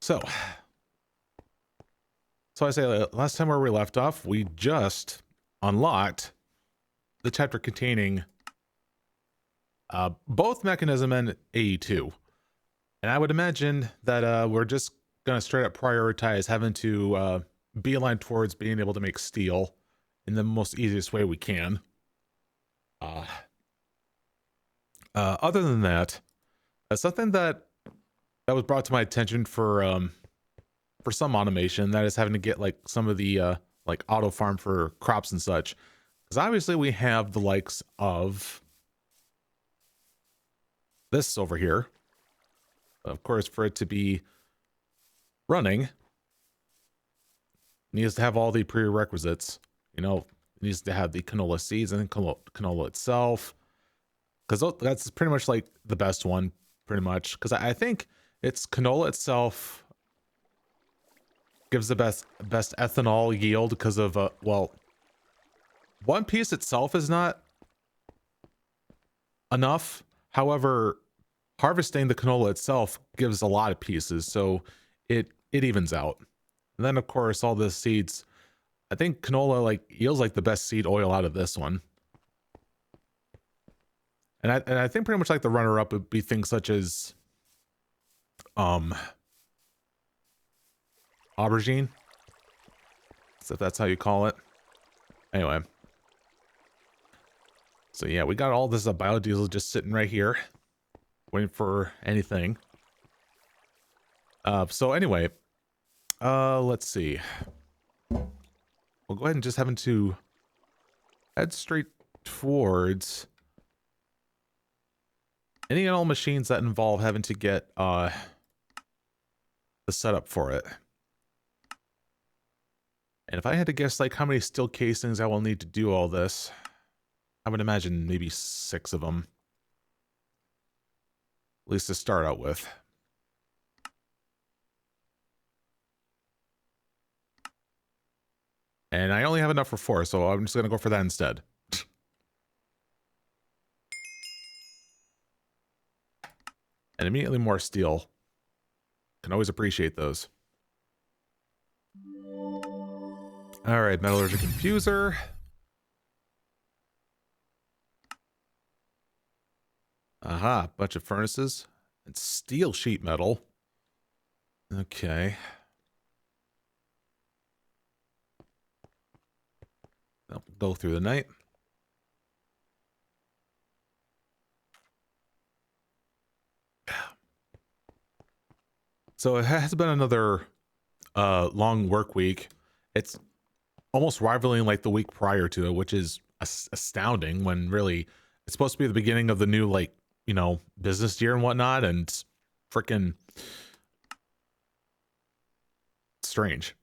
So I say last time where we left off, we just unlocked the chapter containing both Mechanism and AE2. And I would imagine that we're just going to straight up prioritize having to beeline towards being able to make steel in the most easiest way we can. Other than that, something that was brought to my attention for some automation, that is having to get like some of the like auto farm for crops and such, because obviously we have the likes of this over here. Of course, for it to be running, it needs to have all the prerequisites. You know, it needs to have the canola seeds and canola itself, because that's pretty much like the best one, pretty much. Because I think it's canola itself gives the best ethanol yield because of well, one piece itself is not enough. However, harvesting the canola itself gives a lot of pieces, so it evens out. And then of course all the seeds, I think canola like yields like the best seed oil out of this one. And I think pretty much like the runner up would be things such as aubergine, so if that's how you call it. Anyway, so yeah, we got all this biodiesel just sitting right here waiting for anything. So anyway, let's see, we'll go ahead and just having to head straight towards any and all machines that involve having to get the setup for it. And if I had to guess like how many steel casings I will need to do all this, I would imagine maybe 6 of them. At least to start out with. And I only have enough for 4, so I'm just going to go for that instead. And immediately more steel. Can always appreciate those. Alright, metallurgic infuser. Aha, bunch of furnaces. And steel sheet metal. Okay. I'll go through the night. So it has been another long work week. It's almost rivaling like the week prior to it, which is astounding when really it's supposed to be the beginning of the new, like, you know, business year and whatnot, and freaking strange.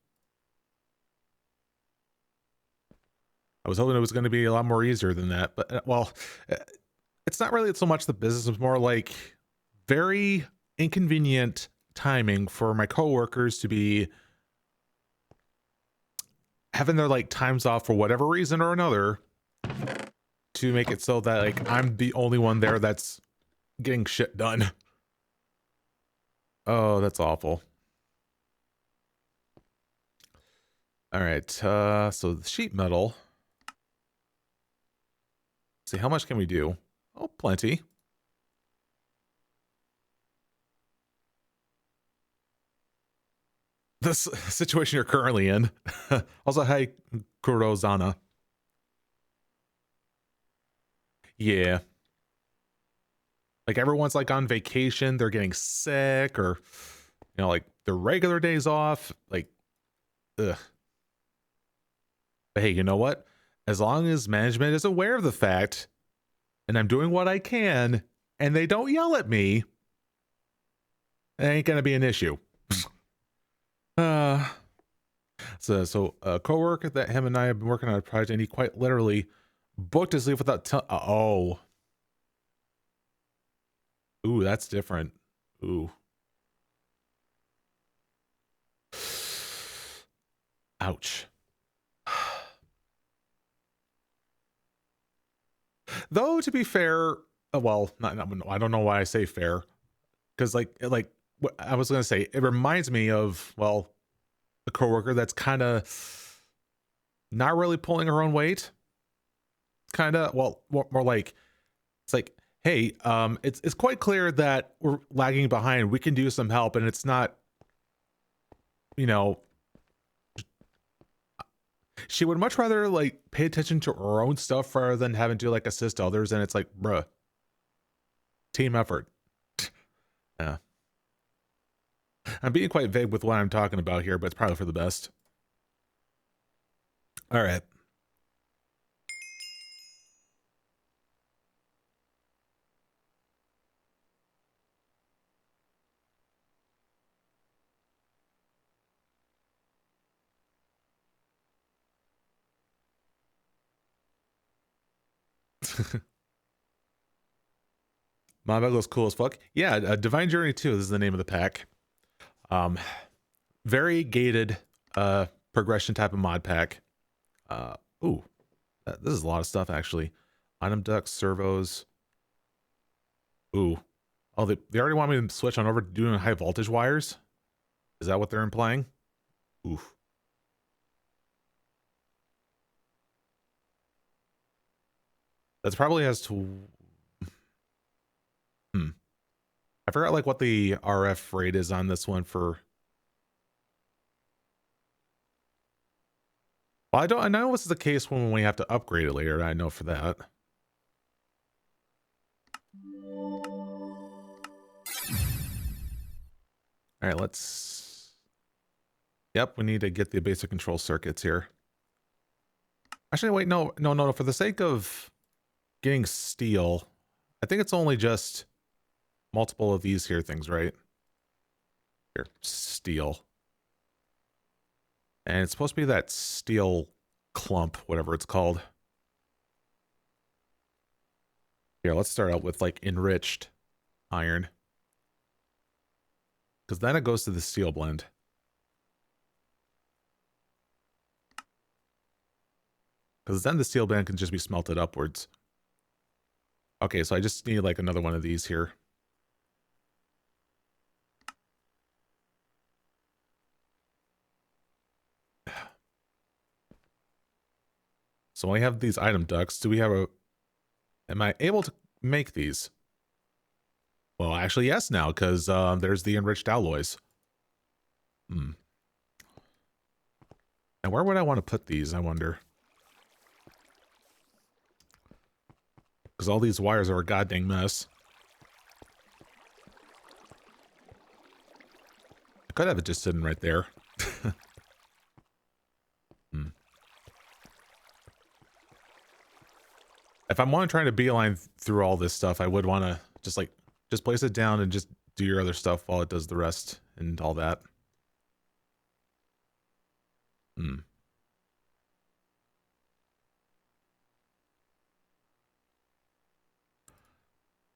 I was hoping it was going to be a lot more easier than that, but well, it's not really so much the business, it's more like very inconvenient timing for my coworkers to be having their like times off for whatever reason or another, to make it so that like I'm the only one there that's getting shit done. Oh, that's awful. All right, so the sheet metal. Let's see, how much can we do? Oh, plenty. This situation you're currently in. Also, hi, Kurozana. Yeah. Like everyone's like on vacation, they're getting sick, or you know, like their regular days off. Like, ugh. But hey, you know what? As long as management is aware of the fact, and I'm doing what I can, and they don't yell at me, it ain't gonna be an issue. So a coworker that him and I have been working on a project, and he quite literally booked his leave without oh. Ooh, that's different. Ooh. Ouch. Though, to be fair, well, not I don't know why I say fair, because like what I was gonna say, it reminds me of, well, a coworker that's kind of not really pulling her own weight. Kind of, well, more like it's like, hey, it's quite clear that we're lagging behind. We can do some help, and it's not, you know, she would much rather like pay attention to her own stuff rather than having to like assist others. And it's like, bruh, team effort. Yeah. I'm being quite vague with what I'm talking about here, but it's probably for the best. All right. My goes cool as fuck. Yeah, Divine Journey 2 this is the name of the pack. Very gated progression type of mod pack. Ooh, this is a lot of stuff actually. Item ducts, servos. Ooh. Oh, they already want me to switch on over to doing high voltage wires? Is that what they're implying? Oof. That's probably has to... I forgot like what the RF rate is on this one for... Well, I know this is the case when we have to upgrade it later. I know for that. All right, let's... Yep, we need to get the basic control circuits here. Actually, wait, no. For the sake of getting steel, I think it's only just multiple of these here things, right? Here, steel. And it's supposed to be that steel clump, whatever it's called. Here, let's start out with like enriched iron. Because then it goes to the steel blend. Because then the steel blend can just be smelted upwards. Okay, so I just need like another one of these here. So when we have these item ducts, do we have a... Am I able to make these? Well, actually, yes now, because there's the enriched alloys. And where would I want to put these, I wonder? Because all these wires are a goddamn mess. I could have it just sitting right there. If I'm trying to beeline through all this stuff, I would want to just place it down and just do your other stuff while it does the rest and all that. Oh,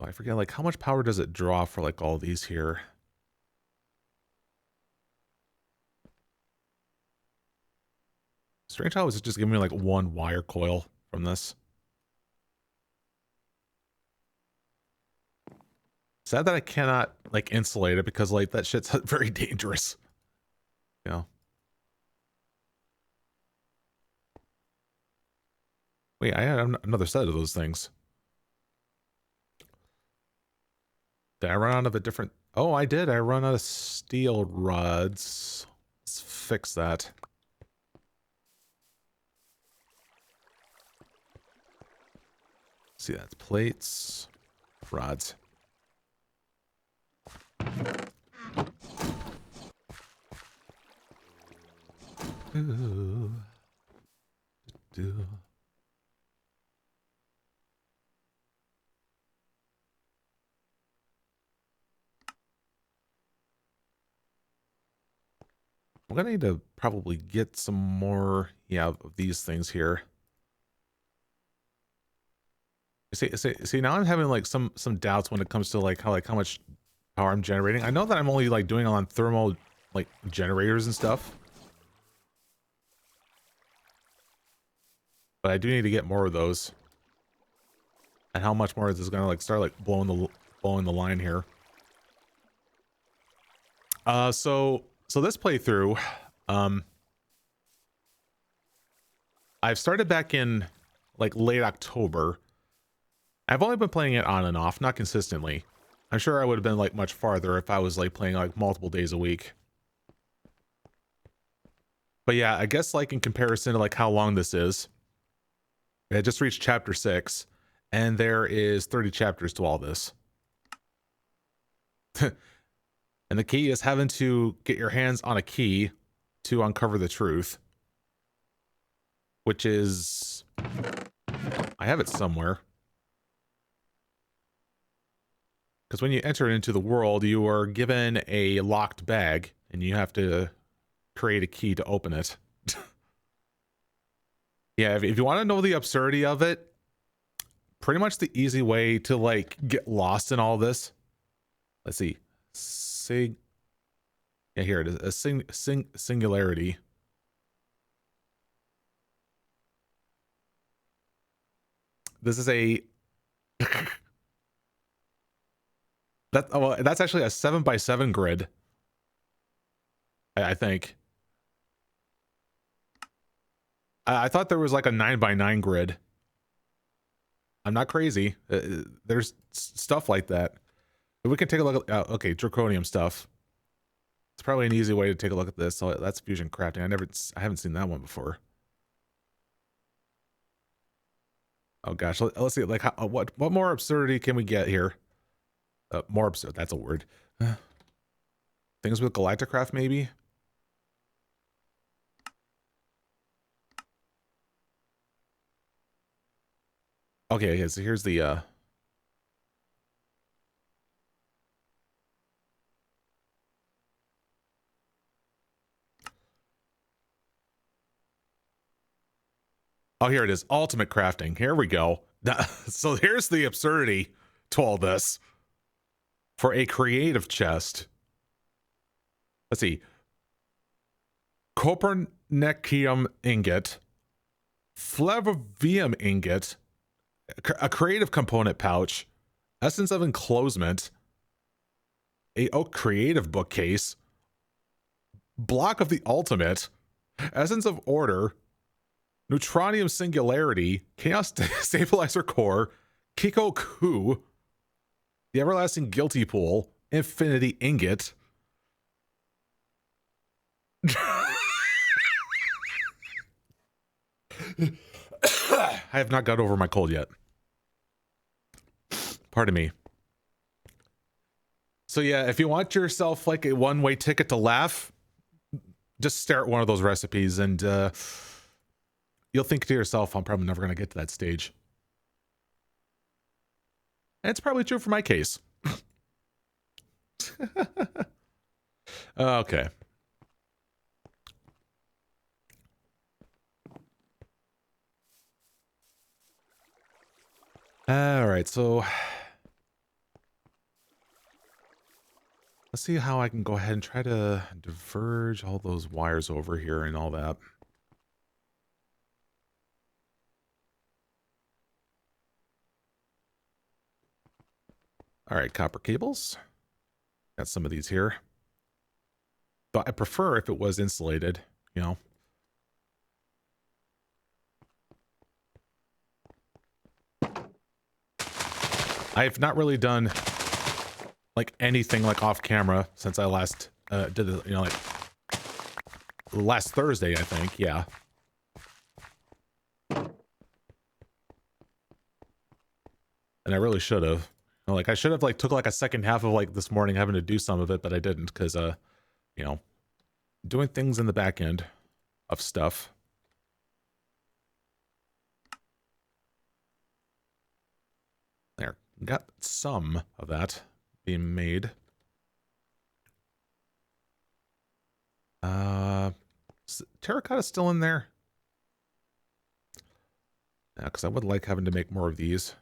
I forget, like, how much power does it draw for, like, all these here? Strange how it's just giving me, like, one wire coil from this. Sad that I cannot, like, insulate it because, like, that shit's very dangerous. You know? Wait, I had another set of those things. Did I run out of a different... Oh, I did. I run out of steel rods. Let's fix that. See, that's plates, rods. Ooh. I'm gonna need to probably get some more, yeah, of these things here. See, now I'm having like some doubts when it comes to like how much power I'm generating. I know that I'm only like doing it on thermal like generators and stuff, but I do need to get more of those. And how much more is this gonna like start like blowing the line here? So this playthrough, I've started back in like late October. I've only been playing it on and off, not consistently. I'm sure I would have been like much farther if I was like playing like multiple days a week. But yeah, I guess like in comparison to like how long this is, I just reached chapter 6, and there is 30 chapters to all this. And the key is having to get your hands on a key to uncover the truth. Which is... I have it somewhere. Because when you enter into the world, you are given a locked bag, and you have to create a key to open it. Yeah, if you want to know the absurdity of it, pretty much the easy way to like get lost in all this. Let's see. Yeah, here it is. A singularity. This is a that's actually a 7x7 grid. I think. I thought there was like a 9x9 grid. I'm not crazy. There's stuff like that. But we can take a look at okay, draconium stuff. It's probably an easy way to take a look at this. So that's fusion crafting. I haven't seen that one before. Oh gosh, let's see. Like, what more absurdity can we get here? More absurd. That's a word. Things with Galacticraft, maybe. Okay, so here's the. Oh, here it is. Ultimate crafting. Here we go. So here's the absurdity to all this. For a creative chest. Let's see. Copernicium ingot. Flavium ingot. A creative component pouch. Essence of enclosement. A oak creative bookcase. Block of the ultimate. Essence of order. Neutronium singularity. Chaos stabilizer core. Kiko Ku. The everlasting guilty pool. Infinity ingot. I have not got over my cold yet. Pardon me. So yeah, if you want yourself like a one-way ticket to laugh, just stare at one of those recipes and you'll think to yourself, I'm probably never going to get to that stage. And it's probably true for my case. Okay. All right, so let's see how I can go ahead and try to diverge all those wires over here and all that. All right, copper cables. Got some of these here. But I prefer if it was insulated, you know. I've not really done like anything like off camera since I last did the, you know, like last Thursday, I think. Yeah. And I really should have. You know, like I should have like took like a second half of like this morning having to do some of it, but I didn't because you know, doing things in the back end of stuff. There. Got some of that being made. Terracotta still in there? Yeah, because I would like having to make more of these.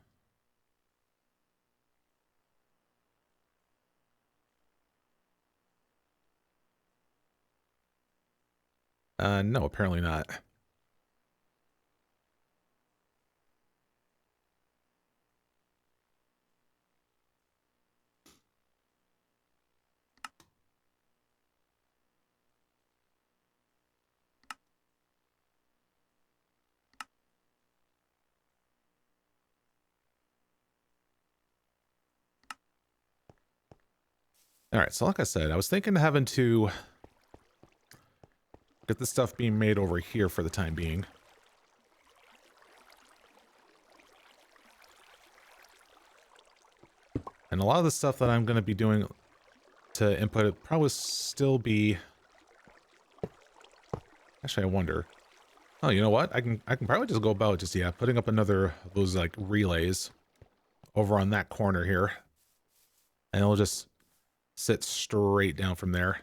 No, apparently not. All right, so like I said, I was thinking of having to get this stuff being made over here for the time being. And a lot of the stuff that I'm going to be doing to input it probably still be... Actually, I wonder. Oh, you know what? I can probably just go about just, yeah, putting up another of those, like, relays over on that corner here. And it'll just sit straight down from there.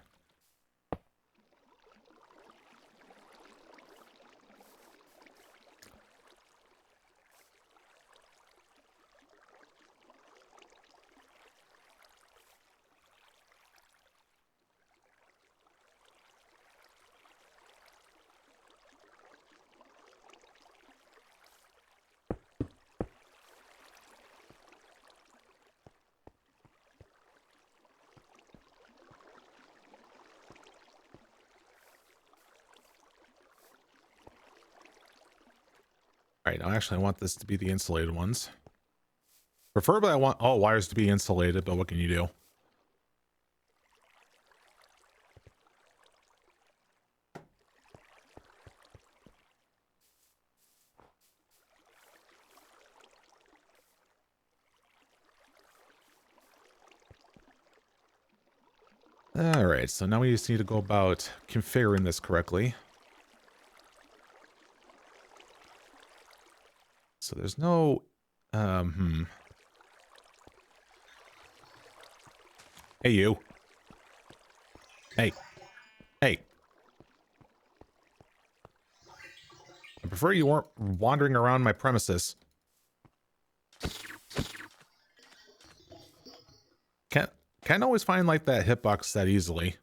All right, now actually I want this to be the insulated ones. Preferably I want all wires to be insulated, but what can you do? All right, so now we just need to go about configuring this correctly. So there's no, Hey, you. Hey. Hey. I prefer you weren't wandering around my premises. Can't always find, like, that hitbox that easily.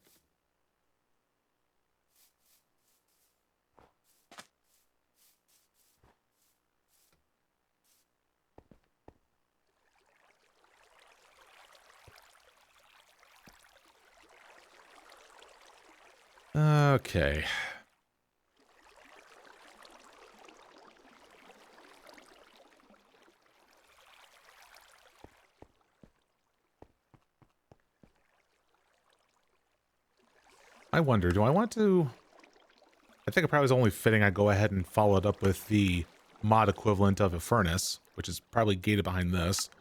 Okay. I wonder, do I want to... I think it probably is only fitting I go ahead and follow it up with the mod equivalent of a furnace, which is probably gated behind this.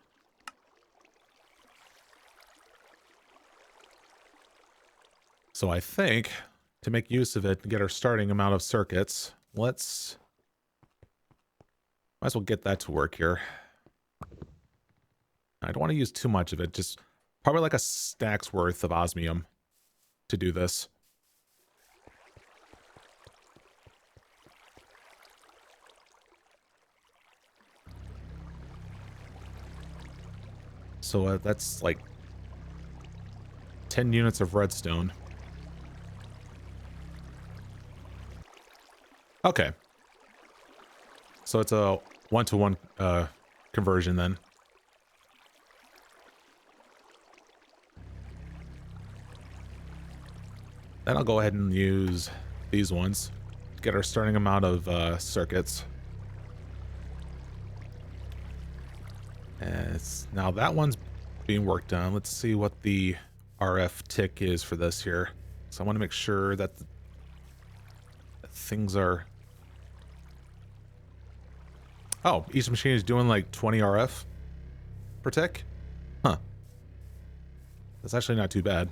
So I think, to make use of it and get our starting amount of circuits, let's... Might as well get that to work here. I don't want to use too much of it, just probably like a stack's worth of osmium to do this. So that's like 10 units of redstone. Okay. So it's a 1-to-1 conversion then. Then I'll go ahead and use these ones to get our starting amount of circuits. And now that one's being worked on. Let's see what the RF tick is for this here. So I want to make sure that things are... Oh, each machine is doing like 20 RF per tick? Huh. That's actually not too bad.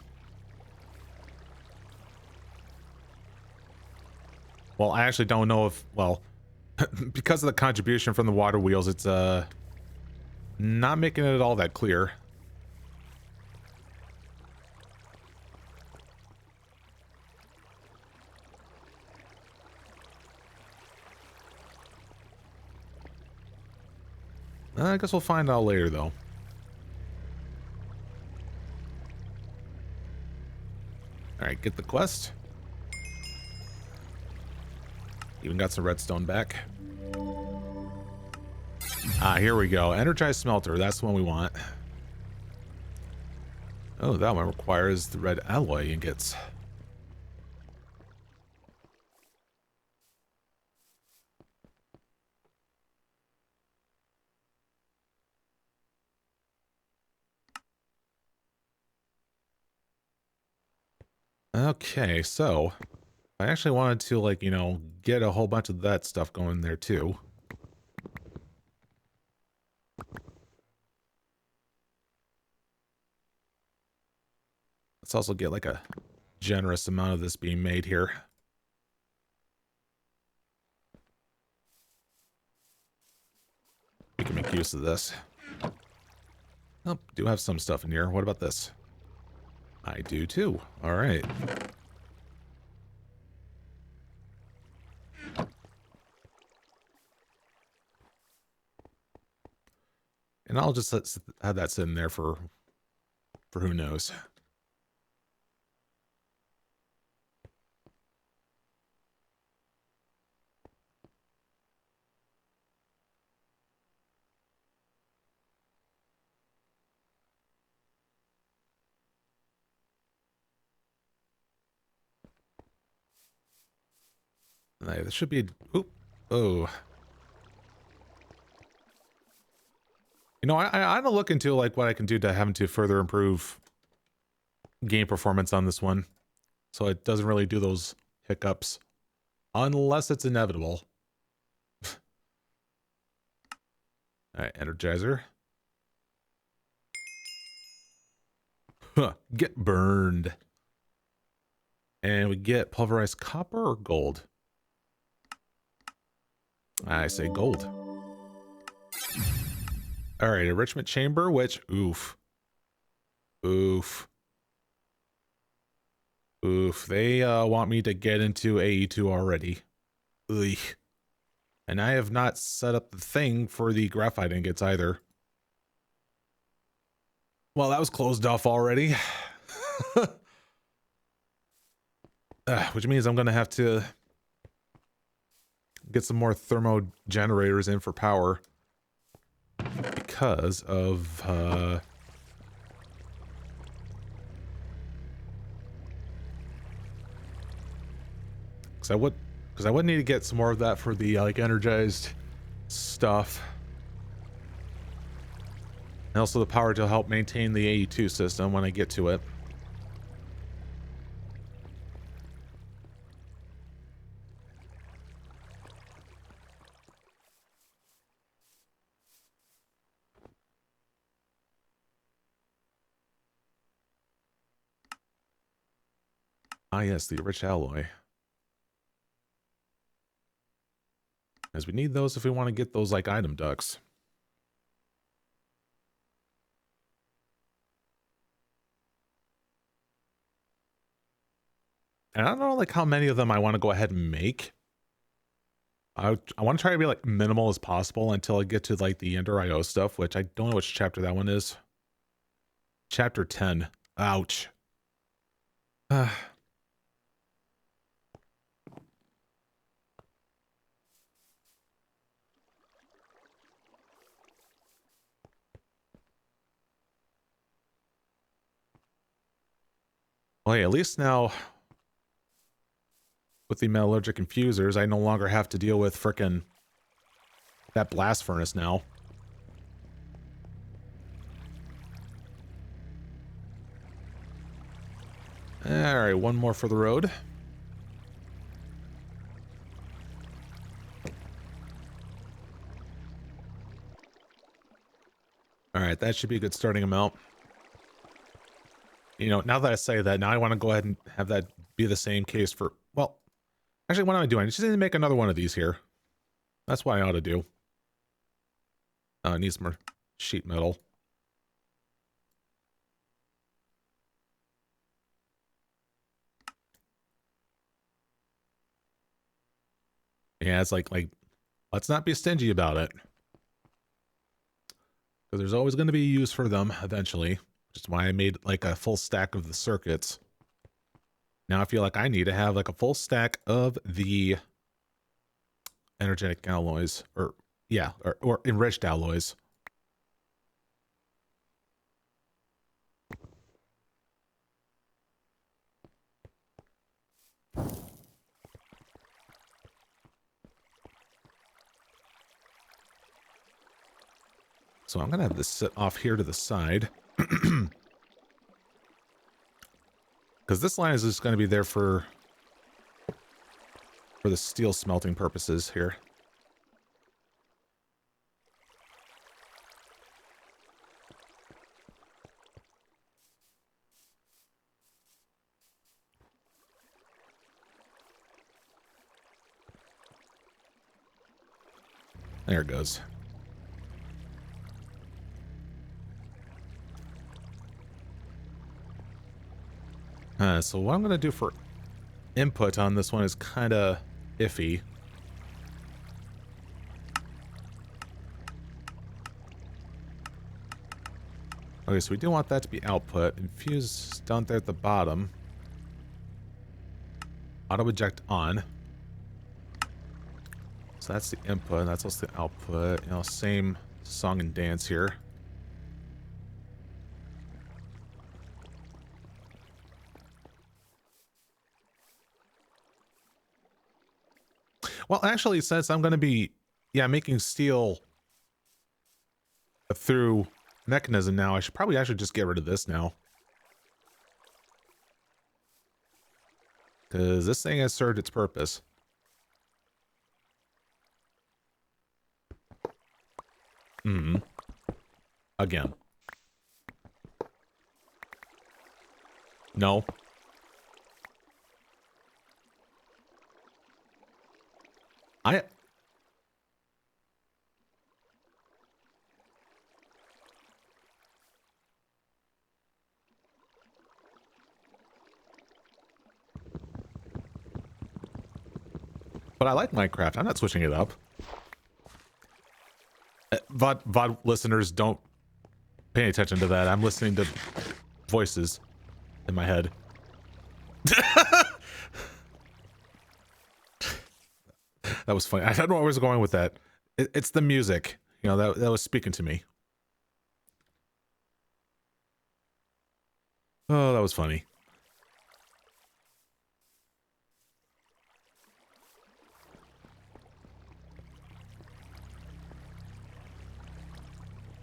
Well, I actually don't know if... Well, because of the contribution from the water wheels, it's not making it all that clear. I guess we'll find out later, though. Alright, get the quest. Even got some redstone back. Ah, here we go. Energized smelter. That's the one we want. Oh, that one requires the red alloy ingots. Okay, so I actually wanted to, like, you know, get a whole bunch of that stuff going there too. Let's also get like a generous amount of this being made here. We can make use of this. Oh, do have some stuff in here. What about this? I do too. All right. And I'll just have that sitting there for who knows. This should be. Oop. Oh. You know, I'm gonna look into like what I can do to have to further improve game performance on this one, so it doesn't really do those hiccups, unless it's inevitable. All right, Energizer. Huh, get burned. And we get pulverized copper or gold? I say gold. All right, enrichment chamber, which, oof. Oof. Oof. They want me to get into AE2 already. Ugh. And I have not set up the thing for the graphite ingots either. Well, that was closed off already. Which means I'm going to have to get some more thermo generators in for power. Because of, because I would need to get some more of that for the, like, energized stuff. And also the power to help maintain the AE2 system when I get to it. Ah, yes, the rich alloy. As we need those if we want to get those, like, item ducks. And I don't know, like, how many of them I want to go ahead and make. I want to try to be, like, minimal as possible until I get to, like, the Ender IO stuff, which I don't know which chapter that one is. Chapter 10. Ouch. Well, hey, at least now, with the metallurgic infusers, I no longer have to deal with frickin' that blast furnace now. Alright, one more for the road. Alright, that should be a good starting amount. You know, now that I say that, now I want to go ahead and have that be the same case for... Well, actually, what am I doing? I just need to make another one of these here. That's what I ought to do. It needs more sheet metal. Yeah, it's like, let's not be stingy about it. Because there's always going to be use for them eventually. Which is why I made, like, a full stack of the circuits. Now I feel like I need to have, like, a full stack of the energetic alloys. Or, yeah, or enriched alloys. So I'm going to have this sit off here to the side. Because Because this line is just going to be there for the steel smelting purposes here. There it goes. So what I'm going to do for input on this one is kind of iffy. Okay, so we do want that to be output. Infuse down there at the bottom. Auto eject on. So that's the input. That's also the output. You know, same song and dance here. Well, actually, since I'm going to be, making steel through mechanism now, I should probably actually just get rid of this now. Because this thing has served its purpose. Again. No. But I like Minecraft. I'm not switching it up. VOD listeners, don't pay attention to that. I'm listening to voices in my head. That was funny. I don't know where I was going with that. It's the music. You know, that was speaking to me. Oh, that was funny.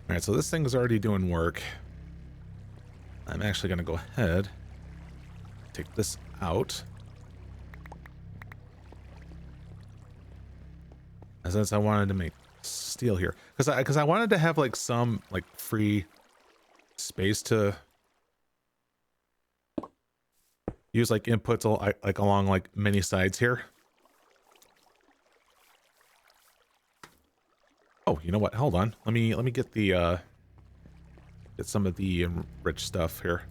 Alright, so this thing is already doing work. I'm actually going to go ahead, take this out. And since I wanted to make steel here, because I wanted to have like some like free space to use like inputs like along like many sides here. Oh, you know what? Hold on. Let me get the get some of the rich stuff here.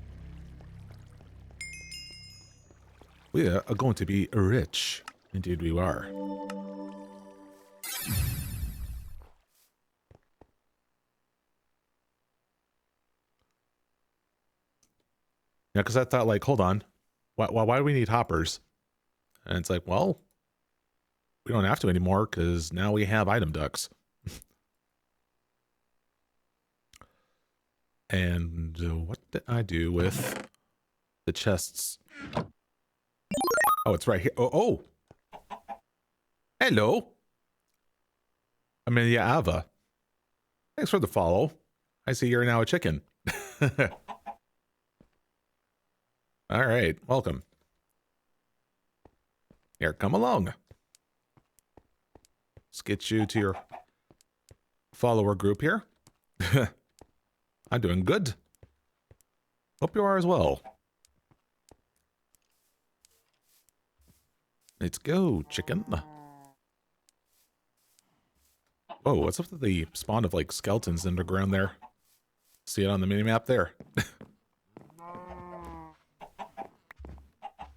We are going to be rich. Indeed we are. Yeah, because I thought like, hold on. Why do we need hoppers? And it's like, well, we don't have to anymore because now we have item ducts. And what did I do with the chests? Oh, it's right here. Oh. Hello. Amelia Ava. Thanks for the follow. I see you're now a chicken. All right, welcome. Here, come along. Let's get you to your follower group here. I'm doing good. Hope you are as well. Let's go, chicken. Whoa, what's up with the spawn of like skeletons underground there? See it on the minimap there.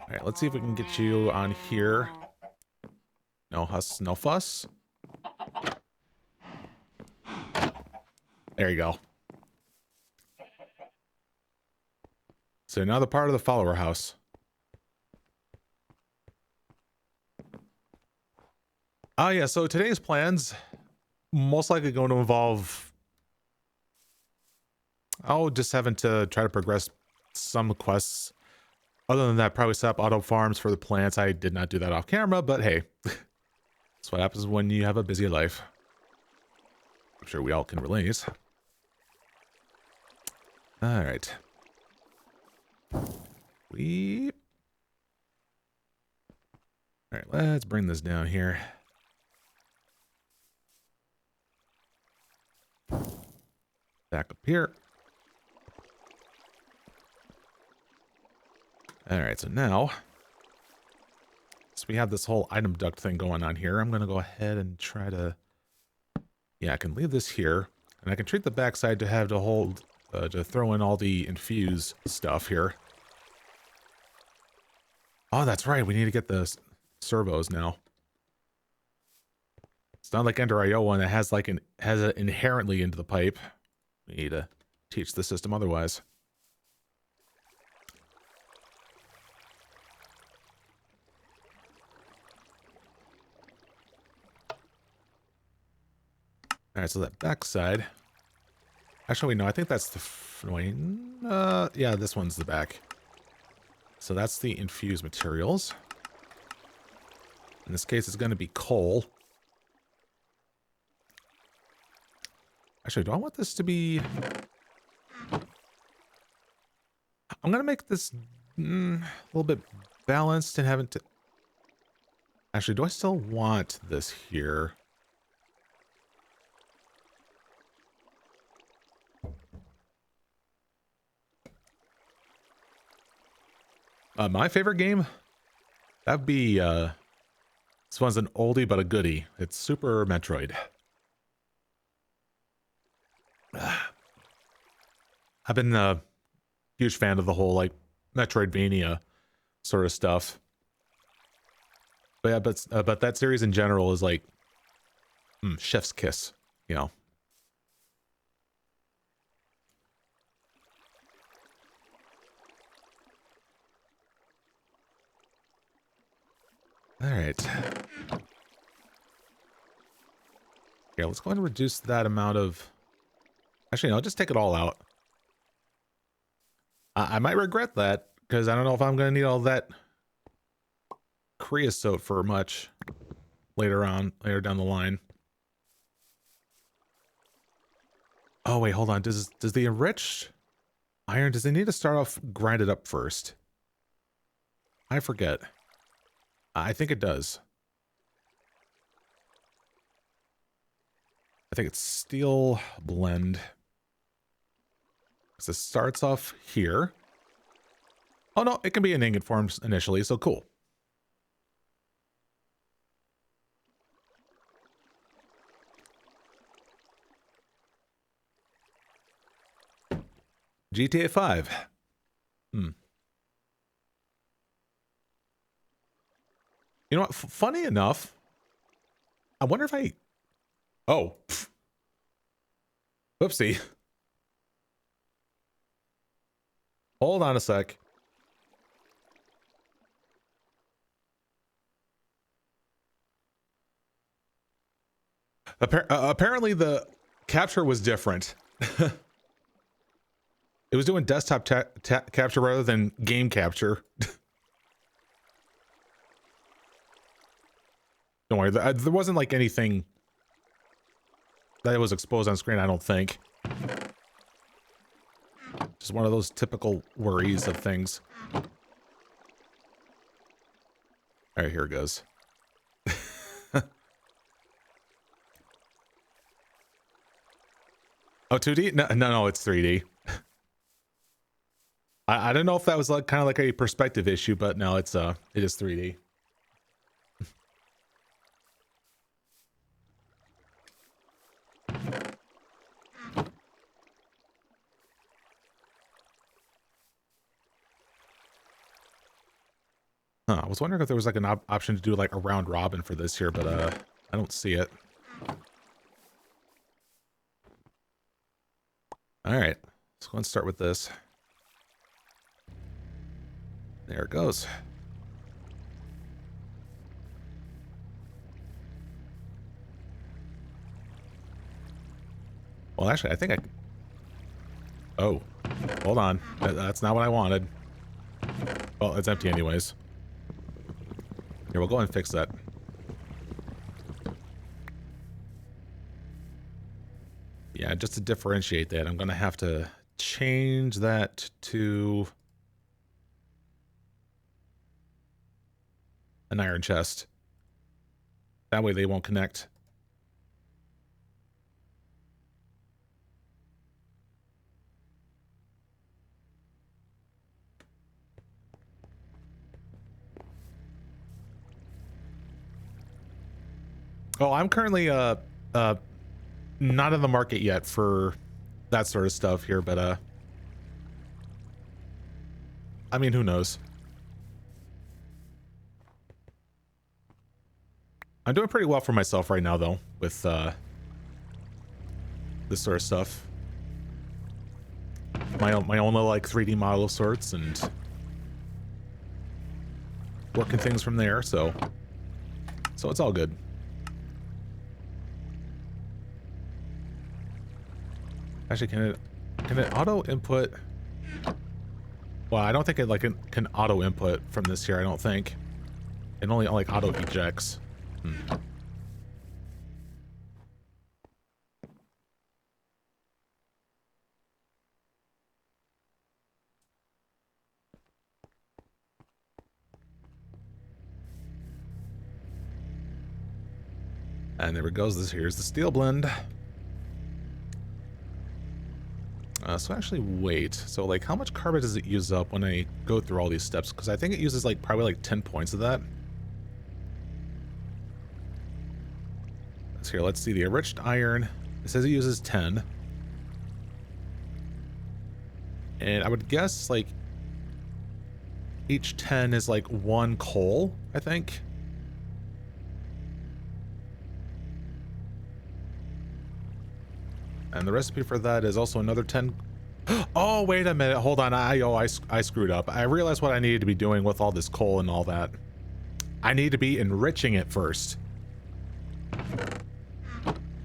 Alright, let's see if we can get you on here. No huss, no fuss. There you go. So now the part of the follower house. Oh yeah, so today's plans most likely going to involve just having to try to progress some quests. Other than that, probably set up auto farms for the plants. I did not do that off camera, but hey, that's what happens when you have a busy life. I'm sure we all can relate. All right. Weep. All right, let's bring this down here. Back up here. All right, so now, so we have this whole item duct thing going on here. I'm going to go ahead and try to, yeah, I can leave this here. And I can treat the backside to have to hold, to throw in all the infused stuff here. Oh, that's right. We need to get the servos now. It's not like Ender IO one that has like has it inherently into the pipe. We need to teach the system otherwise. All right, so that backside. Actually, no, I think that's the yeah, this one's the back. So that's the infused materials. In this case, it's going to be coal. Actually, do I want this to be... I'm going to make this a little bit balanced and have it... Actually, do I still want this here? My favorite game? That'd be... this one's an oldie but a goodie. It's Super Metroid. I've been a huge fan of the whole, like, Metroidvania sort of stuff. But yeah, but that series in general is like, chef's kiss, you know. All right. Here, let's go ahead and reduce that amount of... Actually, no, I'll just take it all out. I might regret that, because I don't know if I'm going to need all that creosote for much later down the line. Oh, wait, hold on. Does the enriched iron, does it need to start off grinded up first? I forget. I think it does. I think it's steel blend. So it starts off here. Oh no, it can be in ingot forms initially, so cool. GTA 5. You know what? Funny enough, I wonder if I... Oh. Pff. Whoopsie. Hold on a sec. Apparently the capture was different. It was doing desktop capture rather than game capture. Don't worry, there wasn't like anything that was exposed on screen, I don't think. Just one of those typical worries of things. Alright, here it goes. Oh, 2D? No, it's 3D. I don't know if that was like kind of like a perspective issue, but no, it is 3D. Huh, I was wondering if there was like an option to do like a round robin for this here, but I don't see it. All right, let's go and start with this. There it goes. Well, actually, I think I... Oh, hold on. That's not what I wanted. Well, it's empty anyways. Here, we'll go and fix that. Yeah, just to differentiate that, I'm going to have to change that to... an iron chest. That way they won't connect. Oh, I'm currently not in the market yet for that sort of stuff here, but I mean, who knows? I'm doing pretty well for myself right now, though, with this sort of stuff. My own little like 3D model of sorts, and working things from there. So it's all good. Actually, can it auto input? Well, I don't think it like can auto input from this here. I don't think it only like auto ejects. And there it goes. Here's the steel blend. So actually, wait. So like, how much carbon does it use up when I go through all these steps? Because I think it uses like probably like 10 points of that. So here, let's see the enriched iron. It says it uses 10. And I would guess like each 10 is like 1 coal, I think. And the recipe for that is also another 10. Oh, wait a minute. Hold on. I screwed up. I realized what I needed to be doing with all this coal and all that. I need to be enriching it first.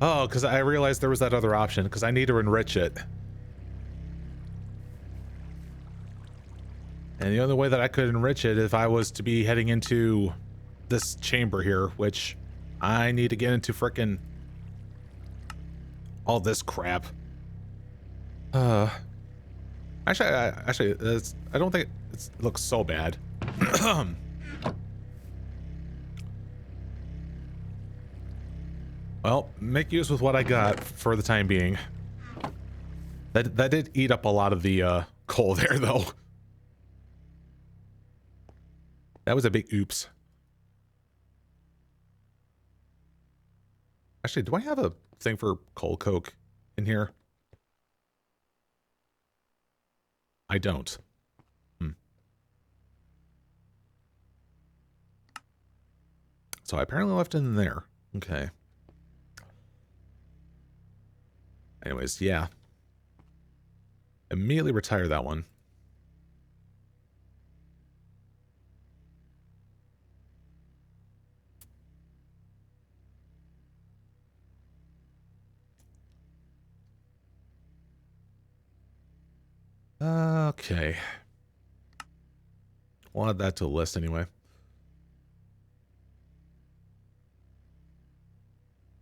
Oh, because I realized there was that other option, because I need to enrich it. And the only way that I could enrich it if I was to be heading into this chamber here, which I need to get into frickin' all this crap. Actually, I don't think it looks so bad. Well, make use with what I got for the time being. That did eat up a lot of the coal there, though. That was a big oops. Actually, do I have a thing for coal coke in here? I don't. So I apparently left it in there. Okay. Anyways, yeah. Immediately retire that one. Okay. We'll add that to the list anyway.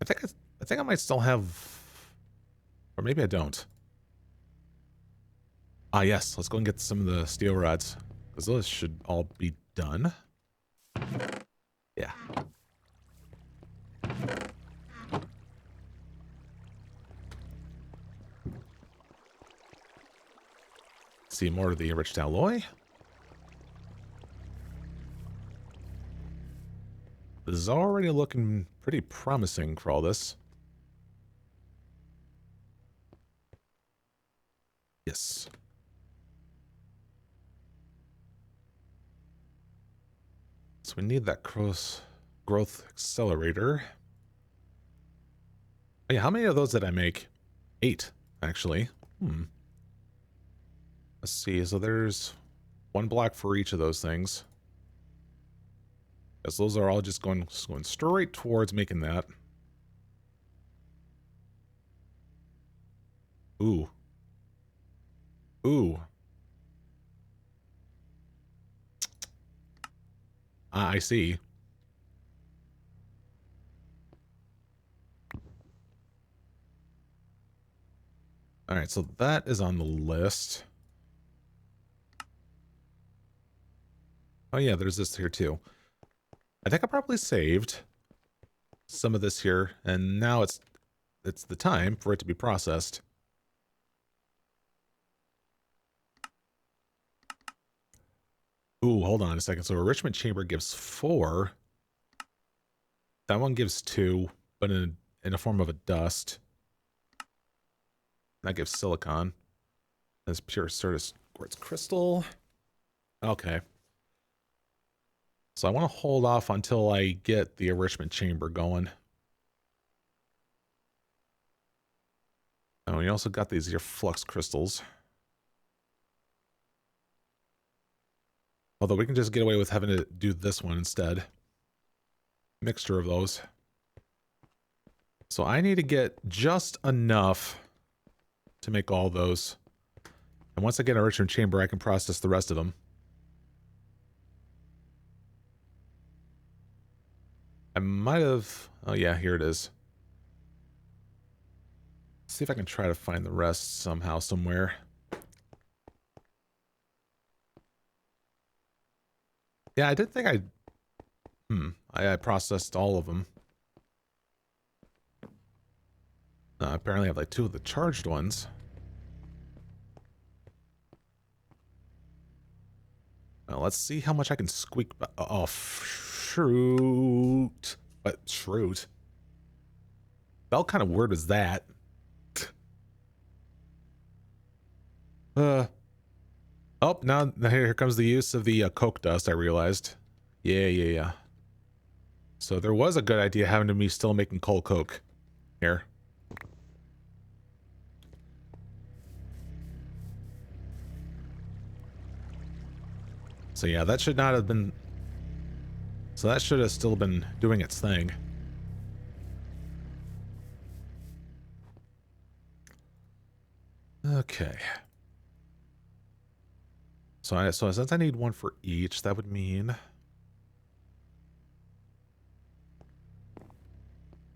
I think I might still have, or maybe I don't. Ah, yes. Let's go and get some of the steel rods, because those should all be done. Yeah. See more of the enriched alloy. This is already looking pretty promising for all this. Yes. So we need that growth accelerator. Oh, yeah, how many of those did I make? 8, actually. Let's see. So there's 1 block for each of those things. Because those are all just going straight towards making that. Ooh. Ooh. I see. All right, so that is on the list. Oh yeah, there's this here too. I think I probably saved some of this here, and now it's the time for it to be processed. Ooh, hold on a second. So enrichment chamber gives 4. That one gives 2, but in a form of a dust. That gives silicon. That's pure Certus quartz crystal. Okay. So I want to hold off until I get the enrichment chamber going. Oh, we also got these here flux crystals. Although we can just get away with having to do this one instead. Mixture of those. So I need to get just enough to make all those. And once I get an enrichment chamber, I can process the rest of them. I might have... Oh yeah, here it is. Let's see if I can try to find the rest somehow, somewhere. Yeah, I did think I processed all of them. Apparently I have like 2 of the charged ones. Let's see how much I can squeak by. Oh, shoot. What? Shoot. What kind of word was that? Oh, now here comes the use of the coke dust, I realized. Yeah. So there was a good idea having me still making coal coke. Here. So yeah, that should not have been... So that should have still been doing its thing. Okay. So since I need 1 for each, that would mean...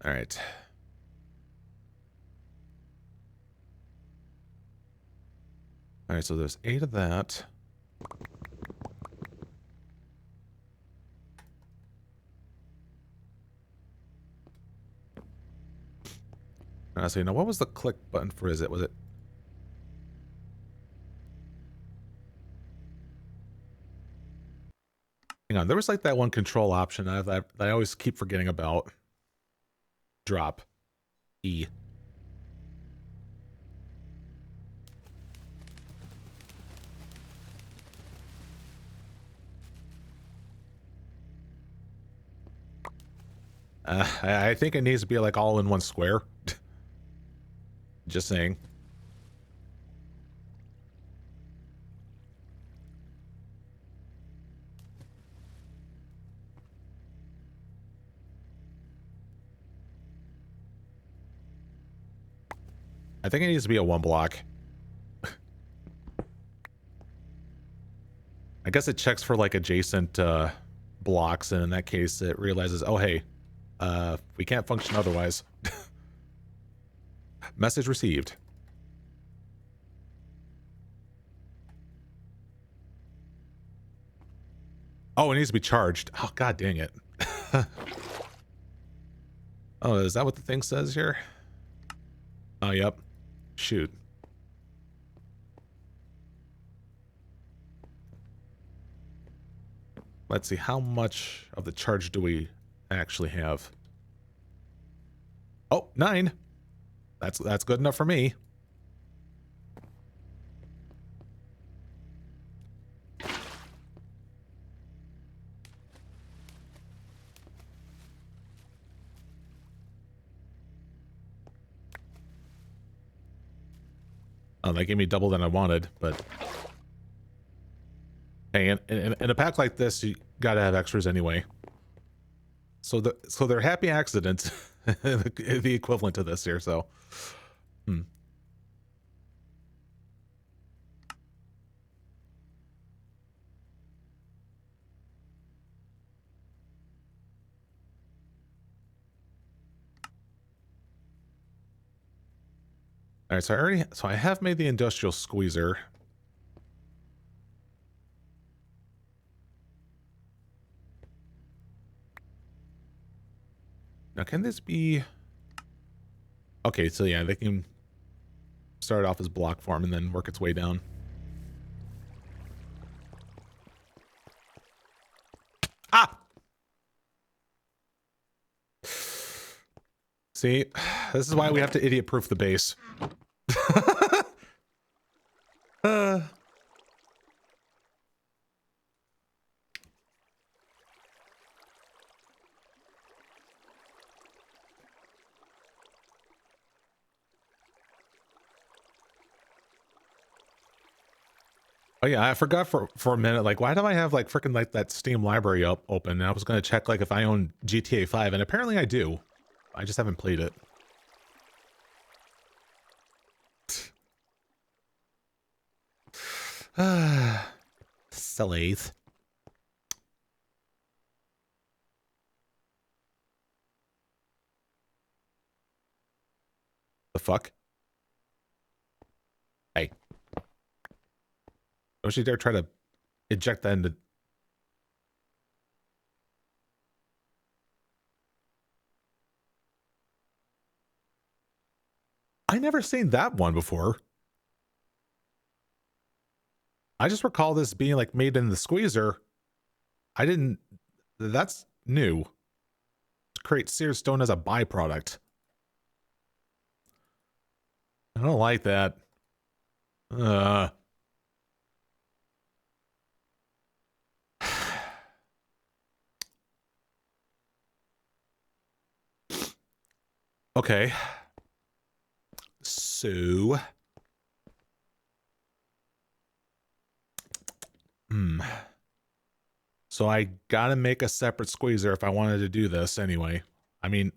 Alright. Alright, so there's 8 of that. So, now what was the click button for? Was it? Hang on, there was like that one control option that I always keep forgetting about. Drop. E. I think it needs to be like all in one square. Just saying. I think it needs to be a 1 block. I guess it checks for like adjacent blocks, and in that case it realizes, oh hey, we can't function otherwise. Message received. Oh, it needs to be charged. Oh, god dang it. Oh, is that what the thing says here? Oh, yep. Shoot. Let's see, how much of the charge do we actually have? Oh, 9. That's good enough for me. Oh, they gave me double than I wanted, but hey, in a pack like this, you gotta have extras anyway. So they're happy accidents, the equivalent to this here. So, All right, so I have made the industrial squeezer. Now, can this be... Okay, so yeah, they can start off as block form and then work its way down. Ah! See, this is why we have to idiot-proof the base. uh... Oh yeah, I forgot for a minute, like, why do I have like freaking like that Steam library open? And I was gonna check like if I own GTA 5, and apparently I do. I just haven't played it. Silly. The fuck? Hey. Don't you dare try to eject that into... I never seen that one before. I just recall this being like made in the squeezer. I didn't... That's new. To create seared stone as a byproduct. I don't like that. Okay. So... So I gotta make a separate squeezer if I wanted to do this anyway. I mean...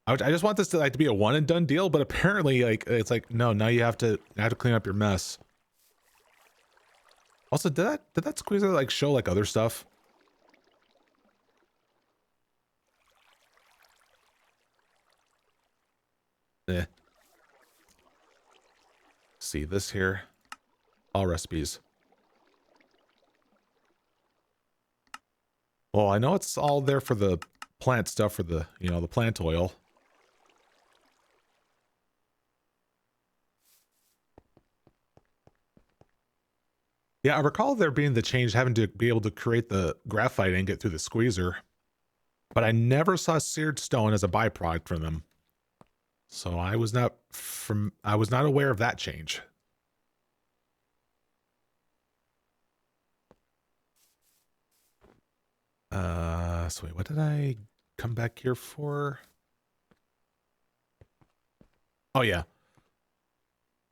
I just want this to like to be a one and done deal, but apparently like it's like no, now you have to clean up your mess. Also, did that squeezer like show like other stuff? Eh. See this here. All recipes. Well, I know it's all there for the plant stuff, for the, you know, the plant oil. Yeah, I recall there being the change having to be able to create the graphite ingot through the squeezer. But I never saw seared stone as a byproduct from them. So I was not aware of that change. So wait, what did I come back here for? Oh yeah.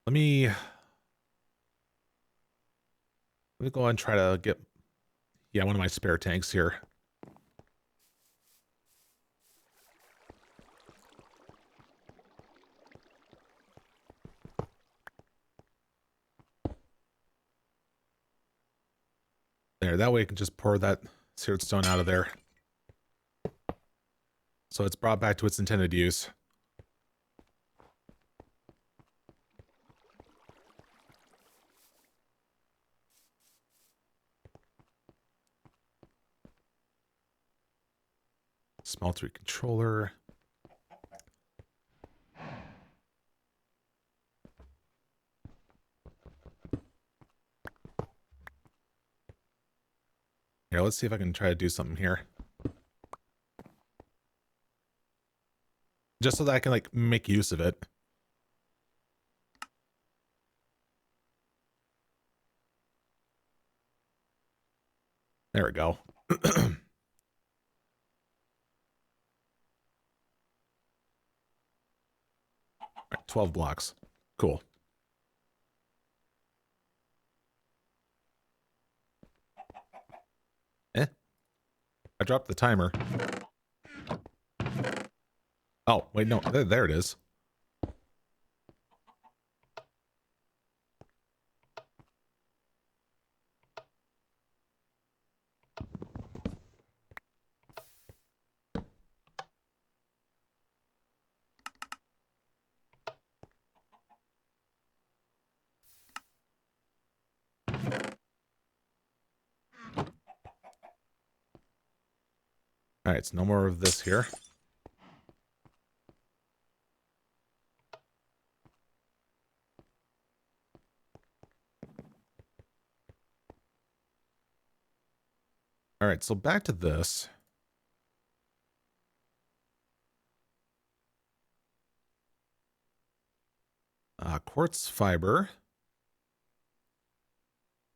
Let me go and try to get, yeah, one of my spare tanks here. There, that way I can just pour that seared stone out of there. So it's brought back to its intended use. Smeltery controller. Here, let's see if I can try to do something here. Just so that I can, like, make use of it. There we go. Right, 12 blocks. Cool. I dropped the timer. Oh, wait, no. There it is. All right, so no more of this here. All right, so back to this. Quartz fiber.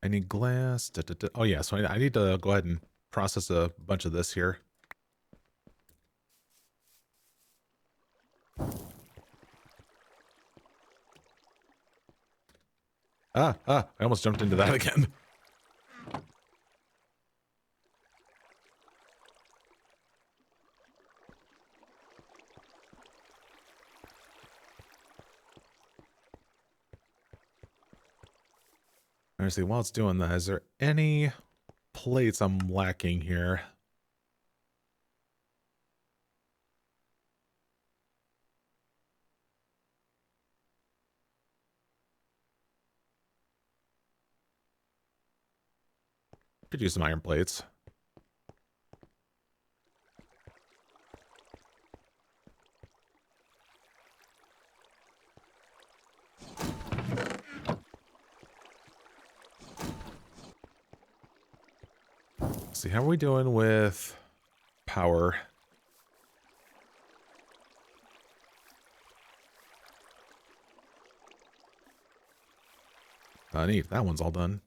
I need glass. Oh, yeah, so I need to go ahead and process a bunch of this here. I almost jumped into that again. Let's see, while it's doing that, is there any plates I'm lacking here? Could use some iron plates. Let's see, how are we doing with power? Neat, that one's all done.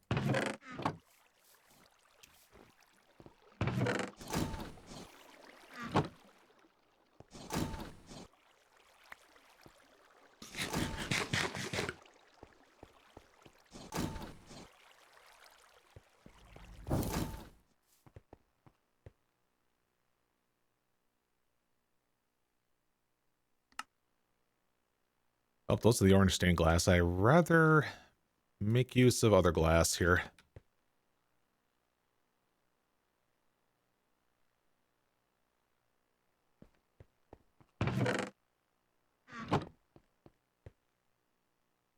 Oh, those are the orange stained glass. I rather make use of other glass here.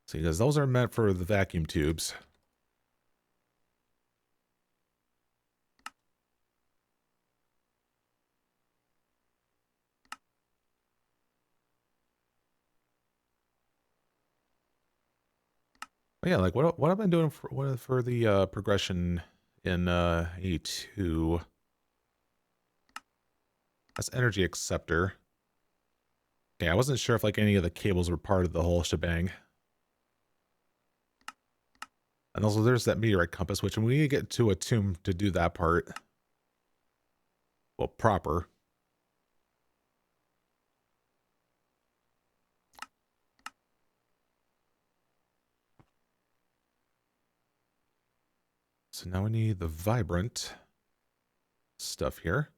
See, because those are meant for the vacuum tubes. But yeah, like what I've been doing for the progression in A2. That's energy acceptor. Okay, I wasn't sure if like any of the cables were part of the whole shebang. And also there's that meteorite compass, which we need to get to a tomb to do that part. Well, proper. So now we need the vibrant stuff here.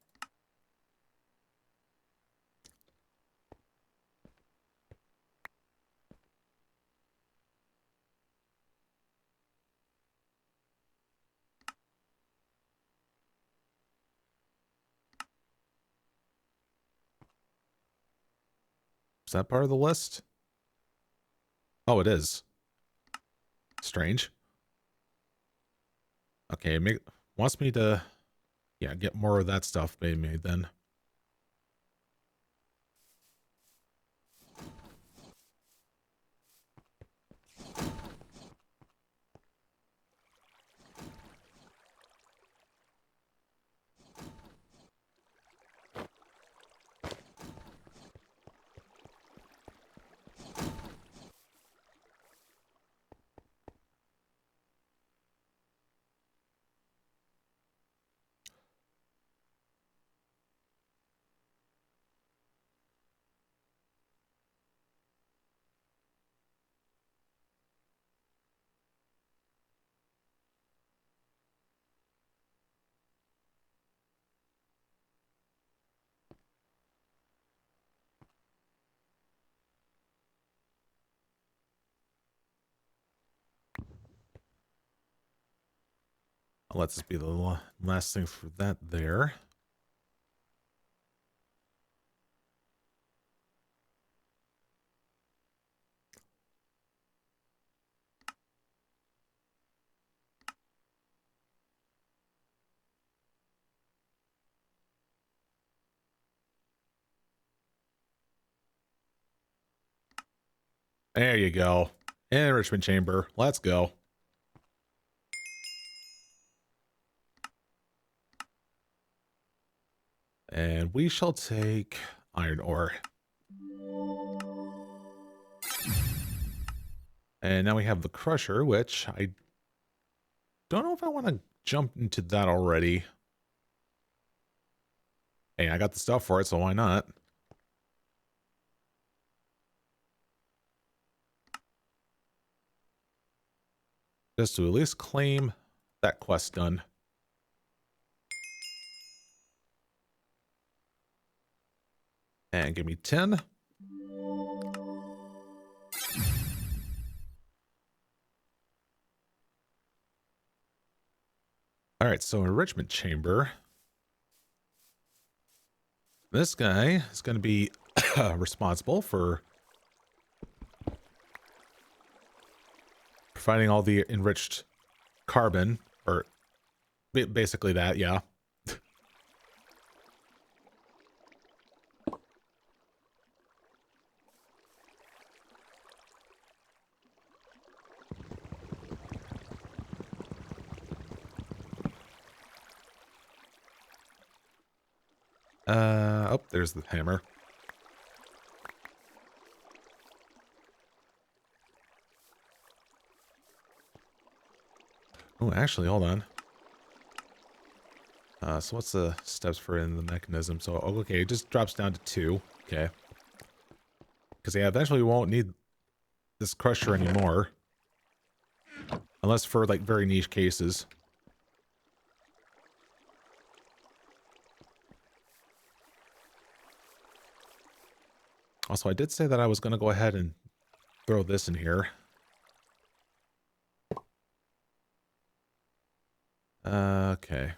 Is that part of the list? Oh, it is. Strange. Okay, wants me to, yeah, get more of that stuff made then. I'll let this be the last thing for that there. There you go. Enrichment chamber. Let's go. And we shall take iron ore. And now we have the crusher, which I don't know if I want to jump into that already. Hey, I got the stuff for it, so why not? Just to at least claim that quest done. And give me 10. All right, so enrichment chamber. This guy is going to be responsible for providing all the enriched carbon, or basically that, yeah. Oh, there's the hammer. Oh, actually, hold on. So what's the steps for in the mechanism? So, okay, it just drops down to 2. Okay. Because, yeah, eventually we won't need this crusher anymore. Unless for, like, very niche cases. Also, I did say that I was going to go ahead and throw this in here. Okay.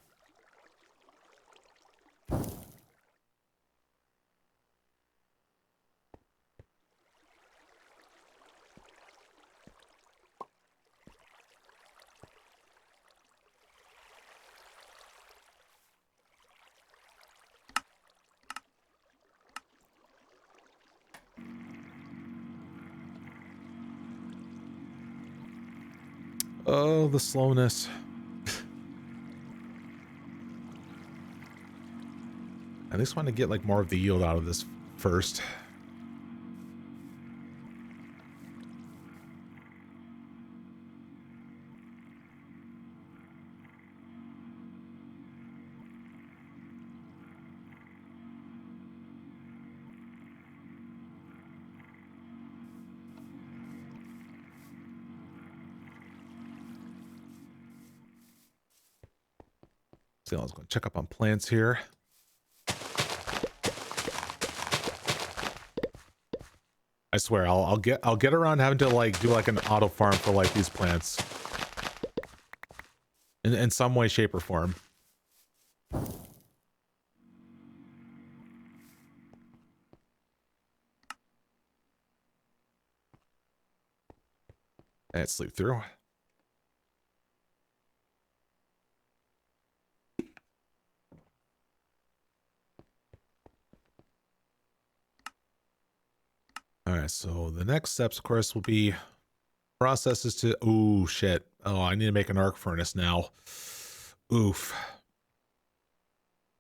Oh, the slowness. I just want to get like more of the yield out of this first. So I was going to check up on plants here. I swear, I'll get around having to like do like an auto farm for like these plants, in some way, shape, or form. And sleep through. All right, so the next steps, of course, will be processes to. Oh shit! Oh, I need to make an arc furnace now. Oof.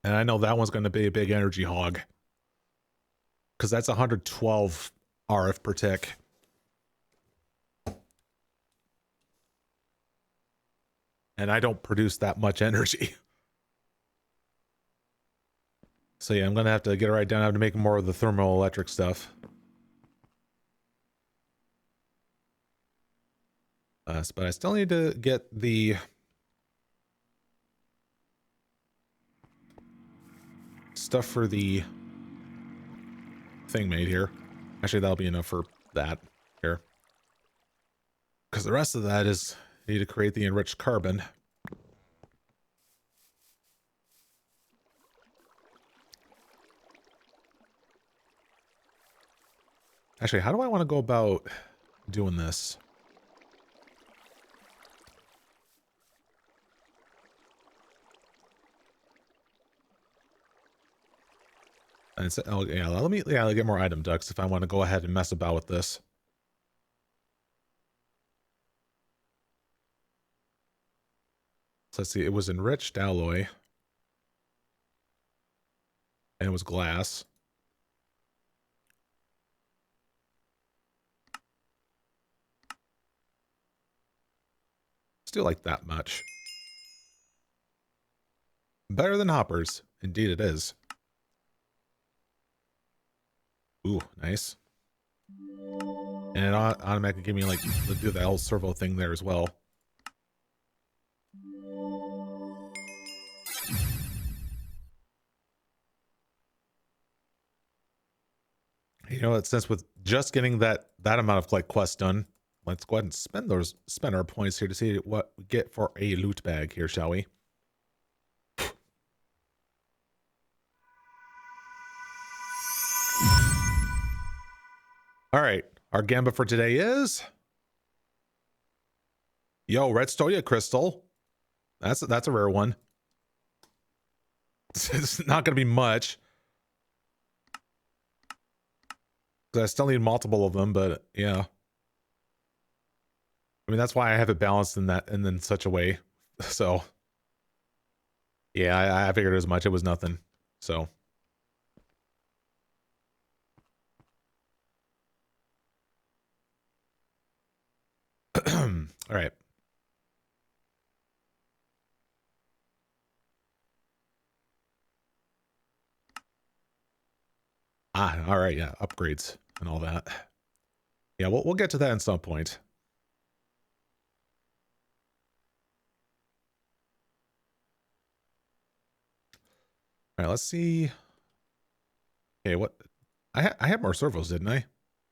And I know that one's going to be a big energy hog, because that's 112 RF per tick. And I don't produce that much energy. So yeah, I'm going to have to get it right down. I have to make more of the thermoelectric stuff. But I still need to get the stuff for the thing made here. Actually, that'll be enough for that here. Because the rest of that is I need to create the enriched carbon. Actually, how do I want to go about doing this? And it's, oh yeah, let me get more item ducts if I want to go ahead and mess about with this. So let's see, it was enriched alloy. And it was glass. Still like that much. Better than hoppers. Indeed it is. Ooh, nice. And it automatically gave me like, do that whole servo thing there as well. You know what, since with just getting that amount of like quests done, let's go ahead and spend our points here to see what we get for a loot bag here, shall we? All right, our gambit for today is Red Stoya crystal. That's a rare one. It's not going to be much. I still need multiple of them, but yeah. I mean, that's why I have it balanced in that and in such a way. So yeah, I figured as much. It was nothing. So all right. All right, yeah, upgrades and all that. Yeah, we'll get to that at some point. All right, let's see. Okay, what? I had more servos, didn't I?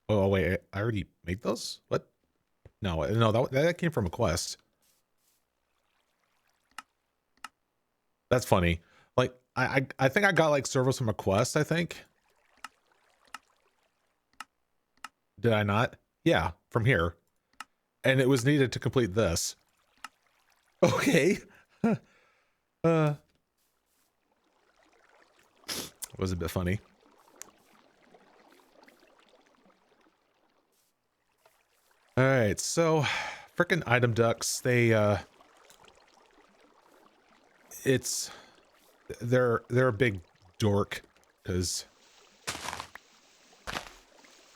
Oh wait, I already made those. What? No, that came from a quest. That's funny. Like I think I got like servos from a quest. I think. Did I not? Yeah, from here. And it was needed to complete this. Okay. It was a bit funny. All right, so frickin' item ducks, they're a big dork because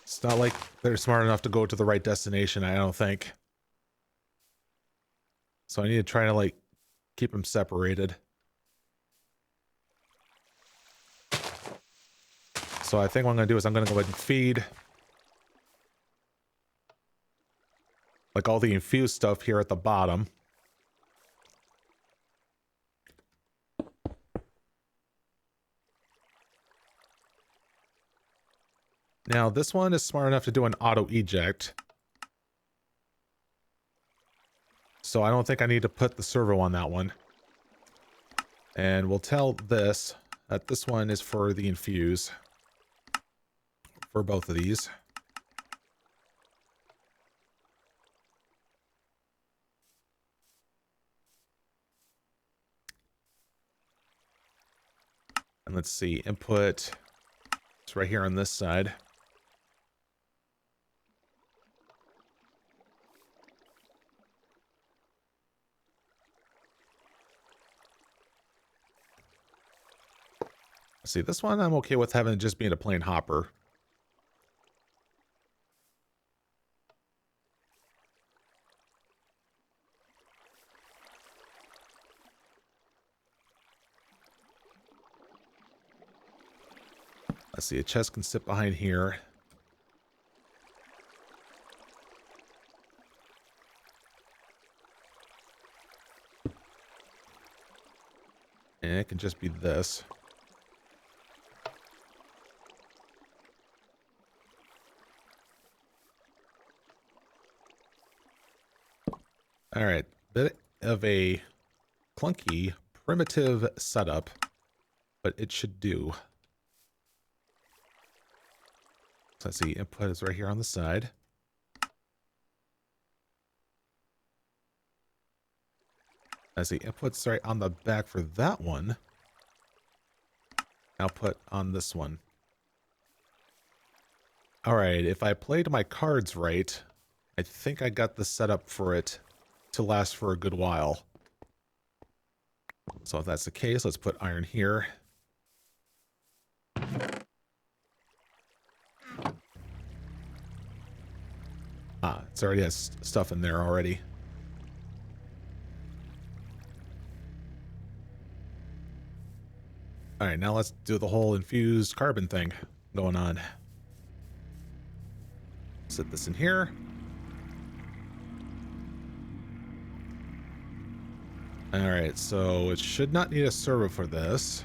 it's not like they're smart enough to go to the right destination, I don't think. So I need to try to like keep them separated. So I think what I'm gonna do is I'm gonna go ahead and feed like all the infused stuff here at the bottom. Now this one is smart enough to do an auto eject. So I don't think I need to put the servo on that one. And we'll tell this that this one is for the infuse. For both of these. And let's see, input, it's right here on this side. See, this one I'm okay with having just being a plain hopper. Let's see, a chest can sit behind here. And it can just be this. All right, bit of a clunky, primitive setup, but it should do. So let's see, input is right here on the side. Let's see, input's right on the back for that one. Output on this one. All right, if I played my cards right, I think I got the setup for it to last for a good while. So if that's the case, let's put iron here. Ah, it's already has stuff in there already. All right, now let's do the whole infused carbon thing going on. Set this in here. All right, so it should not need a servo for this.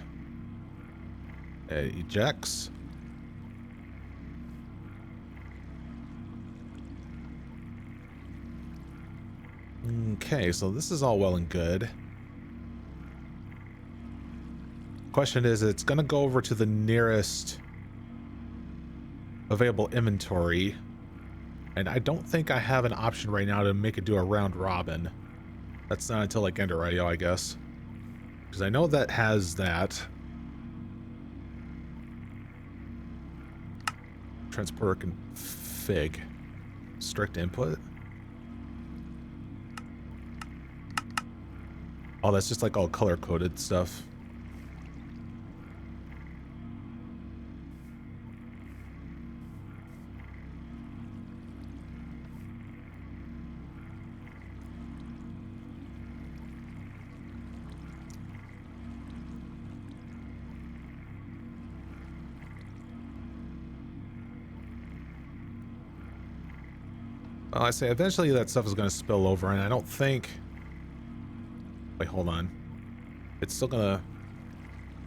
It ejects. Okay, so this is all well and good. Question is, it's going to go over to the nearest available inventory. And I don't think I have an option right now to make it do a round robin. That's not until like Ender IO, I guess. Because I know that has that. Transporter config. Strict input. Oh, that's just like all color-coded stuff. Well, I say eventually that stuff is going to spill over, and I don't think... Wait, hold on. It's still going to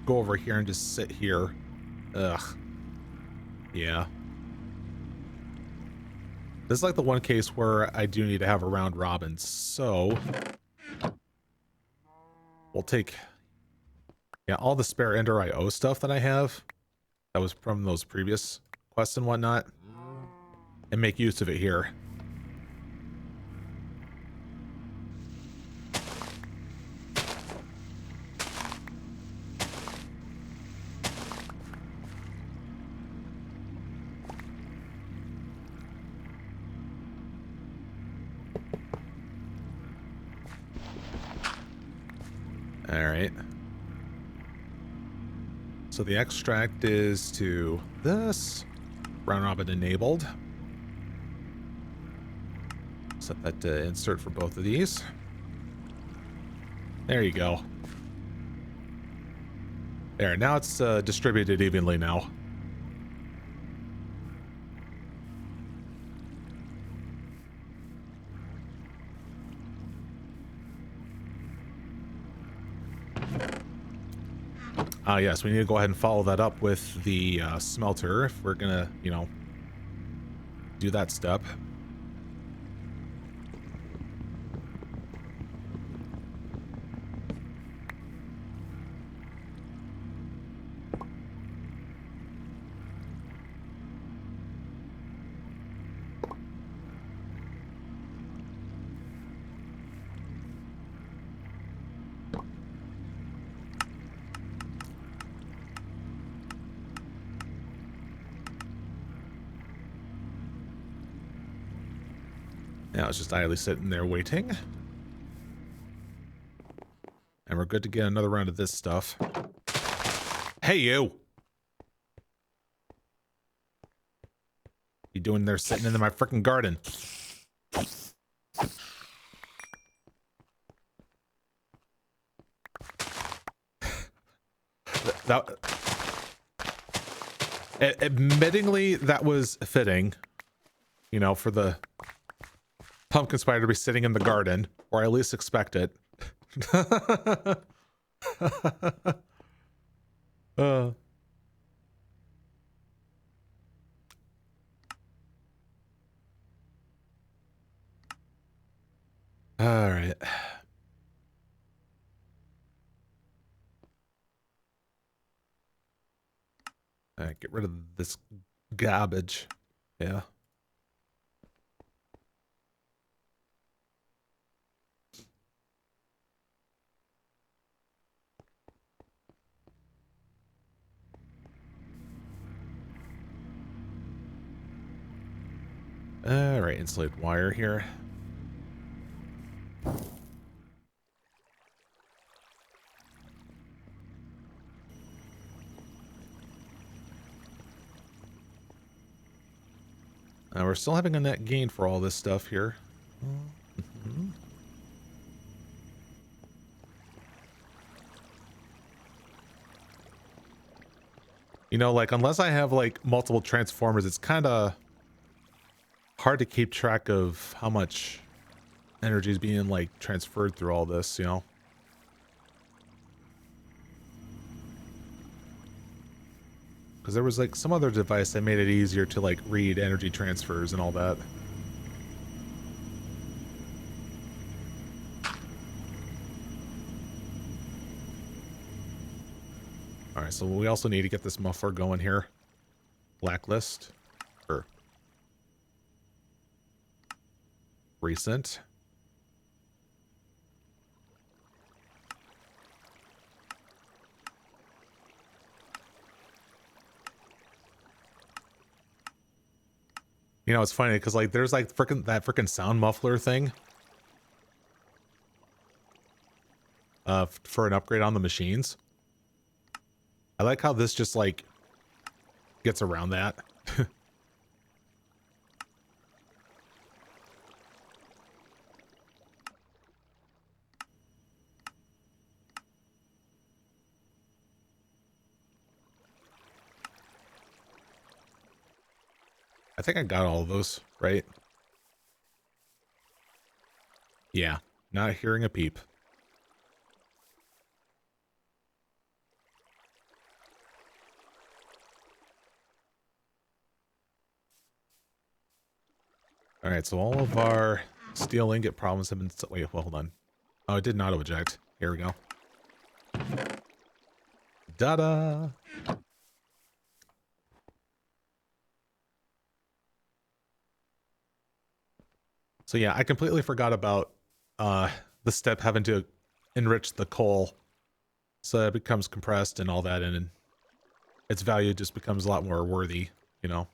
go over here and just sit here. Ugh. Yeah. This is like the one case where I do need to have a round robin, so... We'll take... Yeah, all the spare Ender IO stuff that I have, that was from those previous quests and whatnot, and make use of it here. Alright. So the extract is to this. Round robin enabled. Set that to insert for both of these. There you go. There, now it's distributed evenly now. Yes, we need to go ahead and follow that up with the smelter if we're gonna, you know, do that step. Now it's just idly sitting there waiting. And we're good to get another round of this stuff. Hey, you! You doing there sitting in my frickin' garden? Admittingly, that was fitting. You know, for the pumpkin spider to be sitting in the garden, or I at least expect it. All right. Get rid of this garbage. Yeah. All right, insulated wire here. We're still having a net gain for all this stuff here. You know, like, unless I have, like, multiple transformers, it's kind of hard to keep track of how much energy is being, like, transferred through all this, you know? Because there was, like, some other device that made it easier to, like, read energy transfers and all that. Alright, so we also need to get this muffler going here. Blacklist. Or recent. You know, it's funny because, like, there's like that freaking sound muffler thing for an upgrade on the machines. I like how this just like gets around that. I think I got all of those, right? Yeah, not hearing a peep. All right, so all of our steel ingot problems have been... Wait, well, hold on. Oh, it did not auto-eject. Here we go. Da-da! So yeah, I completely forgot about the step having to enrich the coal so it becomes compressed and all that, and its value just becomes a lot more worthy, you know?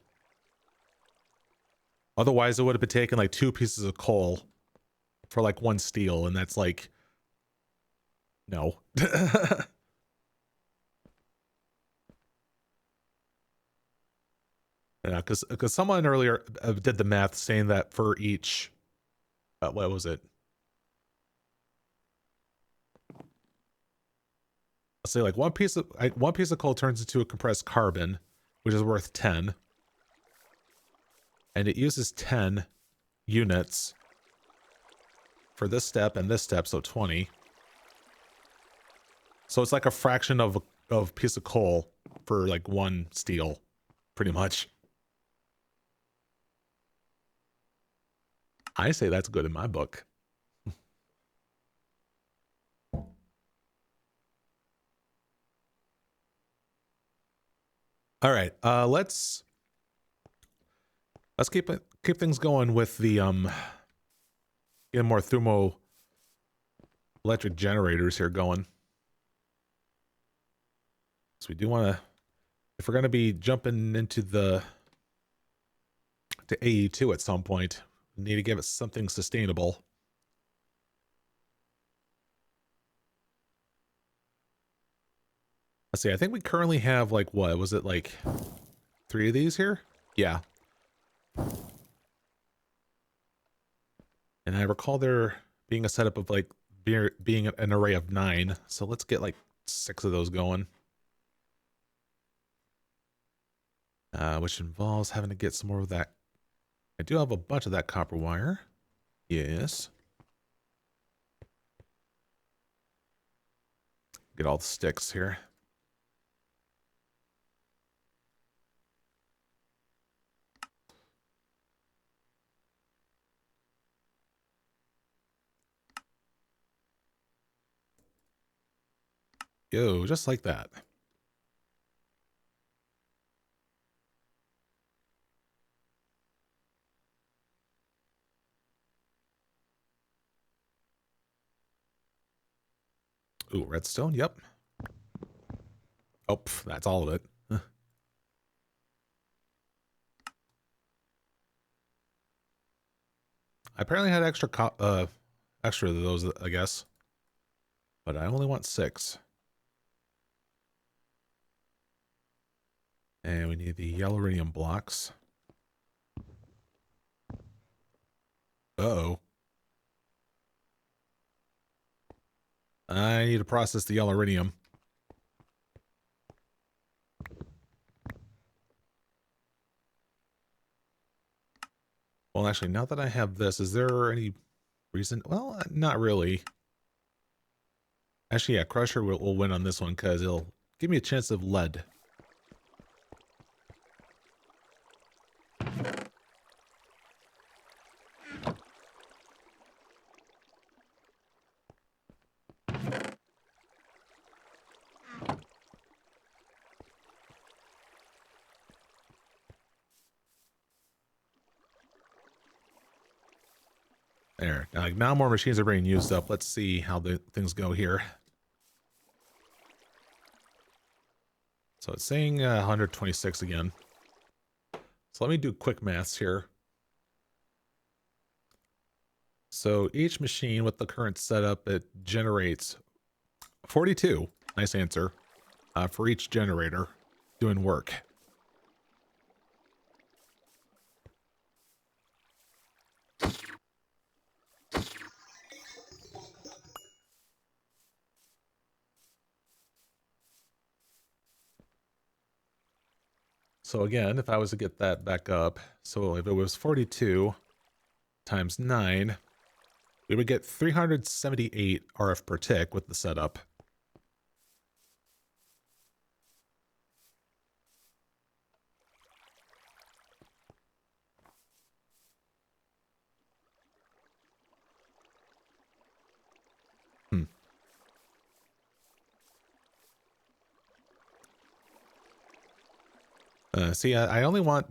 Otherwise, it would have been taking like 2 pieces of coal for like 1 steel, and that's like... No. Yeah, because someone earlier did the math saying that for each... what was it? Let's say like one piece of coal turns into a compressed carbon, which is worth 10. And it uses 10 units for this step and this step, so 20. So it's like a fraction of piece of coal for like 1 steel, pretty much. I say that's good in my book. All right, let's keep things going with the get more thermo electric generators here going. So we do want to, if we're going to be jumping into to AE2 at some point, we need to give it something sustainable. Let's see, I think we currently have like, what was it, like 3 of these here? Yeah. And I recall there being a setup of like being an array of 9. So let's get like 6 of those going. Which involves having to get some more of that. I do have a bunch of that copper wire. Yes. Get all the sticks here. Yo, just like that. Ooh, redstone, yep. Oh, that's all of it. I apparently had extra of those, I guess. But I only want 6. And we need the yellow iridium blocks. Uh-oh. I need to process the yellowridium. Well, actually, now that I have this, is there any reason? Well, not really. Actually, yeah, Crusher will win on this one because it'll give me a chance of lead. There. Now more machines are being used up. Let's see how the things go here. So it's saying 126 again. So let me do quick maths here. So each machine with the current setup, it generates 42. Nice answer. For each generator doing work. So again, if I was to get that back up, so if it was 42 times 9, we would get 378 RF per tick with the setup. See, I only want,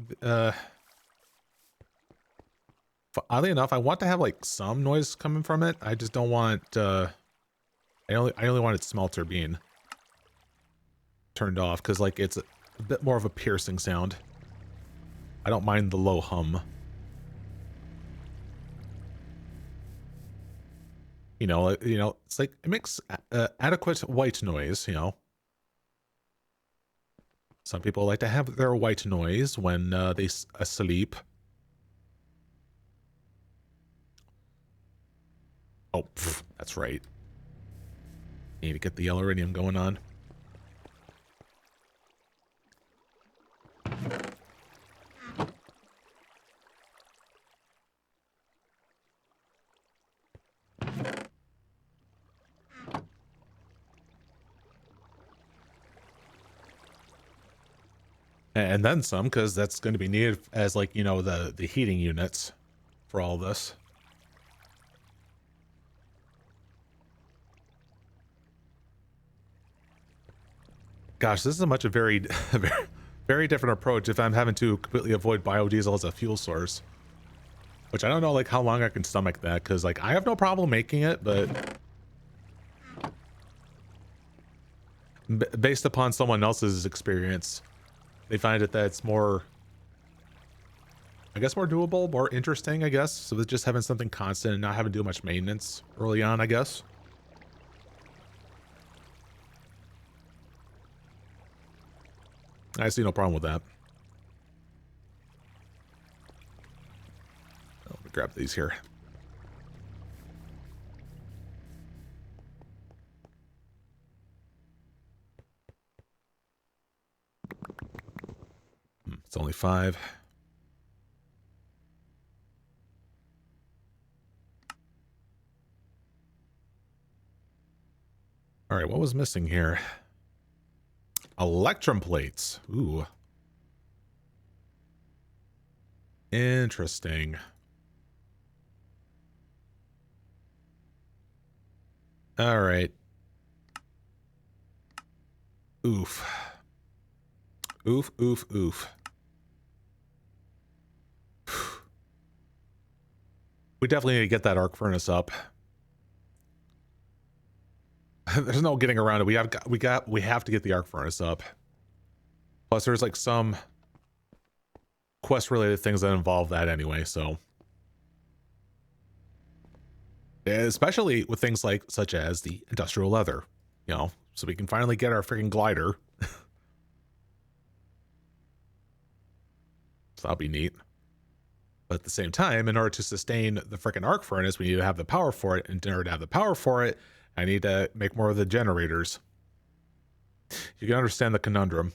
oddly enough, I want to have like some noise coming from it. I just don't want, I only want its smelter being turned off because like it's a bit more of a piercing sound. I don't mind the low hum. You know, it's like it makes adequate white noise. You know, some people like to have their white noise when they sleep. Oh, pff, that's right. Need to get the yellowridium going on. And then some, because that's going to be needed as like, you know, the heating units for all this. Gosh, this is a very, very different approach if I'm having to completely avoid biodiesel as a fuel source. Which I don't know like how long I can stomach that, because like I have no problem making it, but based upon someone else's experience, they find it that it's more, I guess, more doable, more interesting, I guess. So with just having something constant and not having to do much maintenance early on, I guess. I see no problem with that. Let me grab these here. It's only 5. All right, what was missing here? Electrum plates. Ooh. Interesting. All right. Oof. Oof, oof, oof. We definitely need to get that arc furnace up. There's no getting around it. We have to get the arc furnace up. Plus, there's like some quest related things that involve that anyway. So, especially with things like such as the industrial leather, you know, so we can finally get our freaking glider. So that'll be neat. But at the same time, in order to sustain the freaking arc furnace, we need to have the power for it. And in order to have the power for it, I need to make more of the generators. You can understand the conundrum.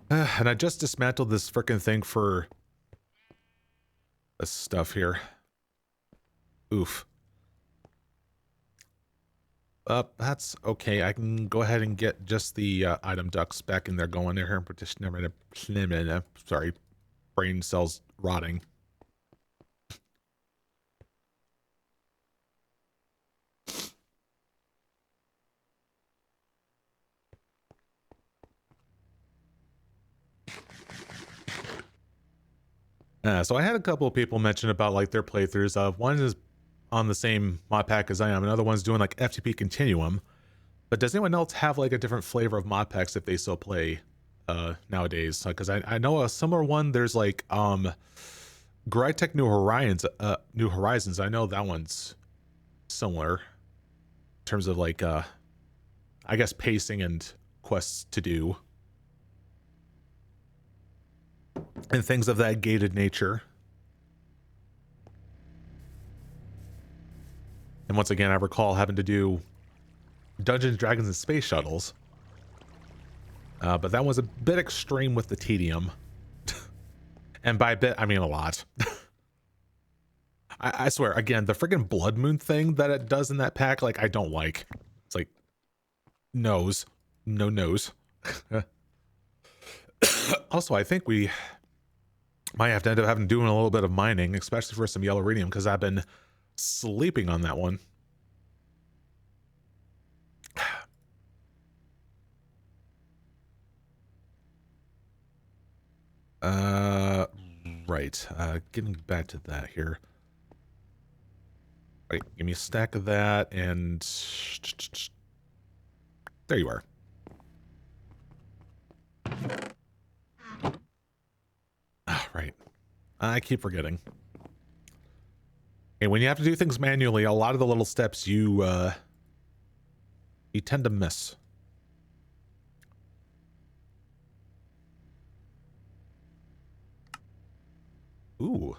And I just dismantled this freaking thing for this stuff here. Oof. That's okay. I can go ahead and get just the item ducts back in there going there. Sorry, brain cells rotting. So I had a couple of people mention about like their playthroughs. One is on the same mod pack as I am. Another one's doing like FTP Continuum. But does anyone else have like a different flavor of mod packs if they still play nowadays? Because I know a similar one. There's like Crytek New Horizons. I know that one's similar in terms of like I guess pacing and quests to do and things of that gated nature. And once again, I recall having to do Dungeons, Dragons, and Space Shuttles. But that was a bit extreme with the tedium. And by a bit, I mean a lot. I swear, again, the friggin' Blood Moon thing that it does in that pack, like, I don't like. It's like, nose. No nose. Also, I think we might have to end up having to do a little bit of mining, especially for some yellow iridium, because I've been sleeping on that one. Right. Getting back to that here. Right, give me a stack of that, and there you are. Right. I keep forgetting. And when you have to do things manually, a lot of the little steps you tend to miss. Ooh.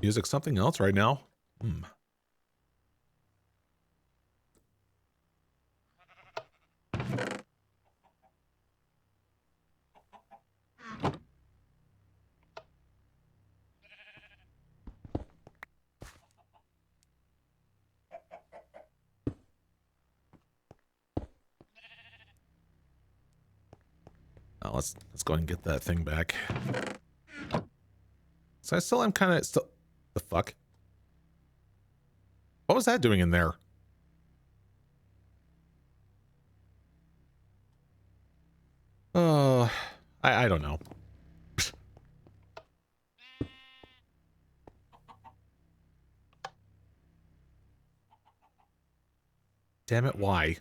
Music something else right now. Oh, let's go ahead and get that thing back. So I still am kind of still. The fuck? What was that doing in there? I don't know. Damn it, why?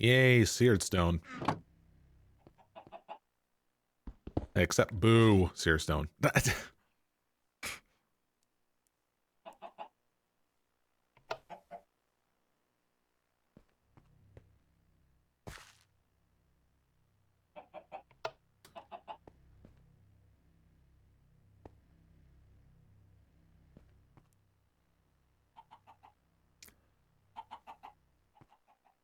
Yay, seared stone. Except boo, seared stone.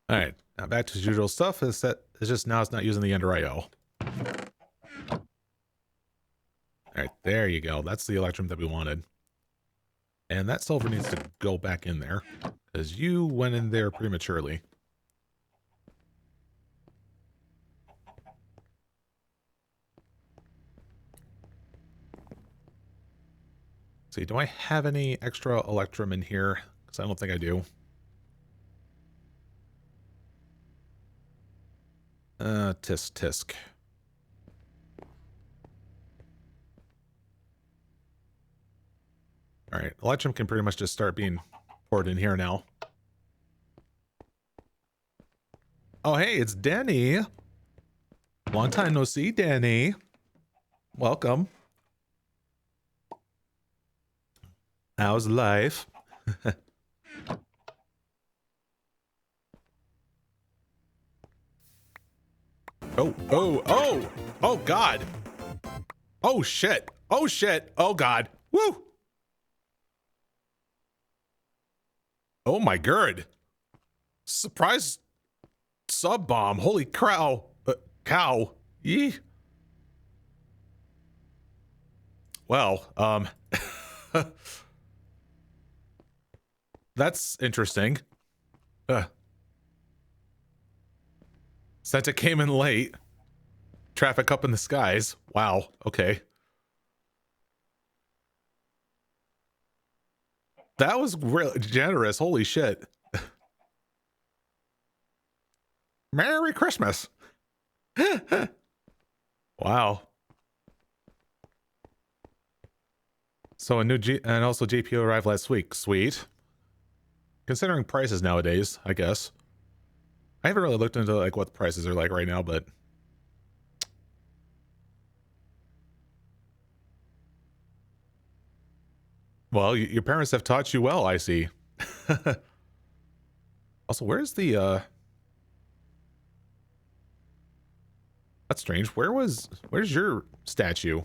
All right, now back to usual stuff. Is that it's just now it's not using the Ender IO. All right, there you go. That's the electrum that we wanted. And that silver needs to go back in there because you went in there prematurely. See, do I have any extra electrum in here? Because I don't think I do. Tisk tisk. All right, Electrum can pretty much just start being poured in here now. Oh, hey, it's Danny. Long time no see, Danny. Welcome. How's life? Oh, God. Oh, shit. Oh, shit. Oh, God. Woo. Oh, my God. Surprise sub bomb. Holy crow. Cow. Yee. Well, that's interesting. Santa came in late. Traffic up in the skies. Wow. Okay. That was really generous. Holy shit. Merry Christmas. Wow. So a new and also GPU arrived last week. Sweet. Considering prices nowadays, I guess. I haven't really looked into like what the prices are like right now, but well, your parents have taught you well, I see. Also, where's the that's strange. Where's your statue?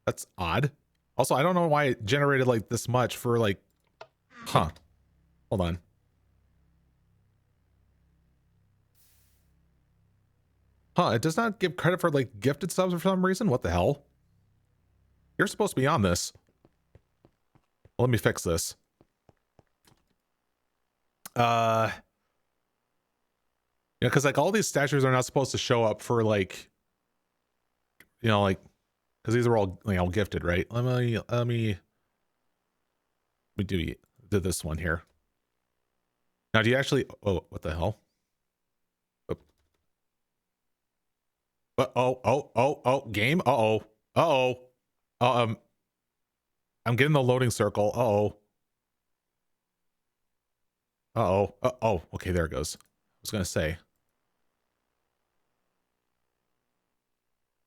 That's odd. Also, I don't know why it generated like this much for like, huh. Hold on. Huh, it does not give credit for like gifted subs for some reason. What the hell? You're supposed to be on this. Well, let me fix this. Because like all these statues are not supposed to show up for like, like, because these are all all gifted, right? Let me do this one here. Now, do you actually? Oh, what the hell? Game. I'm getting the loading circle. Okay, there it goes. I was gonna say.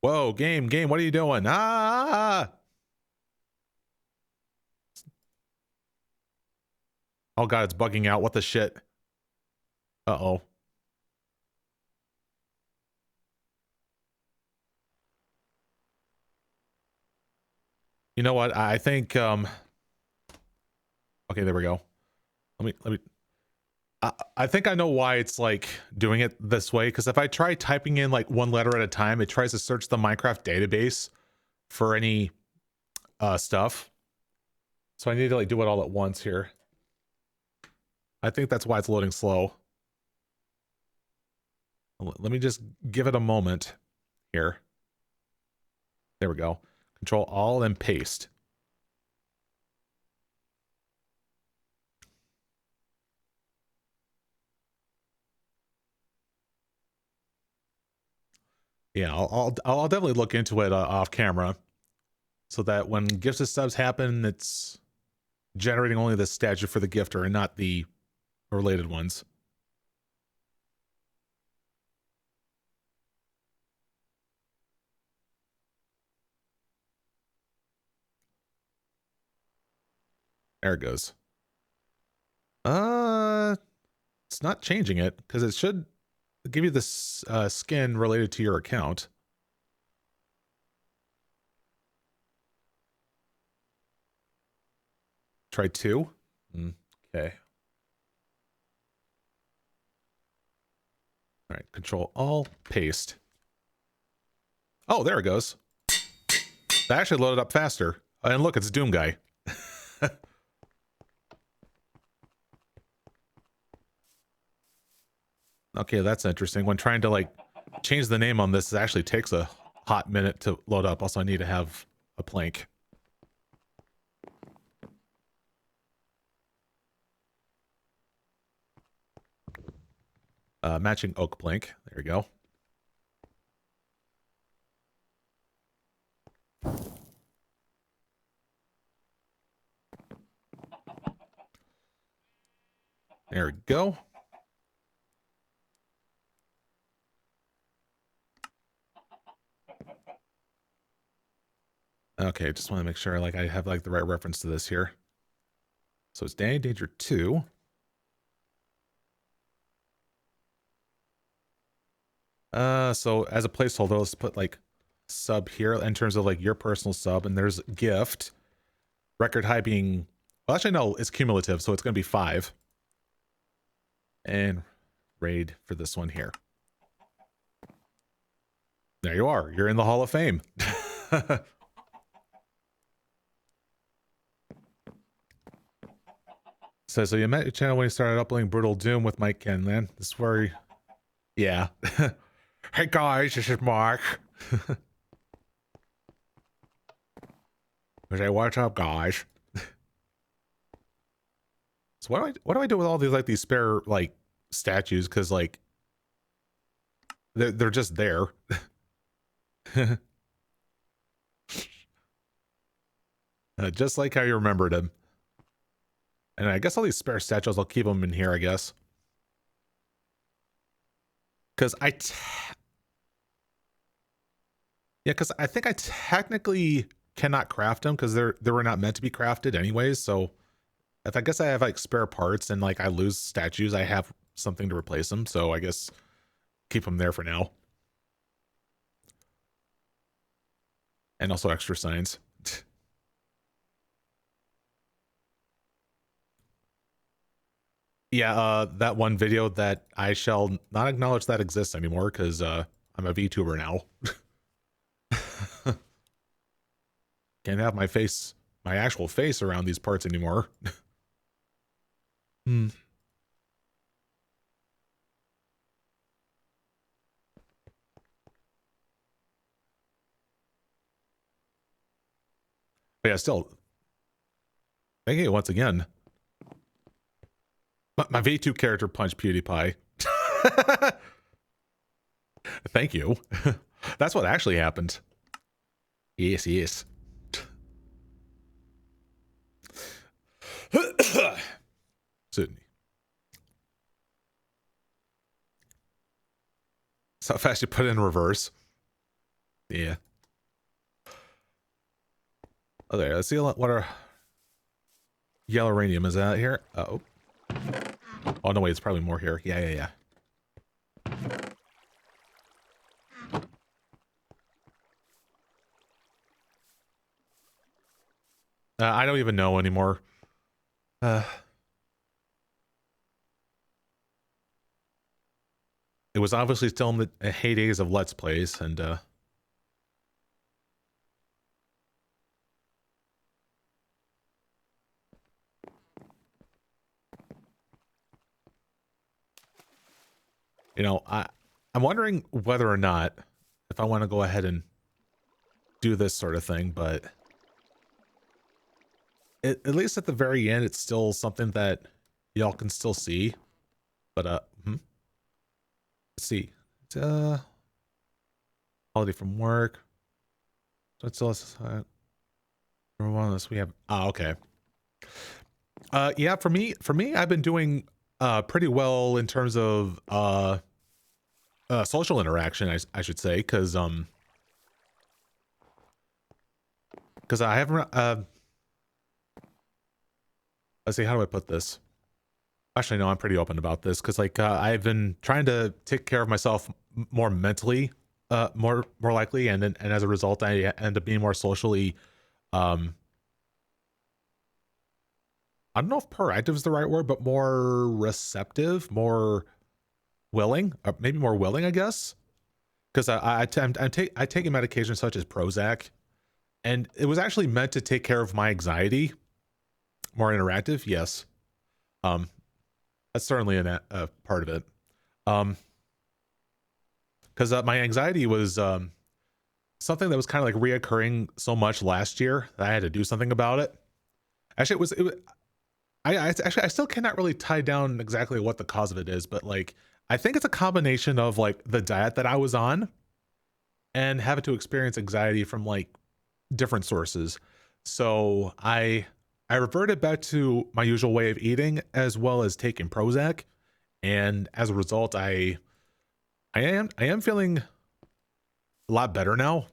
Whoa, game, what are you doing? Oh god, it's bugging out. What the shit? Uh-oh. You know what? I think okay, there we go. Let me I think I know why it's like doing it this way, because if I try typing in like one letter at a time, it tries to search the Minecraft database for any stuff. So I need to like do it all at once here. I think that's why it's loading slow. Let me just give it a moment here. There we go. Control Alt and paste. Yeah, I'll definitely look into it off camera, so that when gifts and subs happen, it's generating only the statue for the gifter and not the related ones. There it goes. It's not changing it because it should give you this skin related to your account. Try 2. Okay. All right. Control Alt paste. Oh, there it goes. That actually loaded up faster. And look, it's Doom Guy. Okay, that's interesting. When trying to like change the name on this, it actually takes a hot minute to load up. Also, I need to have a plank. Matching oak plank. There we go. There we go. Okay, just want to make sure like I have like the right reference to this here. So it's Danny Danger 2. So as a placeholder, let's put like sub here in terms of like your personal sub, and there's gift. Record high being, well, actually no, it's cumulative, so it's going to be 5. And raid for this one here. There you are. You're in the Hall of Fame. So you met your channel when you started uploading Brutal Doom with Mike Kenlan. This is where you... Yeah. Hey guys, this is Mark. Say, what's up, guys? So what do I do with all these like these spare like statues? Because like they're just there. Just like how you remembered him. And I guess all these spare statues, I'll keep them in here, I guess. Because because I think I technically cannot craft them because they were not meant to be crafted anyways. So if I guess I have like spare parts and like I lose statues, I have something to replace them. So I guess keep them there for now. And also extra signs. Yeah, that one video that I shall not acknowledge that exists anymore because I'm a VTuber now. Can't have my face, my actual face around these parts anymore. Hmm. But yeah, still, thank you once again. My V2 character punched PewDiePie. Thank you. That's what actually happened. Yes, yes. Certainly. So fast you put it in reverse. Yeah. Oh, there. Let's see what our yellow uranium is out here. Oh. Oh, no, wait. It's probably more here. Yeah. I don't even know anymore. It was obviously still in the heydays of Let's Plays, and you know, I'm wondering whether or not if I want to go ahead and do this sort of thing, but at least at the very end, it's still something that y'all can still see. But let's see. It's holiday from work. So it's still one of this we have. Oh, okay. Yeah, for me, I've been doing pretty well in terms of social interaction, I should say, because I haven't let's see, how do I put this? Actually, no, I'm pretty open about this because like I've been trying to take care of myself more mentally, more likely, and as a result, I end up being more socially. I don't know if proactive is the right word, but more receptive, more willing, or maybe more willing, I guess. Because I'm taking medication such as Prozac, and it was actually meant to take care of my anxiety. More interactive, yes. That's certainly a part of it. Because my anxiety was something that was kind of like reoccurring so much last year that I had to do something about it. Actually, I still cannot really tie down exactly what the cause of it is, but like I think it's a combination of like the diet that I was on and having to experience anxiety from like different sources. So I reverted back to my usual way of eating as well as taking Prozac, and as a result, I am feeling a lot better now.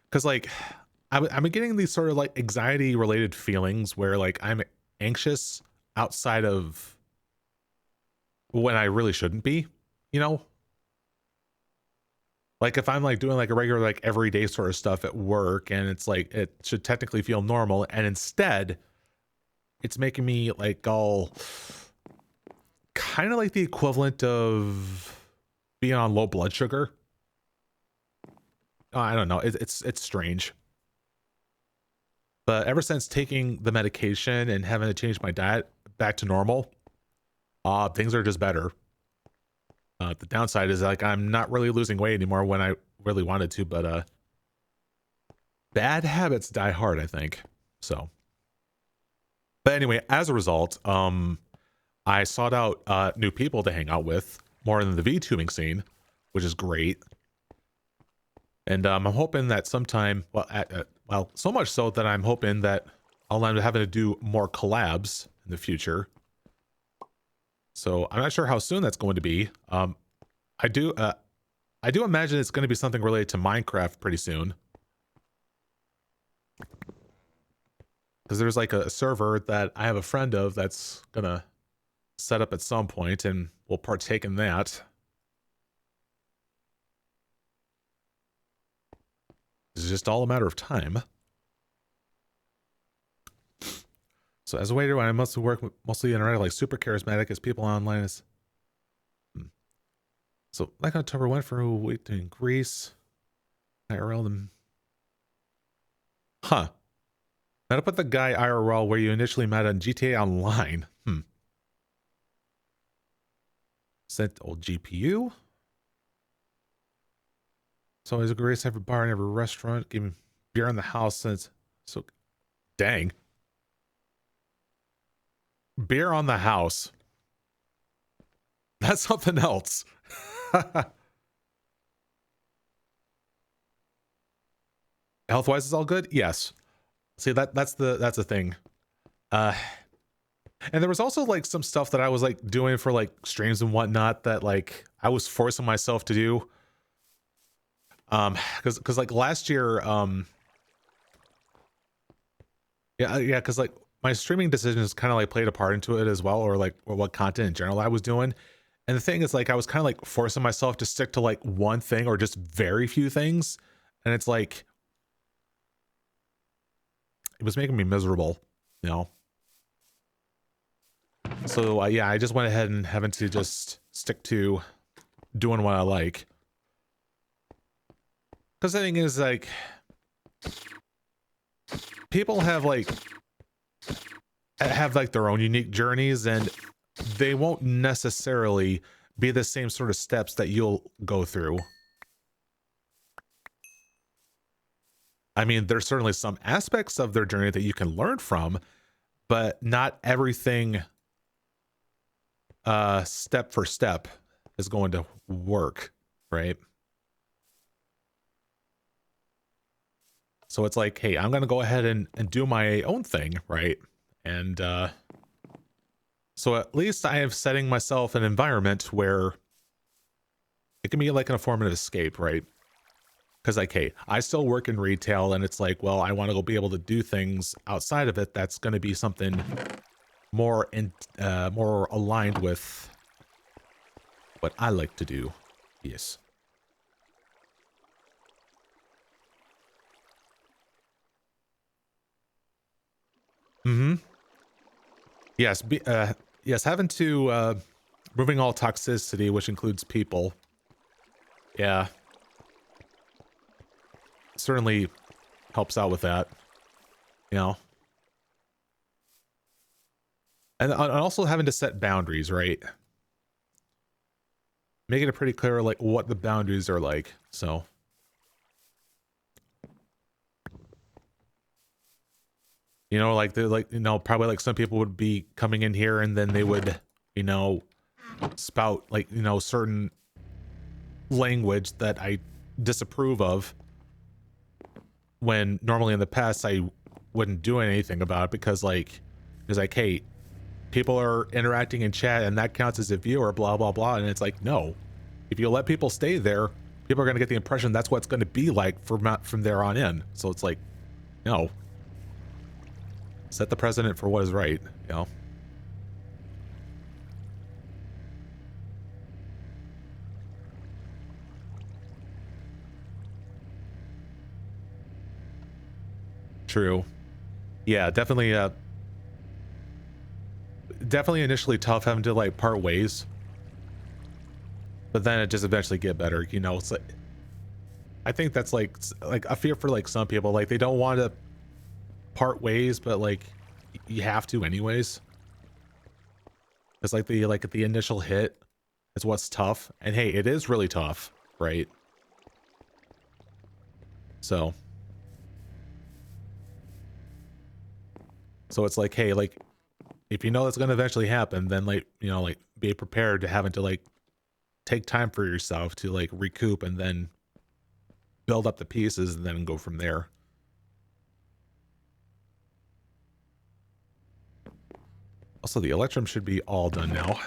Because like I'm getting these sort of like anxiety related feelings where like I'm anxious outside of when I really shouldn't be, you know? Like if I'm like doing like a regular like everyday sort of stuff at work and it's like it should technically feel normal, and instead it's making me like all kind of like the equivalent of being on low blood sugar. I don't know. It's strange. But ever since taking the medication and having to change my diet back to normal, things are just better. The downside is like I'm not really losing weight anymore when I really wanted to, but bad habits die hard, I think. So, but anyway, as a result, I sought out new people to hang out with more in the VTubing scene, which is great. And I'm hoping that sometime, well, so much so that I'm hoping that I'll end up having to do more collabs in the future. So I'm not sure how soon that's going to be. I do imagine it's going to be something related to Minecraft pretty soon. Because there's like a server that I have a friend of that's gonna set up at some point, and we'll partake in that. It's just all a matter of time. So as a waiter, I must work mostly interact like super charismatic as people online is. So like October went for a week in Greece. IRL them. Huh. Met up with the guy IRL where you initially met on GTA Online. Sent old GPU. So he's a Greece, every bar and every restaurant. Gave me beer in the house since. So, dang. Beer on the house. That's something else. Health-wise is all good? Yes. See, that's the thing. And there was also like some stuff that I was like doing for like streams and whatnot that like I was forcing myself to do. Because like last year, yeah, because like my streaming decisions kind of like played a part into it as well, or like what content in general I was doing. And the thing is, like, I was kind of like forcing myself to stick to like one thing or just very few things, and it's like it was making me miserable, you know. So yeah, I just went ahead and having to just stick to doing what I like. Because the thing is, like, people have like their own unique journeys, and they won't necessarily be the same sort of steps that you'll go through. I mean, there's certainly some aspects of their journey that you can learn from, but not everything step for step is going to work, right? So it's like, hey, I'm gonna go ahead and do my own thing, right? And so at least I am setting myself an environment where it can be like an informative escape, right? Because like, hey, I still work in retail, and it's like, well, I want to go be able to do things outside of it that's going to be something more more aligned with what I like to do. Yes. Mm-hmm. Yes. Yes. Having to removing all toxicity, which includes people. Yeah. Certainly helps out with that. You know. And also having to set boundaries, right? Making it pretty clear, like, what the boundaries are like, so. You know, like, they're like, you know, probably like some people would be coming in here and then they would, you know, spout, like, you know, certain language that I disapprove of, when normally in the past I wouldn't do anything about it, because like it's like, hey, people are interacting in chat and that counts as a viewer, blah blah blah. And it's like, no, if you let people stay there, people are going to get the impression that's what it's going to be like from there on in. So it's like, no, set the precedent for what is right, you know. True. Yeah, definitely definitely initially tough having to like part ways, but then it just eventually get better, you know. It's like, I think that's like a fear for like some people, like they don't want to part ways, but like you have to anyways. It's like the initial hit is what's tough, and hey, it is really tough, right? So it's like, hey, like if you know it's gonna eventually happen, then like, you know, like be prepared to having to like take time for yourself to like recoup and then build up the pieces and then go from there. Also, the Electrum should be all done now.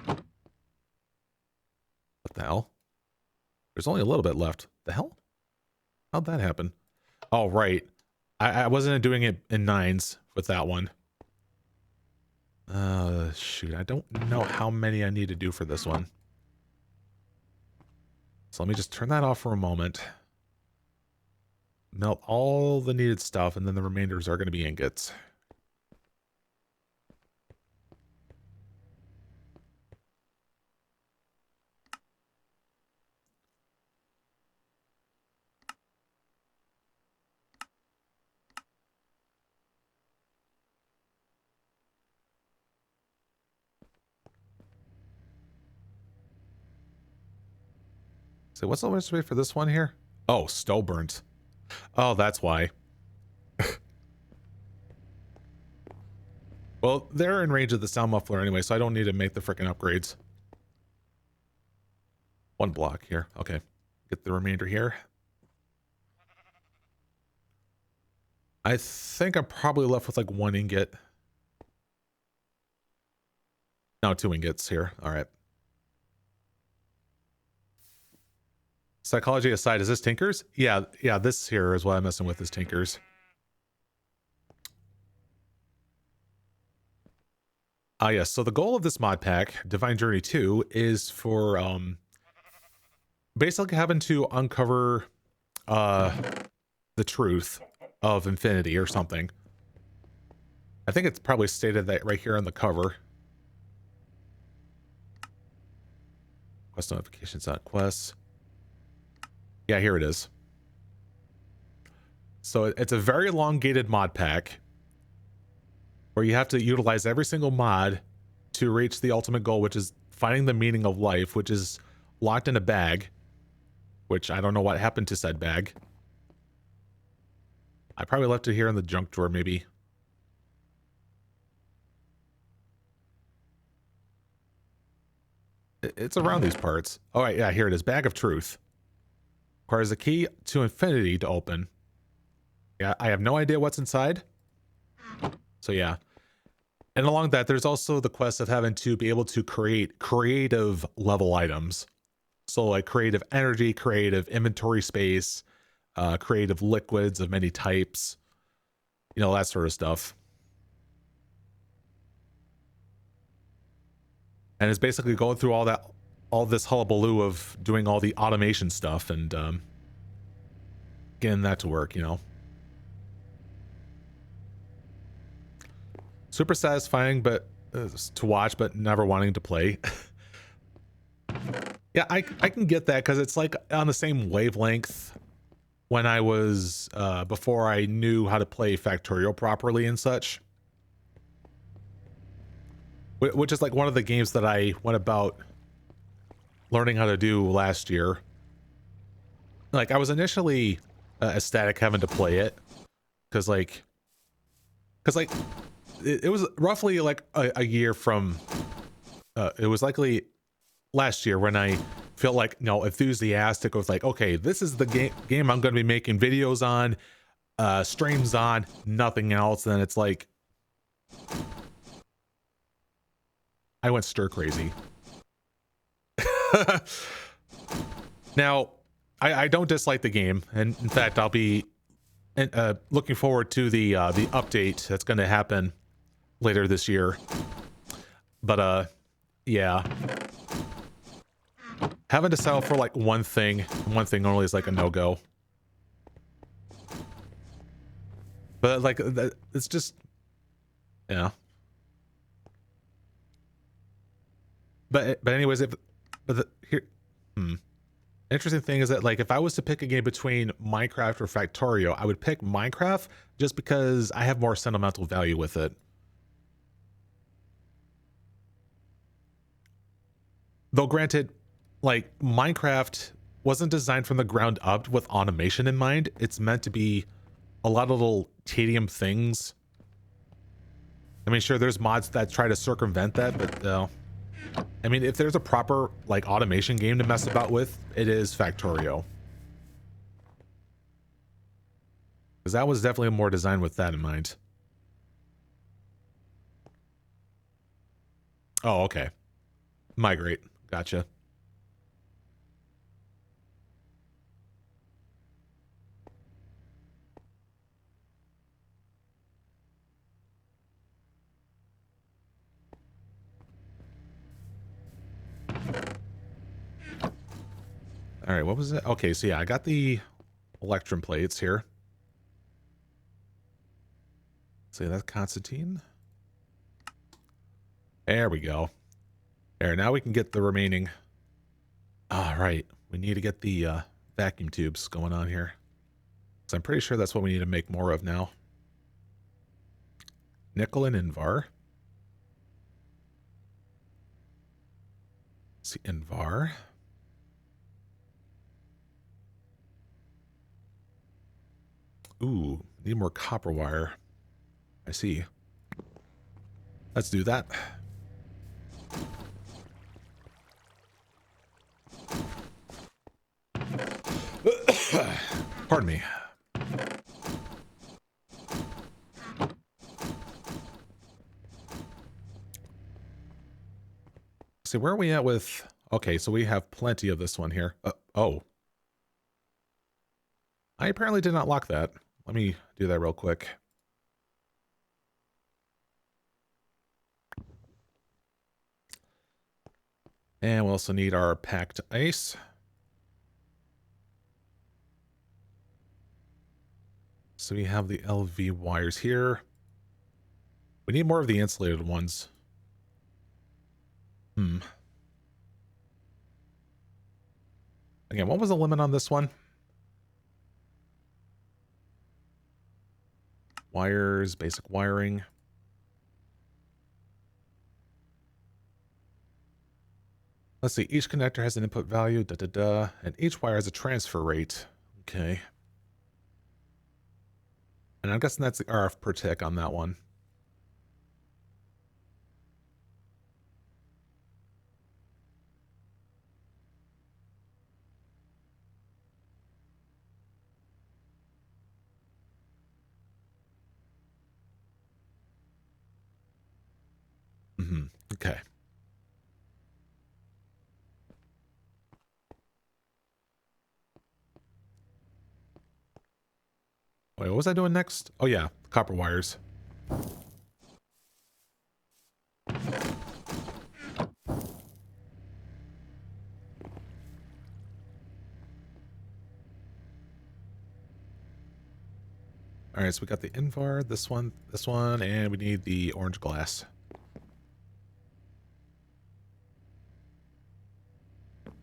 What the hell? There's only a little bit left. The hell? How'd that happen? Oh, right. I wasn't doing it in 9s with that one. Shoot. I don't know how many I need to do for this one. So let me just turn that off for a moment. Melt all the needed stuff, and then the remainders are going to be ingots. So what's the recipe for this one here? Oh, stove burnt. Oh, that's why. Well, they're in range of the sound muffler anyway, so I don't need to make the frickin' upgrades. One block here. Okay. Get the remainder here. I think I'm probably left with like 1 ingot. No, 2 ingots here. All right. Psychology aside, is this Tinkers? Yeah, this here is what I'm messing with, is Tinkers. Yes, so the goal of this mod pack, Divine Journey 2, is for basically having to uncover the truth of infinity or something. I think it's probably stated that right here on the cover. Quest notifications, not quests. Yeah, here it is. So it's a very elongated mod pack where you have to utilize every single mod to reach the ultimate goal, which is finding the meaning of life, which is locked in a bag, which I don't know what happened to said bag. I probably left it here in the junk drawer, maybe. It's around these parts. Oh, right, yeah, here it is. Bag of Truth. Requires a key to infinity to open. Yeah, I have no idea what's inside. So yeah. And along that, there's also the quest of having to be able to create creative level items. So like creative energy, creative inventory space, creative liquids of many types, you know, that sort of stuff. And it's basically going through all this hullabaloo of doing all the automation stuff and getting that to work, you know. Super satisfying, but to watch, but never wanting to play. Yeah, I can get that because it's like on the same wavelength when I was before I knew how to play Factorial properly and such. Which is like one of the games that I went about learning how to do last year. Like I was initially ecstatic having to play it because it was roughly like a year from it was likely last year when I felt like, enthusiastic. I was like, okay, this is the game I'm going to be making videos on, streams on, nothing else. And it's like, I went stir crazy. Now, I don't dislike the game, and in fact, I'll be looking forward to the update that's going to happen later this year. But yeah, having to settle for like one thing only is like a no-go. But like, it's just, yeah. But anyways, interesting thing is that like if I was to pick a game between Minecraft or Factorio, I would pick Minecraft just because I have more sentimental value with it. Though granted, like Minecraft wasn't designed from the ground up with automation in mind. It's meant to be a lot of little tedium things. I mean, sure, there's mods that try to circumvent that, but I mean, if there's a proper like automation game to mess about with, it is Factorio. Because that was definitely more designed with that in mind. Oh, okay. Migrate. Gotcha. All right, what was it? Okay, so yeah, I got the electrum plates here. So that's Constantine. There we go. There, now we can get the remaining. All right, we need to get the vacuum tubes going on here. So I'm pretty sure that's what we need to make more of now. Nickel and Invar. Let's see, Invar. Ooh, need more copper wire. I see. Let's do that. Pardon me. See, where are we at with... Okay, so we have plenty of this one here. Oh. I apparently did not lock that. Let me do that real quick. And we also need our packed ice. So we have the LV wires here. We need more of the insulated ones. Again, what was the limit on this one? Wires, basic wiring. Let's see, each connector has an input value, and each wire has a transfer rate. Okay. And I'm guessing that's the RF per tick on that one. Okay. Wait, what was I doing next? Oh yeah, copper wires. All right, so we got the Invar, this one, and we need the orange glass.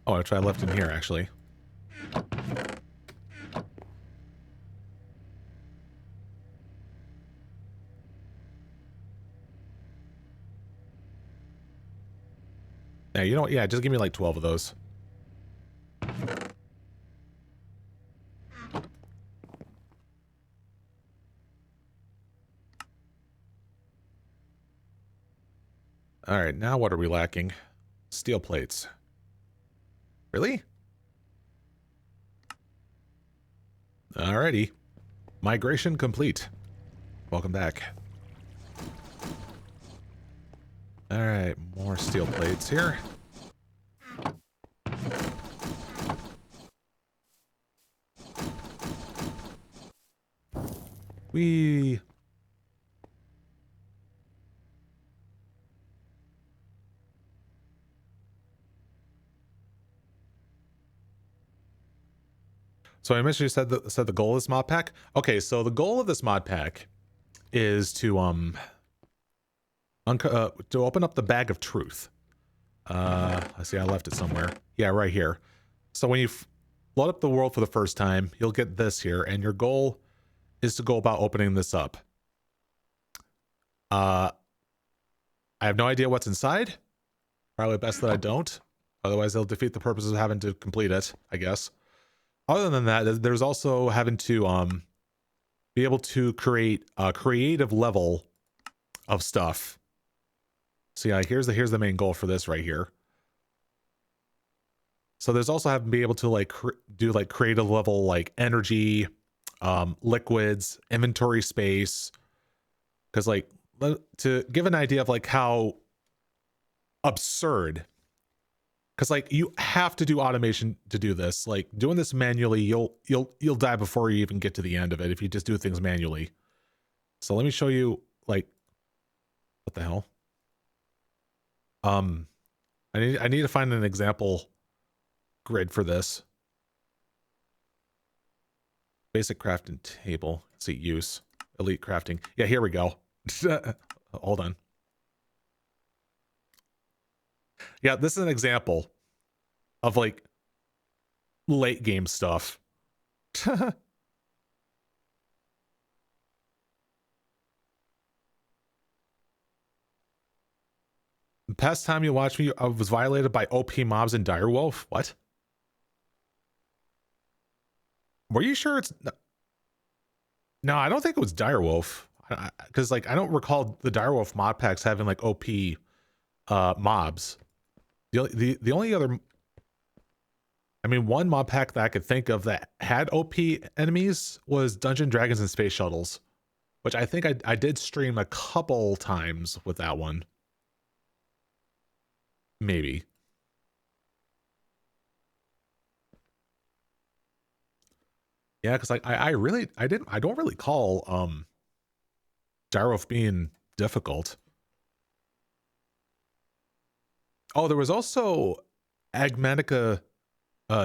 Oh, I tried left in here, actually. Yeah, you know what? Yeah, just give me like 12 of those. All right, now what are we lacking? Steel plates. Really? Alrighty. Migration complete. Welcome back. Alright, more steel plates here. We... So I mentioned you said the goal of this mod pack. Okay, so the goal of this mod pack is to open up the bag of truth. I see I left it somewhere. Yeah, right here. So when you load up the world for the first time, you'll get this here, and your goal is to go about opening this up. I have no idea what's inside. Probably best that I don't. Otherwise, it'll defeat the purpose of having to complete it, I guess. Other than that, there's also having to be able to create a creative level of stuff. So yeah, here's the main goal for this right here. So there's also having to be able to like do like creative level like energy, liquids, inventory space. Because like to give an idea of like how absurd. Because like you have to do automation to do this. Like doing this manually, you'll die before you even get to the end of it if you just do things manually. So let me show you like what the hell. I need to find an example grid for this. Basic crafting table. Let's see, use elite crafting. Yeah, here we go. Hold on. Yeah, this is an example of like late game stuff. The past time you watched me, I was violated by OP mobs in Direwolf. What? Were you sure it's... No, I don't think it was Direwolf. Because like I don't recall the Direwolf mod packs having like OP mobs. The only other... I mean, one mod pack that I could think of that had OP enemies was Dungeon Dragons and Space Shuttles. Which I think I did stream a couple times with that one. Maybe. Yeah, because like I don't really call Direwolf being difficult. Oh, there was also Agmanica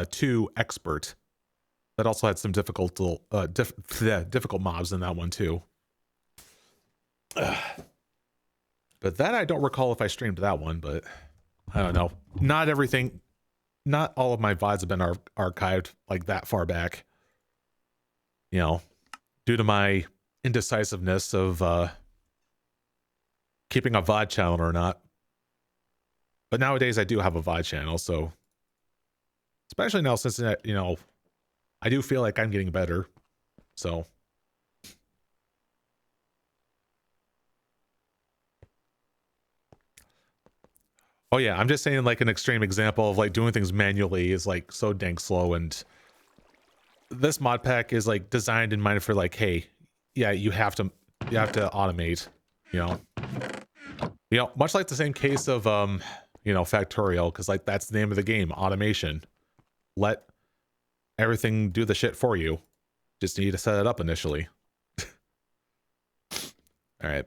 2 Expert that also had some difficult mobs in that one too. But that I don't recall if I streamed that one, but I don't know. Not all of my VODs have been archived like that far back. You know, due to my indecisiveness of keeping a VOD channel or not. But nowadays I do have a VOD channel, so especially now since you know, I do feel like I'm getting better. So oh yeah, I'm just saying like an extreme example of like doing things manually is like so dang slow, and this mod pack is like designed in mind for like, hey, yeah, you have to automate, you know, much like the same case of you know, Factorial, because like that's the name of the game, automation. Let everything do the shit for you. Just need to set it up initially. All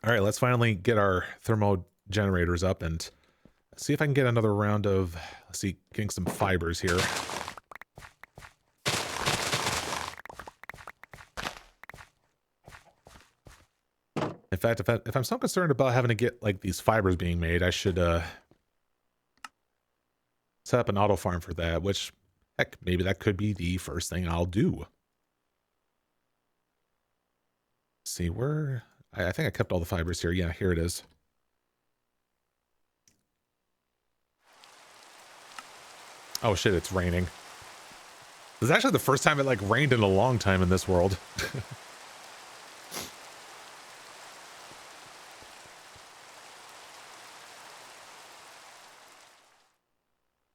right, let's finally get our thermo generators up and see if I can get another round of, let's see, getting some fibers here. In fact, if I'm so concerned about having to get like these fibers being made, I should set up an auto farm for that, which heck, maybe that could be the first thing I'll do. Let's see where I think I kept all the fibers here. Yeah, here it is. Oh shit, it's raining. This is actually the first time it like rained in a long time in this world.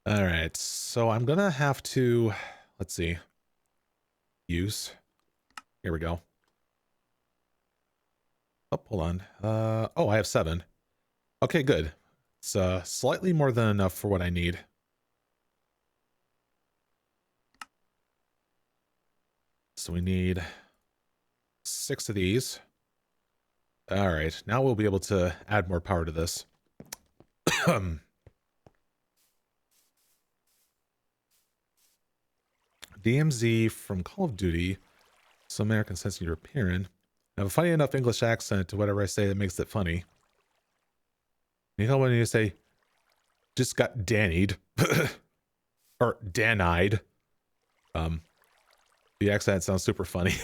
All right, so I'm gonna have to, let's see, use. Here we go. Oh, hold on. Oh, I have 7. Okay, good. It's slightly more than enough for what I need. So we need 6 of these. All right, now we'll be able to add more power to this. DMZ from Call of Duty. Some American sense of European. I have a funny enough English accent to whatever I say that makes it funny. You know when you say, just got Dannied. Or Dan-eyed. The accent sounds super funny.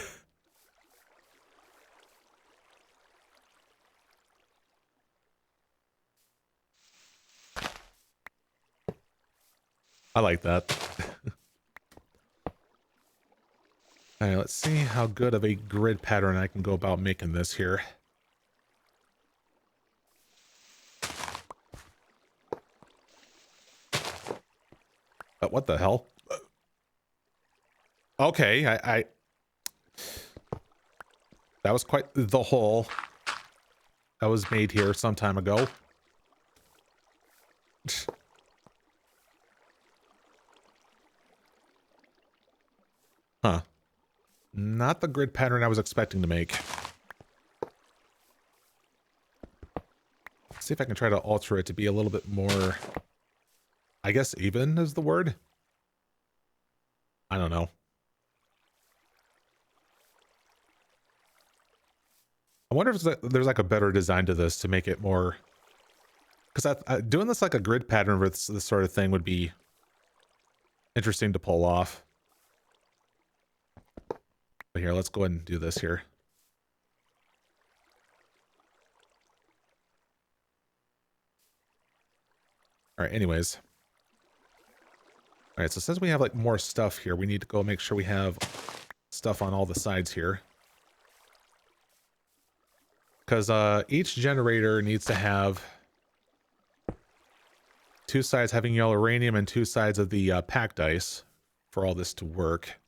I like that. All right, let's see how good of a grid pattern I can go about making this here. What the hell? Okay, I that was quite the hole that was made here some time ago. Huh. Not the grid pattern I was expecting to make. Let's see if I can try to alter it to be a little bit more, I guess even is the word. I don't know. I wonder if there's like a better design to this to make it more, because doing this like a grid pattern with this sort of thing would be interesting to pull off. But here, let's go ahead and do this here. All right, anyways. All right, so since we have like more stuff here, we need to go make sure we have stuff on all the sides here. Because each generator needs to have 2 sides having yellow uranium and 2 sides of the packed ice for all this to work.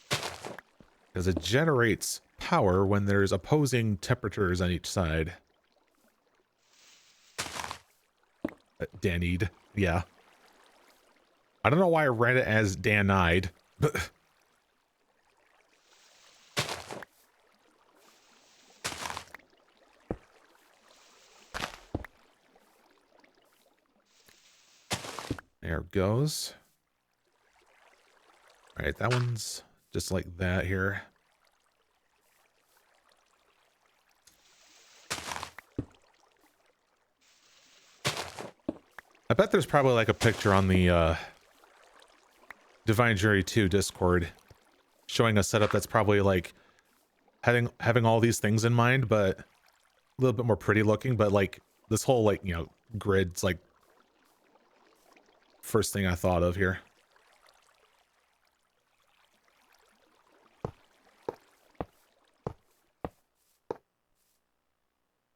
Because it generates power when there's opposing temperatures on each side. Dannied, yeah. I don't know why I read it as Dan-eyed. There it goes. All right, that one's just like that here. I bet there's probably like a picture on the Divine Jury 2 Discord showing a setup that's probably like having all these things in mind, but a little bit more pretty looking, but like this whole like, you know, grid's like first thing I thought of here.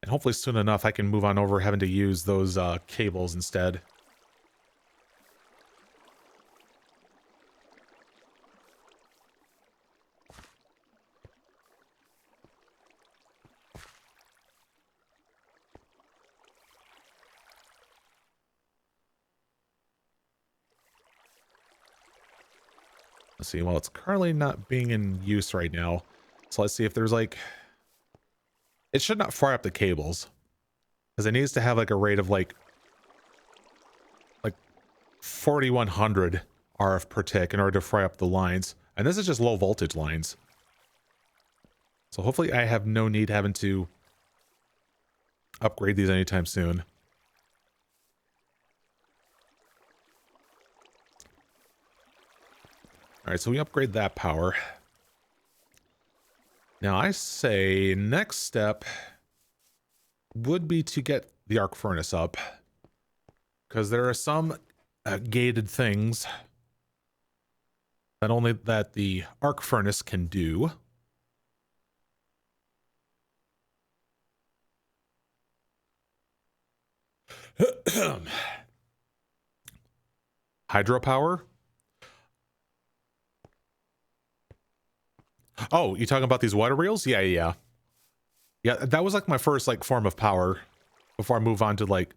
And hopefully soon enough I can move on over having to use those cables instead. Let's see, well, it's currently not being in use right now. So let's see if there's like... It should not fire up the cables. Because it needs to have like a rate of like 4100 RF per tick in order to fry up the lines. And this is just low voltage lines. So hopefully I have no need having to upgrade these anytime soon. All right, so we upgrade that power. Now I say next step would be to get the arc furnace up, because there are some gated things that only the arc furnace can do. Hydropower. Oh, you talking about these water reels? Yeah. That was like my first like form of power before I move on to like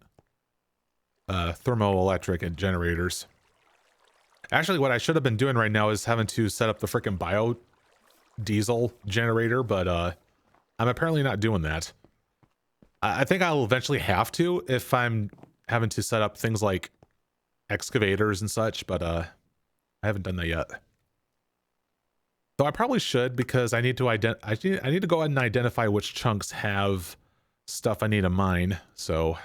thermoelectric and generators. Actually, what I should have been doing right now is having to set up the freaking biodiesel generator, but I'm apparently not doing that. I think I'll eventually have to if I'm having to set up things like excavators and such, but I haven't done that yet. Though I probably should, because I need to I need to go ahead and identify which chunks have stuff I need to mine. So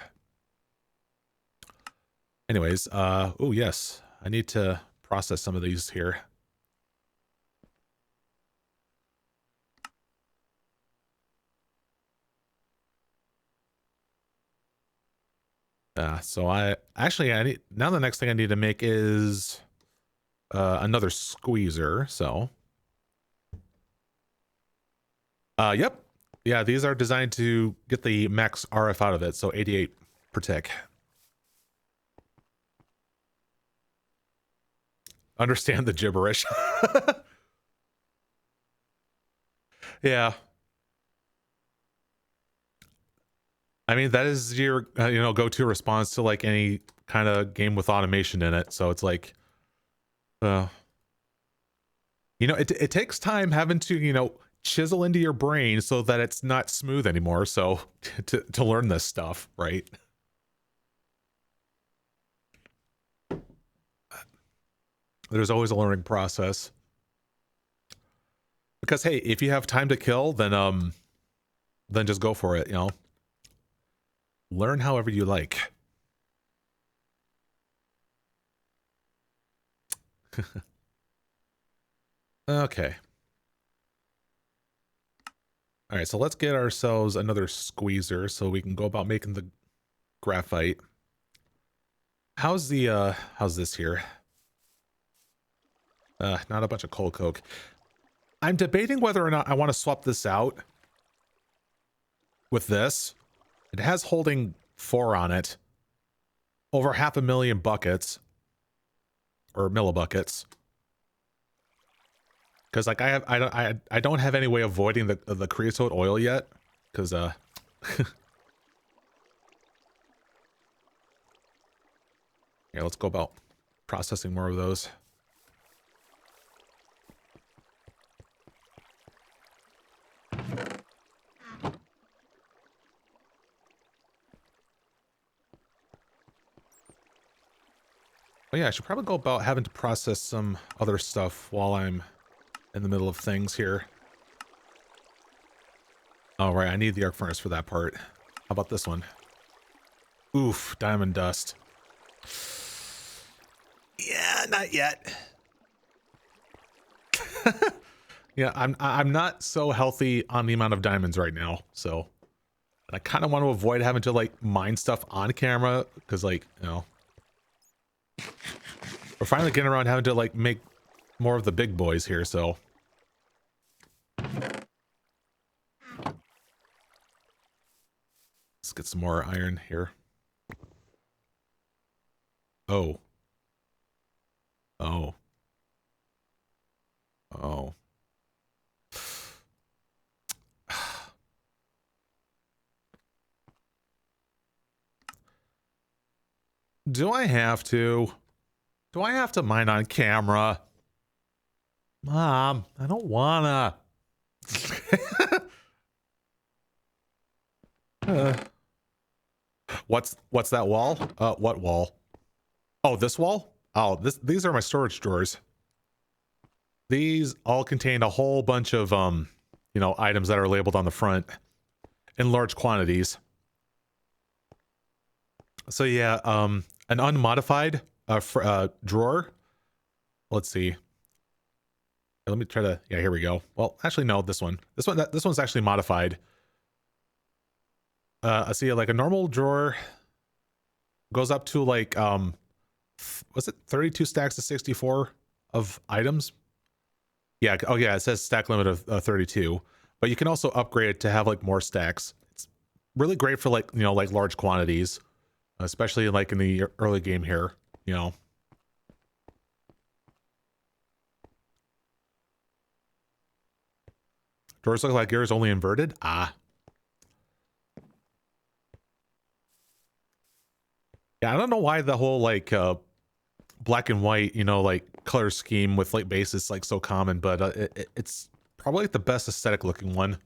anyways, oh yes, I need to process some of these here. So I need, now the next thing I need to make is another squeezer. So yep. Yeah, these are designed to get the max RF out of it, so 88 per tick. Understand the gibberish. Yeah. I mean, that is your, go-to response to like any kind of game with automation in it. So it's like, it takes time having to, chisel into your brain so that it's not smooth anymore. So to learn this stuff, right? There's always a learning process. Because hey, if you have time to kill, then just go for it, Learn however you like. Okay. All right, so let's get ourselves another squeezer so we can go about making the graphite. How's this here? Not a bunch of coal coke. I'm debating whether or not I want to swap this out with this. It has holding 4 on it. Over 500,000 buckets. Or millibuckets. Because like I don't have any way of avoiding the creosote oil yet. Because yeah, let's go about processing more of those. Oh yeah, I should probably go about having to process some other stuff while I'm in the middle of things here. Oh right, I need the arc furnace for that part. How about this one? Oof, diamond dust. Yeah, not yet. Yeah, I'm not so healthy on the amount of diamonds right now, so I kind of want to avoid having to like mine stuff on camera because like, we're finally getting around having to like make more of the big boys here, so let's get some more iron here. Oh. Do I have to? Do I have to mine on camera? Mom, I don't wanna. What's that wall? What wall? Oh, this wall? Oh, these are my storage drawers. These all contain a whole bunch of items that are labeled on the front in large quantities. So yeah, an unmodified drawer. Let's see. Let me try to. Yeah, here we go. Well, actually, no. This one's actually modified. I see like a normal drawer goes up to like was it 32 stacks to 64 of items? Yeah. Oh yeah, it says stack limit of 32, but you can also upgrade it to have like more stacks. It's really great for like like large quantities. especially like in the early game here, you know. Doors look like yours, only inverted? Ah. Yeah, I don't know why the whole like black and white, you know, like color scheme with like base is like so common, but it's probably like the best aesthetic looking one.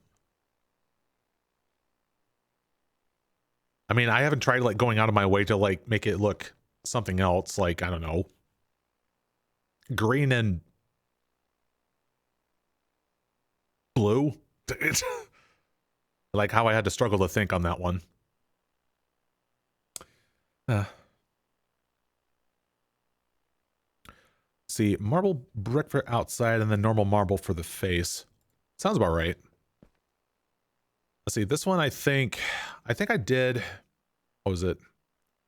I mean, I haven't tried like going out of my way to like make it look something else, like I don't know, green and blue. Like how I had to struggle to think on that one. See, marble brick for outside and then normal marble for the face. Sounds about right. Let's see, this one I think I did, what was it?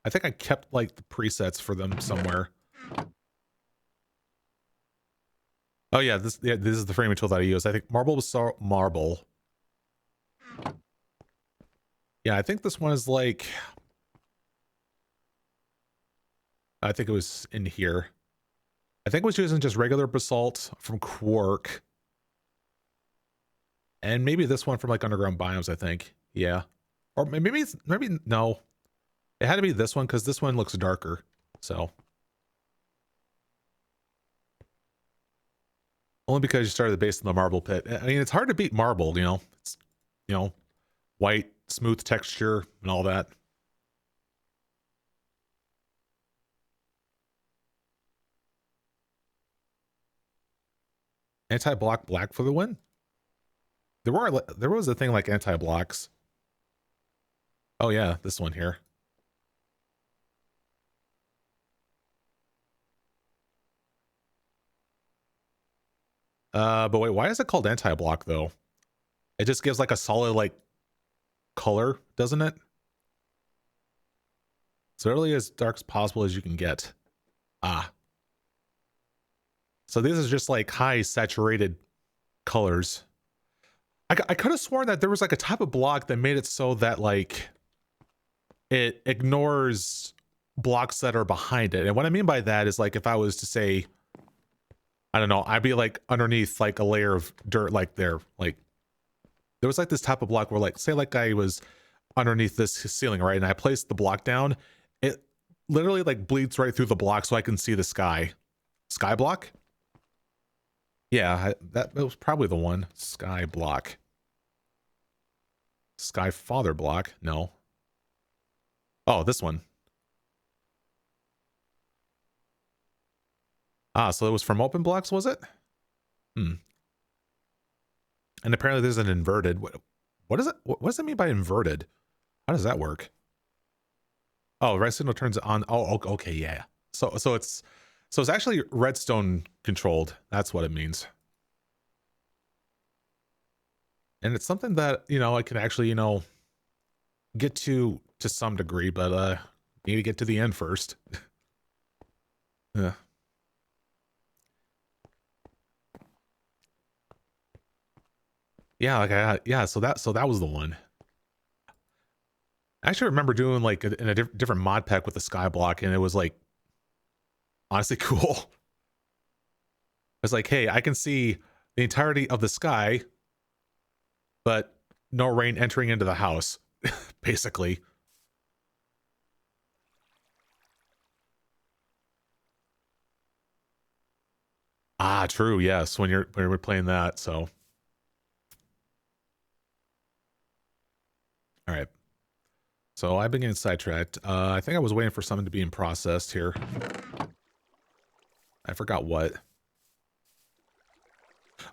I think I kept like the presets for them somewhere. Oh yeah, this is the framing tool that I use. I think marble was marble. Yeah, I think this one is like, I think it was in here. I think it was using just regular basalt from Quark. And maybe this one from like underground biomes, I think. Yeah. Or maybe no. It had to be this one because this one looks darker. So. Only because you started the base in the marble pit. I mean, it's hard to beat marble, you know. It's, you know, white, smooth texture and all that. Anti-block black for the win? There was a thing like anti-blocks. Oh yeah, this one here. But wait, why is it called anti-block though? It just gives like a solid like color, doesn't it? So really as dark as possible as you can get. Ah. So this is just like high saturated colors. I could have sworn that there was like a type of block that made it so that like it ignores blocks that are behind it. And what I mean by that is like if I was to say, I don't know, I'd be like underneath like a layer of dirt like there. Like there was like this type of block where like, say like I was underneath this ceiling, right? And I placed the block down. It literally like bleeds right through the block so I can see the sky. Sky block? Yeah, that was probably the one. Sky block. Sky father block? No. Oh, this one. Ah, so it was from open blocks, was it? Hmm. And apparently there's an inverted. What is it? What does it mean by inverted? How does that work? Oh, red signal turns on. Oh, okay, yeah. So it's actually redstone controlled. That's what it means. And it's something that, you know, I can actually, you know, get to some degree, but need to get to the end first. Yeah. Yeah, like yeah, so that was the one. I actually remember doing like in a different mod pack with the sky block, and it was like honestly cool. It's like, hey, I can see the entirety of the sky, but no rain entering into the house, basically. Ah, true. Yes, when we're playing that. So, all right. So I've been getting sidetracked. I think I was waiting for something to be in processed here. I forgot what.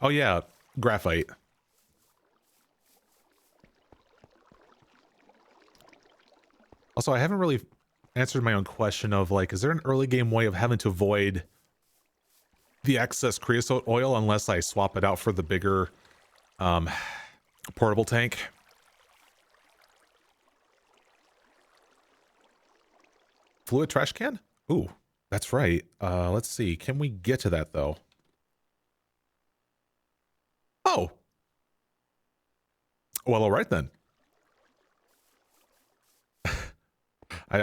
Oh yeah, graphite. Also, I haven't really answered my own question of like, is there an early game way of having to avoid the excess creosote oil unless I swap it out for the bigger portable tank? Fluid trash can? Ooh, that's right. Let's see. Can we get to that though? Oh. Well, all right then.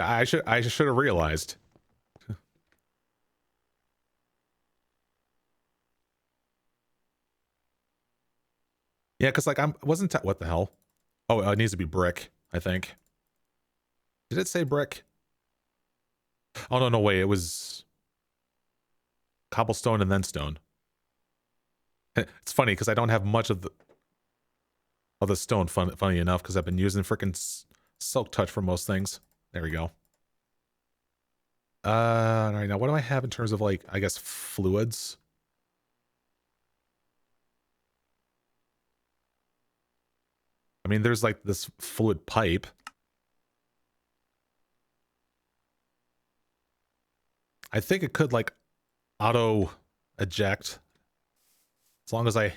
I should have realized. Yeah, because like wasn't what the hell? Oh, it needs to be brick, I think. Did it say brick? Oh no, no way, it was cobblestone and then stone. It's funny because I don't have much of the stone. Funny enough, because I've been using freaking silk touch for most things. There we go. All right, now what do I have in terms of like I guess fluids? I mean, there's like this fluid pipe. I think it could like auto eject as long as I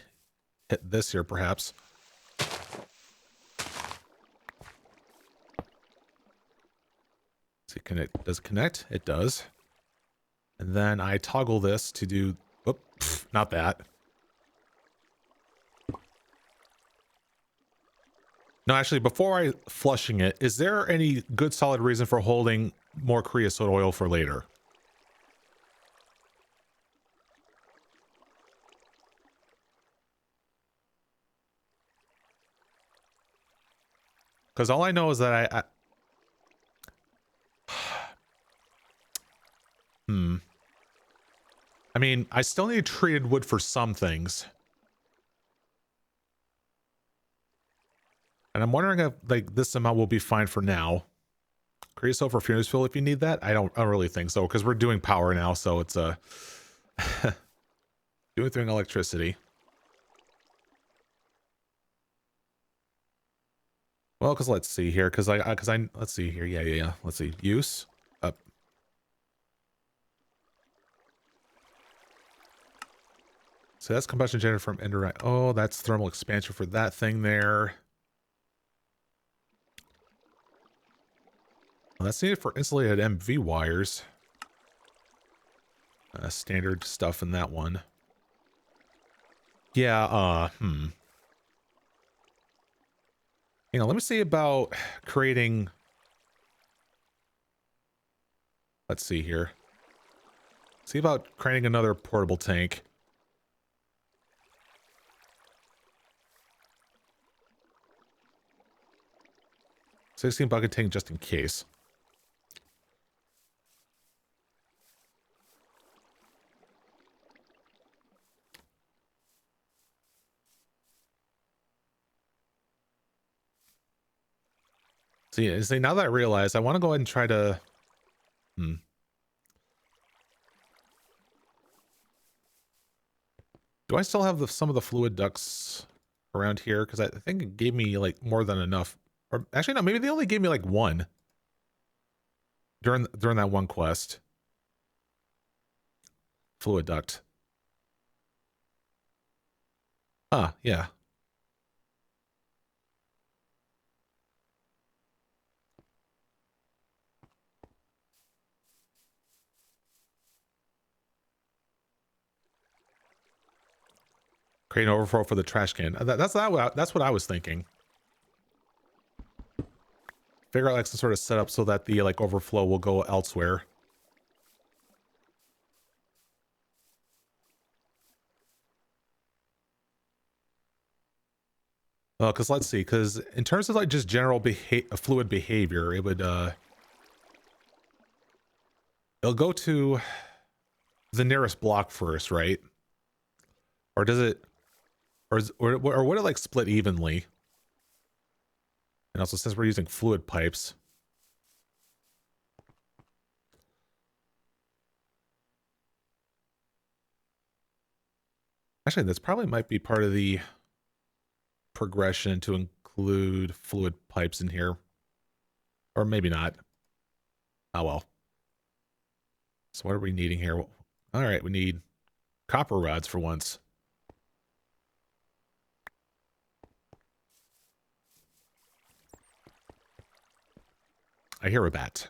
hit this here, perhaps. See, does it connect? It does. And then I toggle this to do, oops, not that. No, actually, before I flushing it, is there any good solid reason for holding more creosote oil for later? Because all I know is that I mean, I still need treated wood for some things. And I'm wondering if like this amount will be fine for now. Creosote for furnace fuel if you need that. I don't really think so because we're doing power now, so it's doing through electricity. Well, because let's see here, because let's see here, yeah. Let's see, use up. So that's combustion generated from indirect. Oh, that's thermal expansion for that thing there. Well, that's needed for insulated MV wires. Standard stuff in that one. Yeah, You know, let me see about creating... Let's see here. See about creating another portable tank. 16 bucket tank just in case. See, now that I realize, I want to go ahead and try to... Do I still have some of the fluid ducts around here? Because I think it gave me, like, more than enough. Or, actually, no, maybe they only gave me, like, one. During that one quest. Fluid duct. Ah, yeah. Create an overflow for the trash can. That's what I was thinking. Figure out like some sort of setup so that the like overflow will go elsewhere. Well, because let's see, because in terms of like just general fluid behavior, it would it'll go to the nearest block first, right? Or does it, or would it like split evenly? And also, since we're using fluid pipes, actually, this probably might be part of the progression to include fluid pipes in here, or maybe not. Oh well. So what are we needing here? All right, we need copper rods for once. I hear a bat.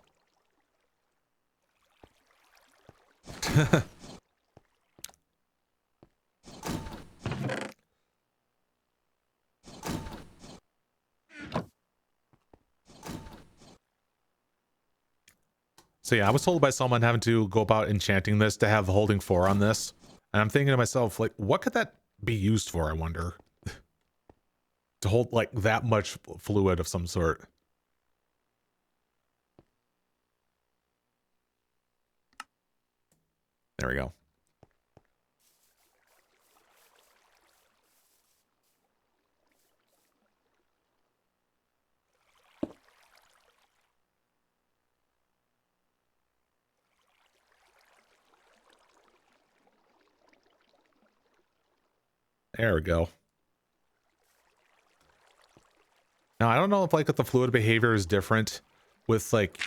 So yeah, I was told by someone having to go about enchanting this to have holding 4 on this. And I'm thinking to myself, like, what could that be used for, I wonder? To hold, like, that much fluid of some sort. There we go. There we go. Now, I don't know if, like, if the fluid behavior is different with, like,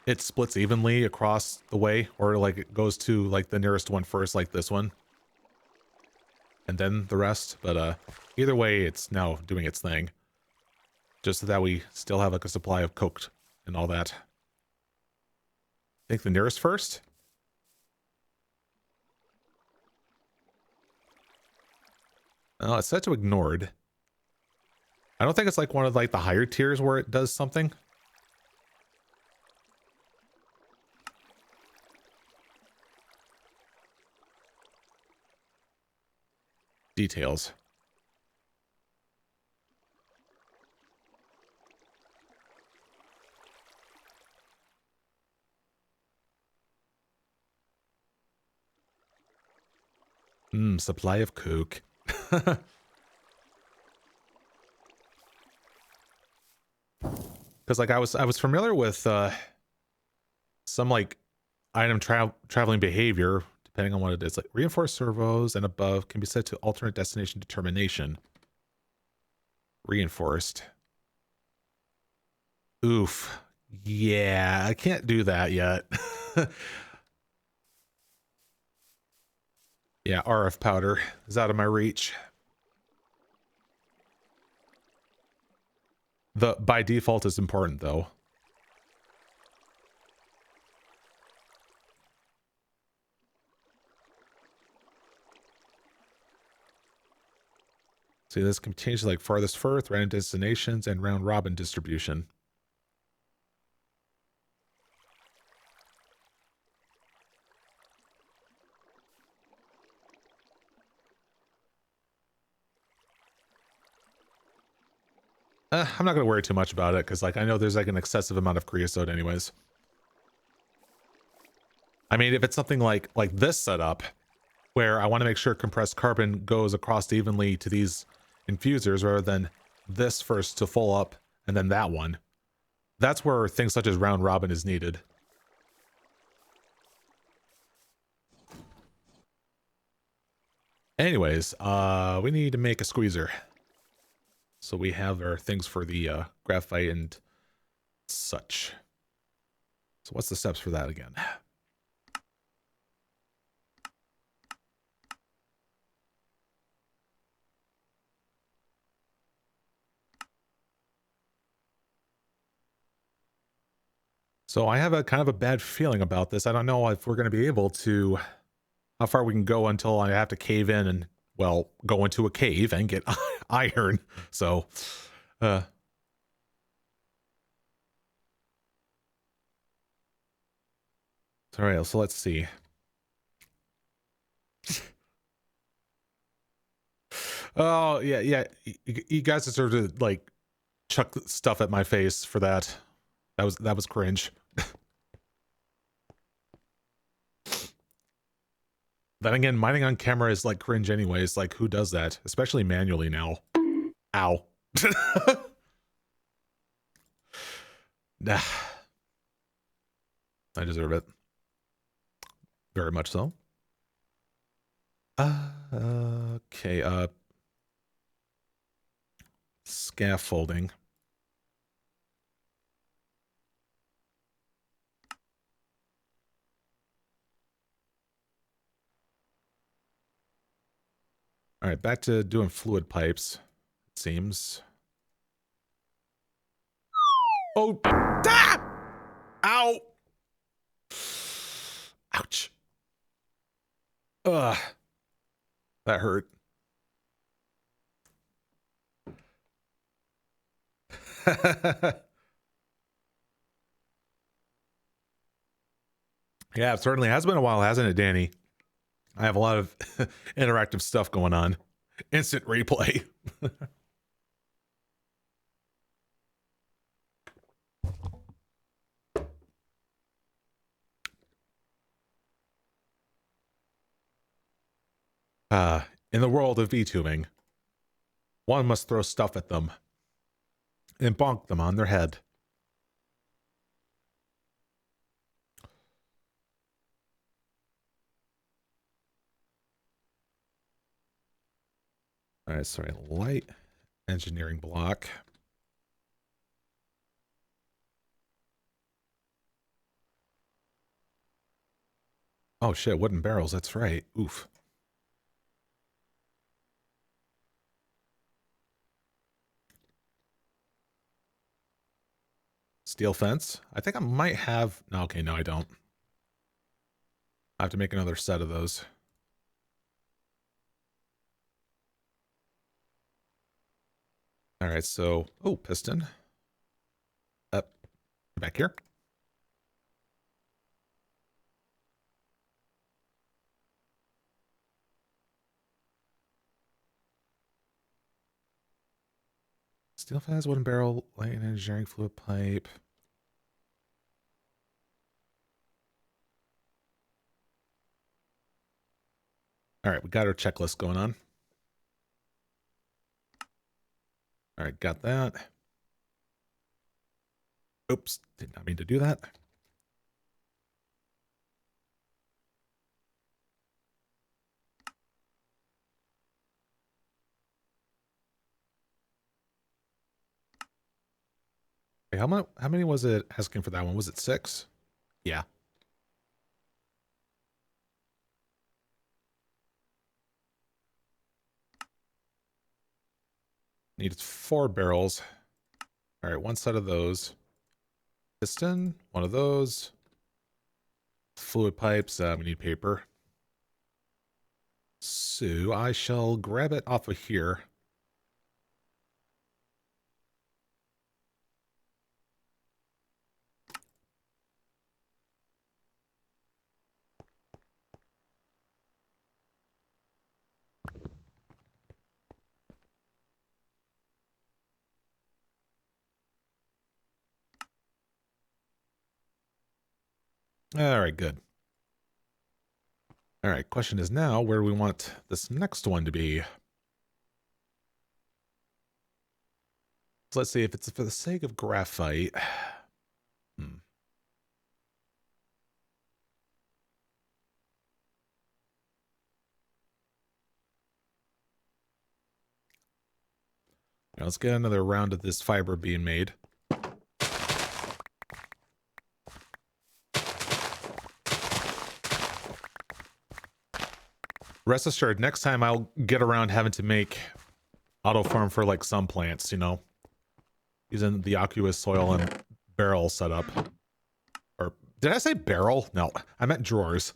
it splits evenly across the way, or, like, it goes to, like, the nearest one first, like this one. And then the rest. But, either way, it's now doing its thing. Just so that we still have, like, a supply of Coke and all that. I think the nearest first? Oh, it's set to ignored. I don't think it's like one of like the higher tiers where it does something. Details. Supply of Coke. Because like I was familiar with some like item traveling behavior, depending on what it is. Like reinforced servos and above can be set to alternate destination determination. Reinforced. Oof. Yeah, I can't do that yet. Yeah, RF powder is out of my reach. The by default is important though. See, this can change like farthest furth, random destinations, and round robin distribution. I'm not going to worry too much about it, because like I know there's like an excessive amount of creosote anyways. I mean, if it's something like this setup, where I want to make sure compressed carbon goes across evenly to these infusers rather than this first to full up and then that one, that's where things such as round robin is needed. Anyways, we need to make a squeezer. So we have our things for the graphite and such. So what's the steps for that again? So I have a kind of a bad feeling about this. I don't know if we're going to be able to, how far we can go until I have to cave in and, well, go into a cave and get iron. So, all right, so let's see. Oh, yeah. You guys deserve to, like, chuck stuff at my face for that. That was cringe. Then again, mining on camera is, like, cringe anyways. Like, who does that? Especially manually now. Ow. Nah. I deserve it. Very much so. Okay, scaffolding. All right, back to doing fluid pipes, it seems. Oh, ah! Ow! Ouch. Ugh. That hurt. Yeah, it certainly has been a while, hasn't it, Danny? I have a lot of interactive stuff going on. Instant replay. In the world of VTubing, one must throw stuff at them and bonk them on their head. All right, sorry, light engineering block. Oh shit, wooden barrels, that's right. Oof. Steel fence. I think I might have... No, okay, no, I don't. I have to make another set of those. All right, so... Oh, piston. Up. Back here. Steel fence, wooden barrel, light engineering fluid pipe. All right, we got our checklist going on. All right, got that. Oops, did not mean to do that. Okay, how many was it asking for that one? Was it 6? Yeah. Needs 4 barrels. All right, one set of those. Piston, one of those. Fluid pipes, we need paper. So I shall grab it off of here. All right, good. All right, question is now, where do we want this next one to be? So let's see, if it's for the sake of graphite. Now let's get another round of this fiber being made. Rest assured, next time I'll get around having to make auto farm for like some plants, you know, using the aqueous soil and barrel setup. Or did I say barrel? No, I meant drawers.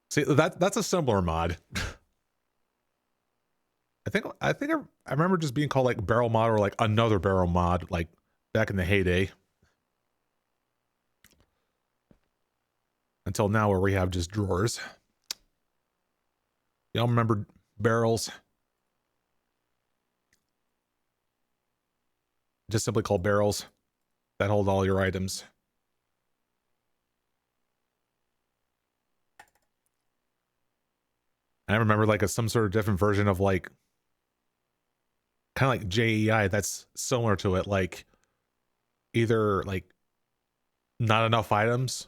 See, that's a similar mod. I remember just being called like barrel mod or like another barrel mod, like back in the heyday. Until now, where we have just drawers. Y'all remember barrels? Just simply called barrels that hold all your items. I remember like some sort of different version of like kind of like JEI that's similar to it, like either like not enough items.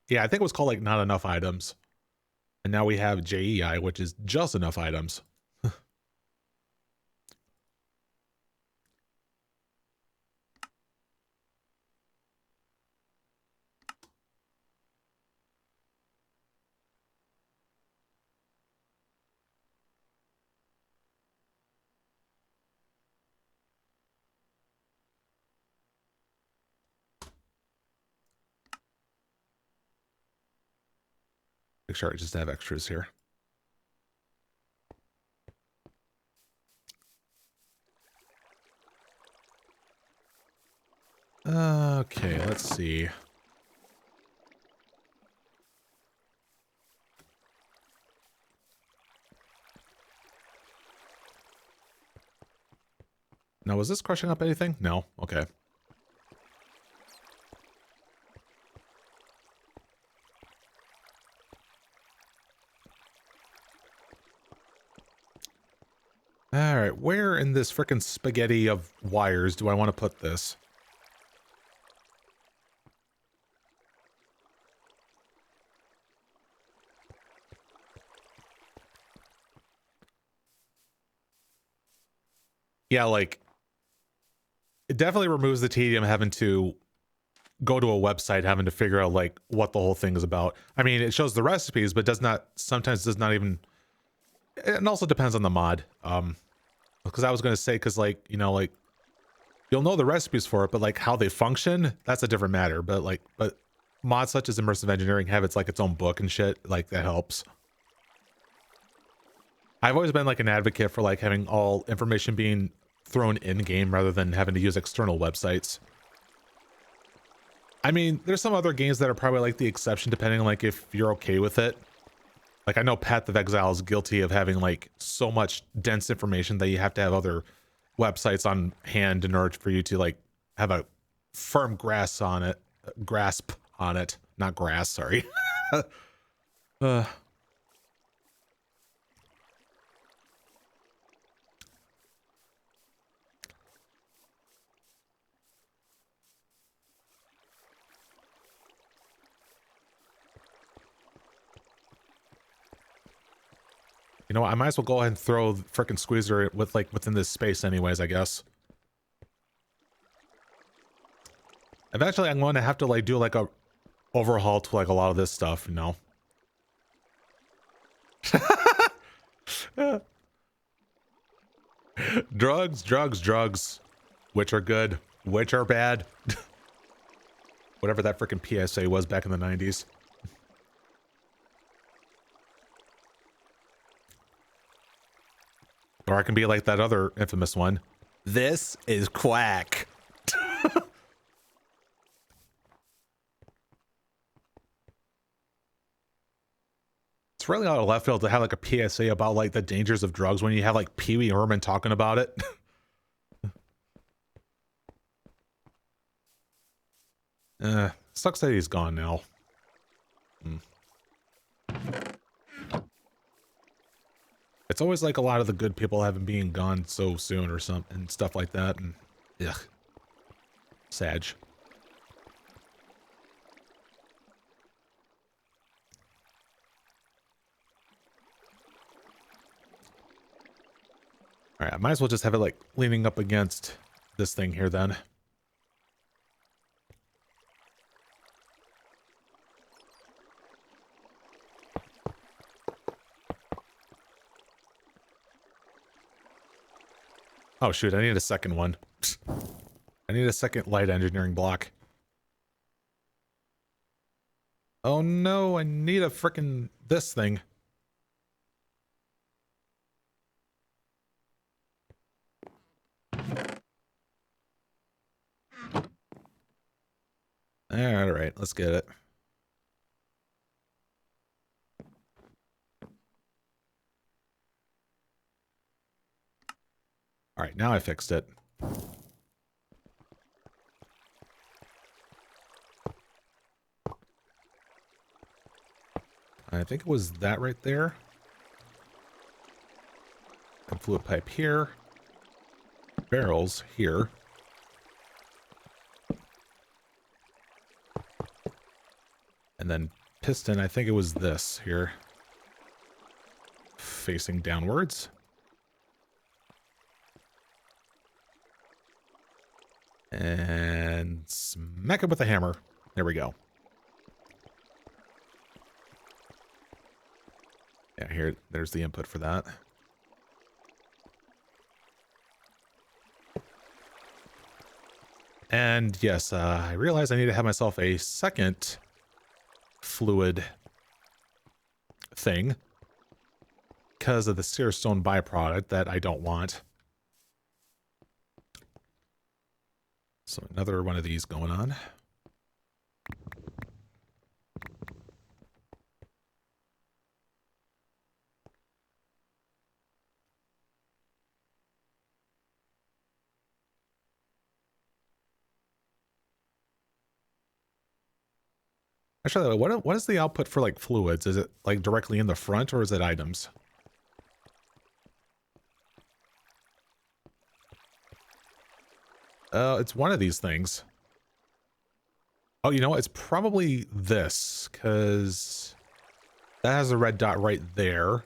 Yeah, I think it was called like not enough items. And now we have JEI, which is just enough items. Make sure I just have extras here. Okay, let's see. Now, was this crushing up anything? No. Okay. All right, where in this frickin' spaghetti of wires do I want to put this? Yeah, like, it definitely removes the tedium having to go to a website, having to figure out, like, what the whole thing is about. I mean, it shows the recipes, but sometimes does not even, it also depends on the mod. Because I was going to say, because, like, you know, like, you'll know the recipes for it, but, like, how they function, that's a different matter. But mods such as Immersive Engineering have its own book and shit, like, that helps. I've always been, like, an advocate for, like, having all information being thrown in-game rather than having to use external websites. I mean, there's some other games that are probably, like, the exception, depending on, like, if you're okay with it. Like, I know Path of Exile is guilty of having, like, so much dense information that you have to have other websites on hand in order for you to, like, have a firm grasp on it. Not grass, sorry. You know what? I might as well go ahead and throw the frickin' squeezer with, like, within this space anyways, I guess. Eventually, I'm going to have to, like, do, like, a overhaul to, like, a lot of this stuff, you know? Drugs. Which are good, which are bad. Whatever that frickin' PSA was back in the 90s. Or I can be like that other infamous one. This is quack. It's really out of left field to have, like, a PSA about, like, the dangers of drugs when you have, like, Pee Wee Herman talking about it. Sucks that he's gone now. It's always like a lot of the good people having being gone so soon or something and stuff like that, and ugh. Sag. Alright, I might as well just have it, like, leaning up against this thing here then. Oh shoot, I need a second one. I need a second light engineering block. Oh no, I need a frickin' this thing. Alright, let's get it. Alright, now I fixed it. I think it was that right there. And fluid pipe here. Barrels here. And then piston, I think it was this here. Facing downwards. And smack it with a hammer. There we go. Yeah, here, there's the input for that. And yes, I realize I need to have myself a second fluid thing because of the sear stone byproduct that I don't want. So another one of these going on. Actually, what is the output for like fluids? Is it like directly in the front or is it items? It's one of these things. Oh, you know what? It's probably this, because that has a red dot right there.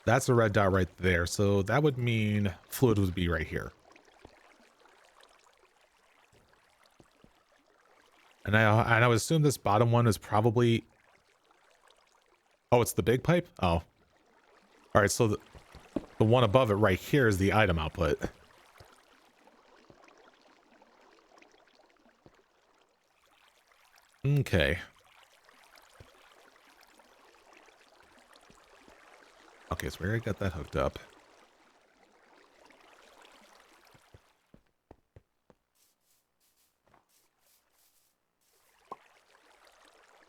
That's a red dot right there. So that would mean fluid would be right here. And I would assume this bottom one is probably... Oh, it's the big pipe? Oh. All right, so the one above it right here is the item output. Okay. Okay, so we already got that hooked up.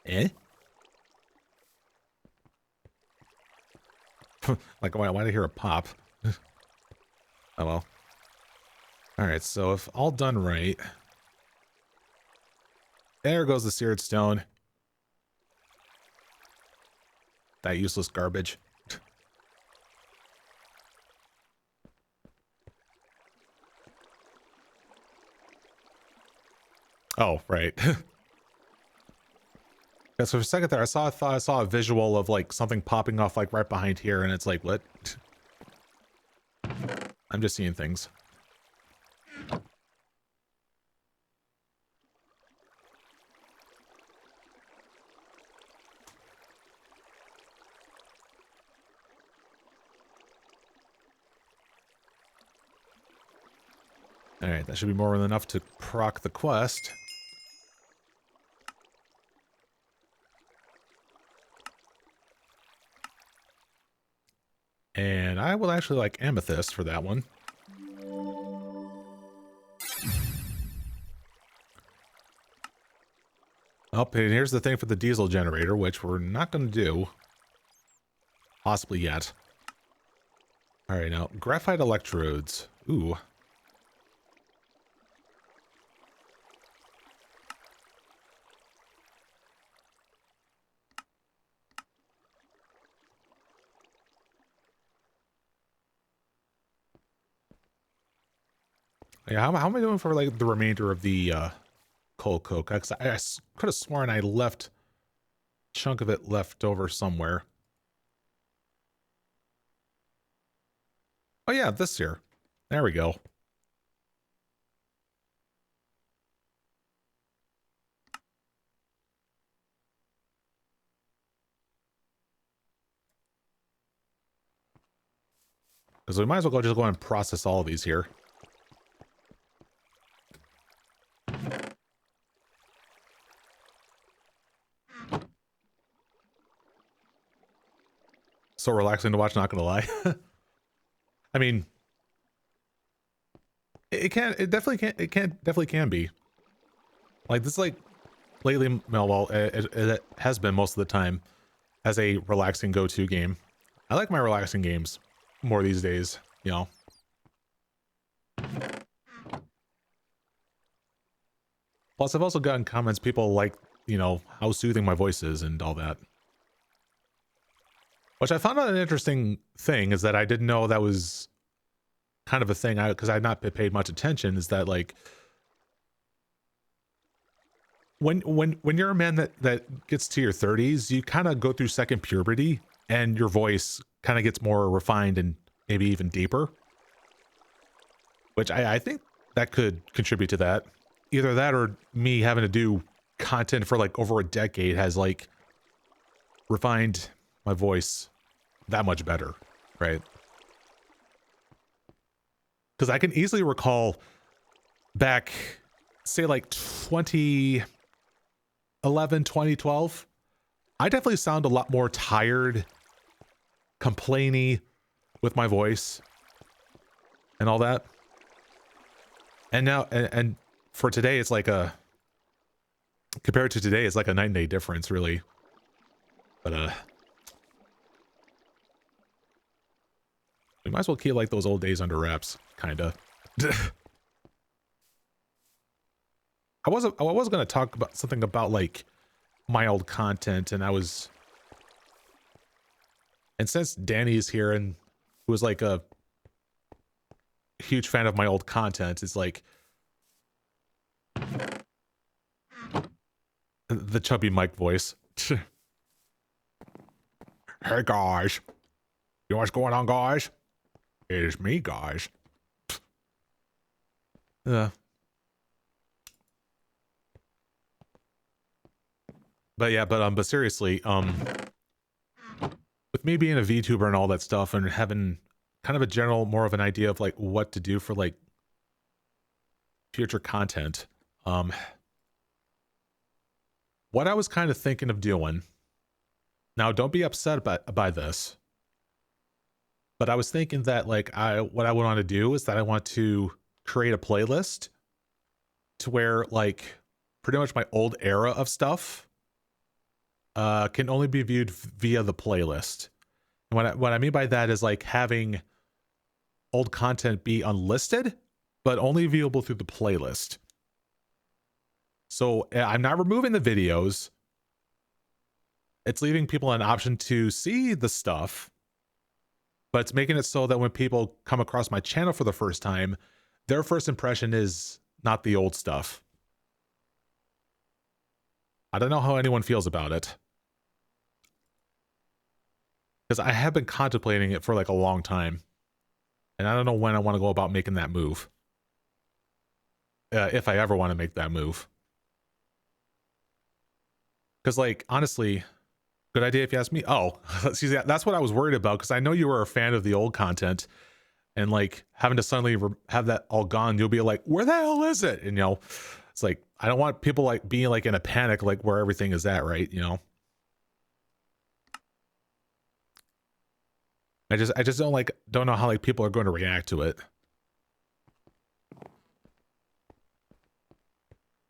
Eh? Like, why did I hear a pop? Oh, well. Alright, so if all done right... There goes the seared stone. That useless garbage. Oh, right. Yeah, so for a second there, I thought I saw a visual of like something popping off like right behind here, and it's like, what? I'm just seeing things. Alright, that should be more than enough to proc the quest. And I will actually like amethyst for that one. Oh, and here's the thing for the diesel generator, which we're not going to do. Possibly yet. Alright, now, graphite electrodes. Ooh. Yeah, how am I doing for like the remainder of the coal coke? Because I could have sworn I left a chunk of it left over somewhere. Oh yeah, this here. There we go. Because we might as well just go and process all of these here. So relaxing to watch, not gonna lie. I mean, it definitely can be. Like this, like lately, well, it has been most of the time as a relaxing go-to game. I like my relaxing games more these days, you know. Plus, I've also gotten comments, people like, you know, how soothing my voice is and all that. Which I found out an interesting thing is that I didn't know that was kind of a thing, because I had not paid much attention, is that like when you're a man that gets to your 30s, you kind of go through second puberty and your voice kind of gets more refined and maybe even deeper, which I think that could contribute to that. Either that or me having to do content for like over a decade has like refined my voice that much better, right? Because I can easily recall back, say like 2011, 2012, I definitely sound a lot more tired, complainy with my voice and all that. And now, and for today, it's like compared to today, it's like a night and day difference, really. But, we might as well keep like those old days under wraps, kinda. I was going to talk about something about like my old content, and since Danny's here and who was like a huge fan of my old content, it's like the chubby Mike voice. Hey guys, you know what's going on, guys? It's me, guys. But seriously, with me being a VTuber and all that stuff and having kind of a general, more of an idea of like what to do for like future content, what I was kind of thinking of doing, now don't be upset by this, but I was thinking that like what I would want to do is that I want to create a playlist to where like pretty much my old era of stuff can only be viewed via the playlist. And what I mean by that is like having old content be unlisted, but only viewable through the playlist. So I'm not removing the videos. It's leaving people an option to see the stuff, but it's making it so that when people come across my channel for the first time, their first impression is not the old stuff. I don't know how anyone feels about it, because I have been contemplating it for like a long time, and I don't know when I want to go about making that move. If I ever want to make that move. Because like, honestly, good idea if you ask me. Oh, see, that's what I was worried about, because I know you were a fan of the old content, and like having to suddenly have that all gone, you'll be like, where the hell is it? And you know, it's like, I don't want people like being like in a panic, like where everything is at, right? You know, I just don't know how like people are going to react to it.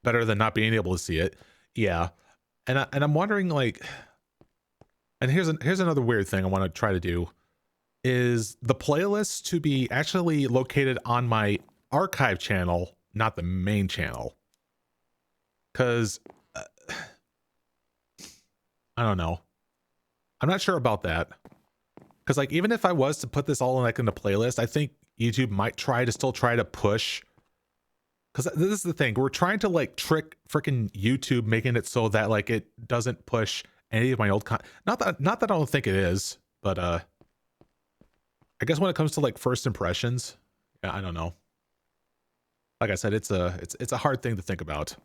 Better than not being able to see it. Yeah. And I'm wondering like, and here's another weird thing I want to try to do, is the playlist to be actually located on my archive channel, not the main channel. Because I don't know. I'm not sure about that. Because like, even if I was to put this all in like in the playlist, I think YouTube might still try to push. Because this is the thing, we're trying to like trick freaking YouTube, making it so that like it doesn't push any of my old content. Not that I don't think it is, but I guess when it comes to like first impressions, yeah, I don't know. Like I said, it's a hard thing to think about.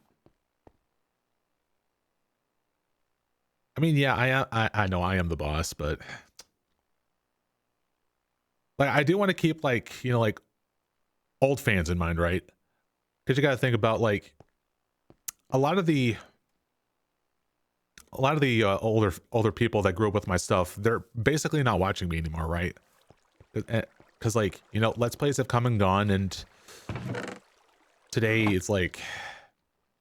I mean, yeah, I know I am the boss, but like I do want to keep like, you know, like old fans in mind, right? Because you got to think about like a lot of the older people that grew up with my stuff, they're basically not watching me anymore, right? Because like, you know, Let's Plays have come and gone, and today it's like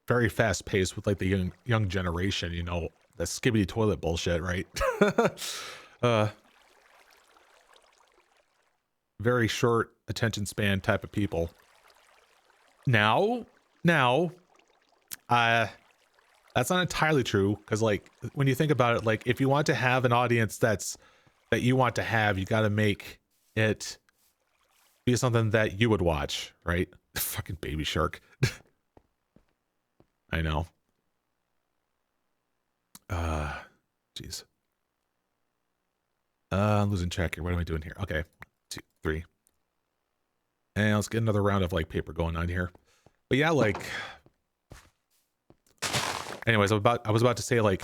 very fast paced with like the young generation, you know, the skibbity toilet bullshit, right? Very short attention span type of people. Now, that's not entirely true, because like when you think about it, like if you want to have an audience that you want to have, you got to make it be something that you would watch, right? Fucking Baby Shark. I know. Jeez. I'm losing track here. What am I doing here? Okay, 2, 3. And let's get another round of like paper going on here. But yeah, like, anyways, I was about to say, like,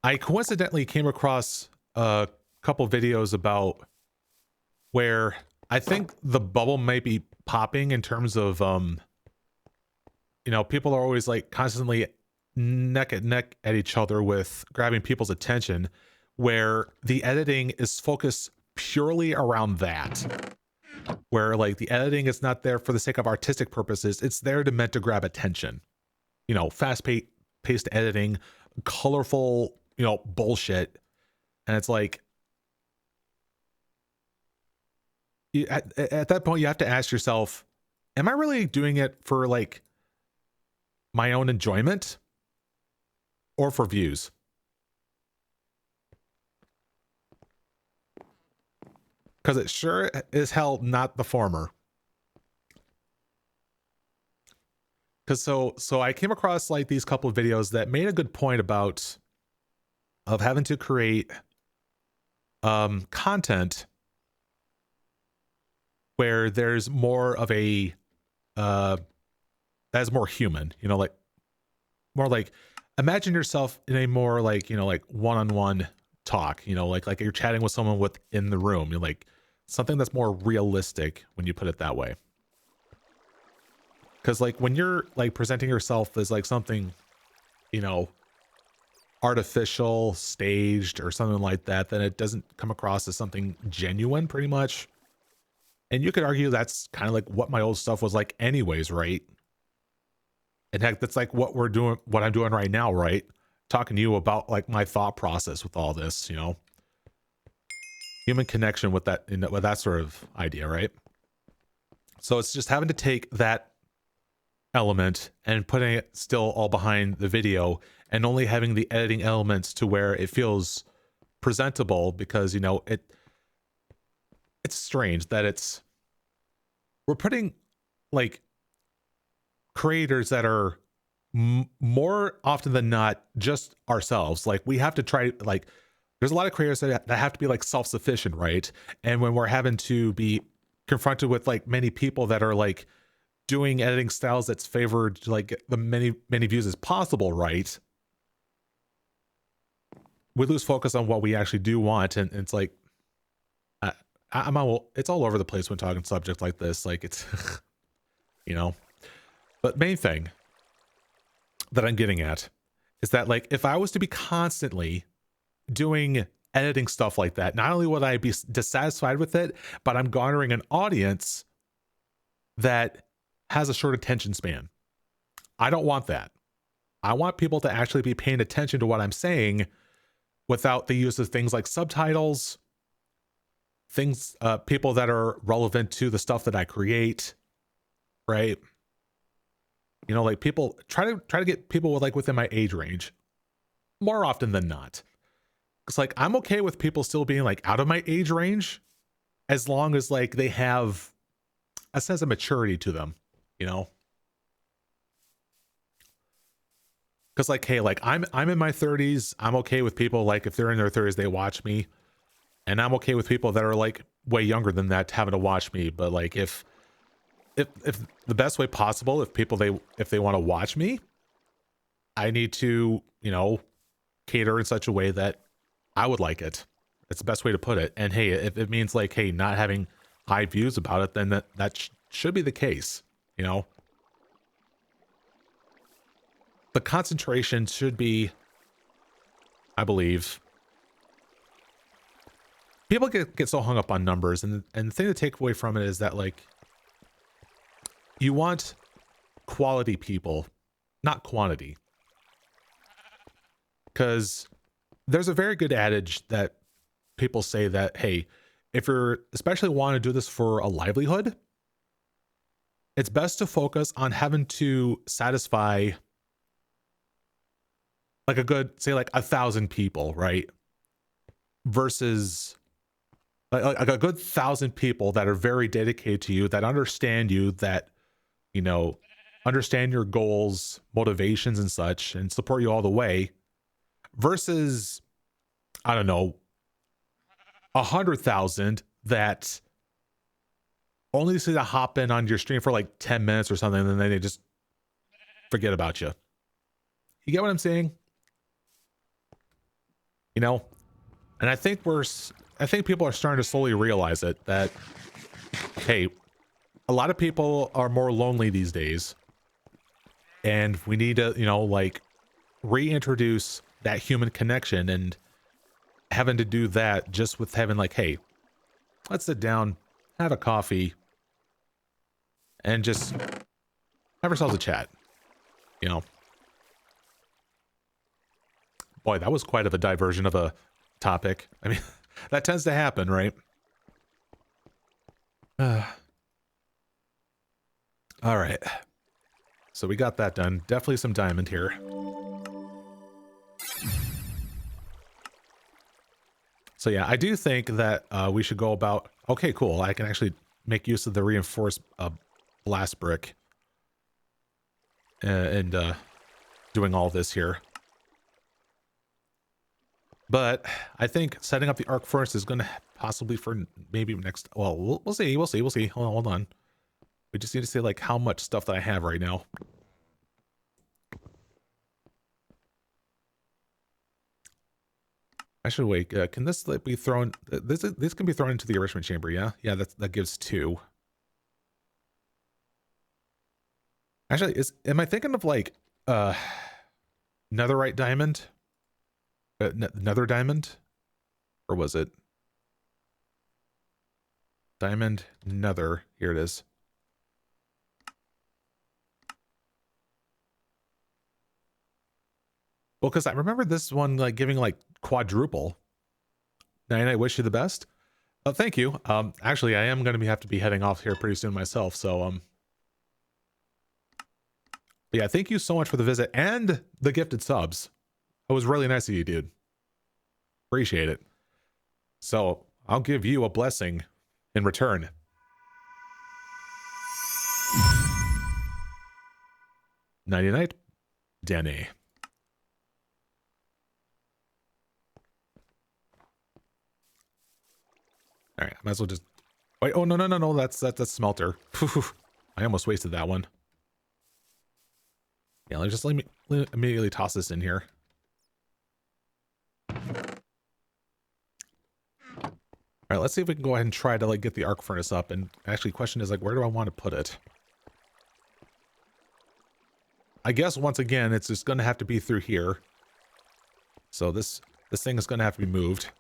I coincidentally came across a couple videos about where I think the bubble might be popping in terms of, you know, people are always like constantly neck and neck at each other with grabbing people's attention, where the editing is focused purely around that. Where like the editing is not there for the sake of artistic purposes, it's there meant to grab attention. You know, fast-paced editing, colorful, you know, bullshit. And it's like, at that point you have to ask yourself, am I really doing it for like my own enjoyment? or for views. Because it sure is hell not the former. Because so I came across like these couple of videos that made a good point about of having to create content where there's more of a that's more human, you know, like more like imagine yourself in a more like, you know, like one-on-one talk, you know, like you're chatting with someone within the room. You're like something that's more realistic when you put it that way. Because like when you're like presenting yourself as like something, you know, artificial, staged, or something like that, then it doesn't come across as something genuine pretty much. And you could argue that's kind of like what my old stuff was like anyways, right? And heck, that's like what I'm doing right now, right? Talking to you about like my thought process with all this, you know, human connection with that, you know, with that sort of idea, right? So it's just having to take that element and putting it still all behind the video and only having the editing elements to where it feels presentable, because, you know, it's strange that we're putting like creators that are more often than not just ourselves. Like we have to try, like there's a lot of creators that have to be like self-sufficient, right? And when we're having to be confronted with like many people that are like doing editing styles that's favored like the many views as possible, right, we lose focus on what we actually do want. And it's like it's all over the place when talking subjects like this, like it's you know. But main thing that I'm getting at is that like if I was to be constantly doing editing stuff like that, not only would I be dissatisfied with it, but I'm garnering an audience that has a short attention span. I don't want that. I want people to actually be paying attention to what I'm saying without the use of things like subtitles, things, people that are relevant to the stuff that I create, right? You know, like people try to get people with like within my age range more often than not. It's like I'm okay with people still being like out of my age range as long as like they have a sense of maturity to them, you know? Because like, hey, like I'm in my 30s. I'm okay with people like if they're in their 30s, they watch me, and I'm okay with people that are like way younger than that having to watch me. But like if the best way possible, if they want to watch me, I need to, you know, cater in such a way that I would like it. It's the best way to put it. And hey, if it means like, hey, not having high views about it, then that should be the case, you know. The concentration should be, I believe, people get so hung up on numbers, and the thing to take away from it is that like you want quality people, not quantity. Because there's a very good adage that people say that, hey, if you're especially want to do this for a livelihood, it's best to focus on having to satisfy like a good, say like 1,000 people, right? Versus like a good 1,000 people that are very dedicated to you, that understand you, that, you know, understand your goals, motivations and such, and support you all the way, versus, I don't know, 100,000 that only see to hop in on your stream for like 10 minutes or something, and then they just forget about you. You get what I'm saying? You know? And I think people are starting to slowly realize it, that, hey, a lot of people are more lonely these days, and we need to, you know, like reintroduce that human connection. And having to do that just with having like, hey, let's sit down, have a coffee, and just have ourselves a chat, you know. Boy, that was quite of a diversion of a topic. I mean, that tends to happen, right? All right. So we got that done. Definitely some diamond here. So yeah, I do think that we should go about... Okay, cool. I can actually make use of the reinforced blast brick. And doing all this here. But I think setting up the arc furnace is going to possibly for maybe next... Well, we'll see. We'll see. We'll see. Hold on. We just need to say, like, how much stuff that I have right now. Actually, wait. Can this like, be thrown... This can be thrown into the enrichment chamber, yeah? Yeah, that gives 2. Actually, am I thinking of, like, netherite diamond? Nether diamond? Or was it? Diamond, nether. Here it is. Well, because I remember this one, like, giving, like, quadruple. And I wish you the best. Oh, thank you. Actually, I am going to have to be heading off here pretty soon myself, so, yeah, thank you so much for the visit and the gifted subs. It was really nice of you, dude. Appreciate it. So, I'll give you a blessing in return. Nighty-night, Danny. All right, I might as well just... Wait, oh, no, that's smelter. I almost wasted that one. Yeah, let me immediately toss this in here. All right, let's see if we can go ahead and try to, like, get the arc furnace up. And actually, the question is, like, where do I want to put it? I guess, once again, it's just going to have to be through here. So this thing is going to have to be moved.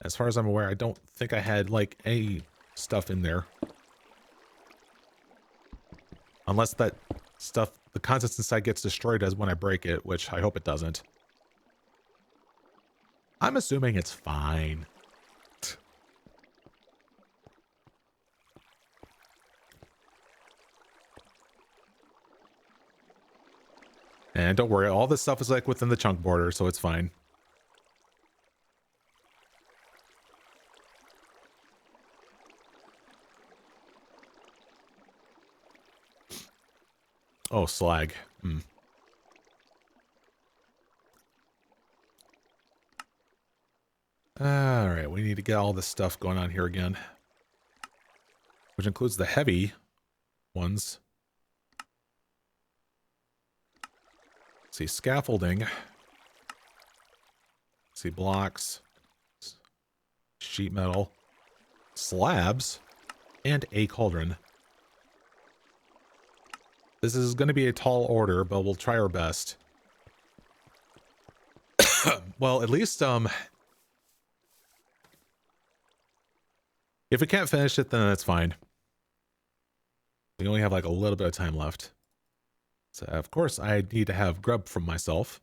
As far as I'm aware, I don't think I had, like, any stuff in there. Unless that stuff, the contents inside gets destroyed as when I break it, which I hope it doesn't. I'm assuming it's fine. And don't worry, all this stuff is, like, within the chunk border, so it's fine. Oh, slag. Alright, we need to get all this stuff going on here again. Which includes the heavy ones. Let's see, scaffolding. Let's see, blocks. Sheet metal. Slabs. And a cauldron. This is going to be a tall order, but we'll try our best. Well, at least, if we can't finish it, then that's fine. We only have, like, a little bit of time left. So, of course, I need to have grub from myself.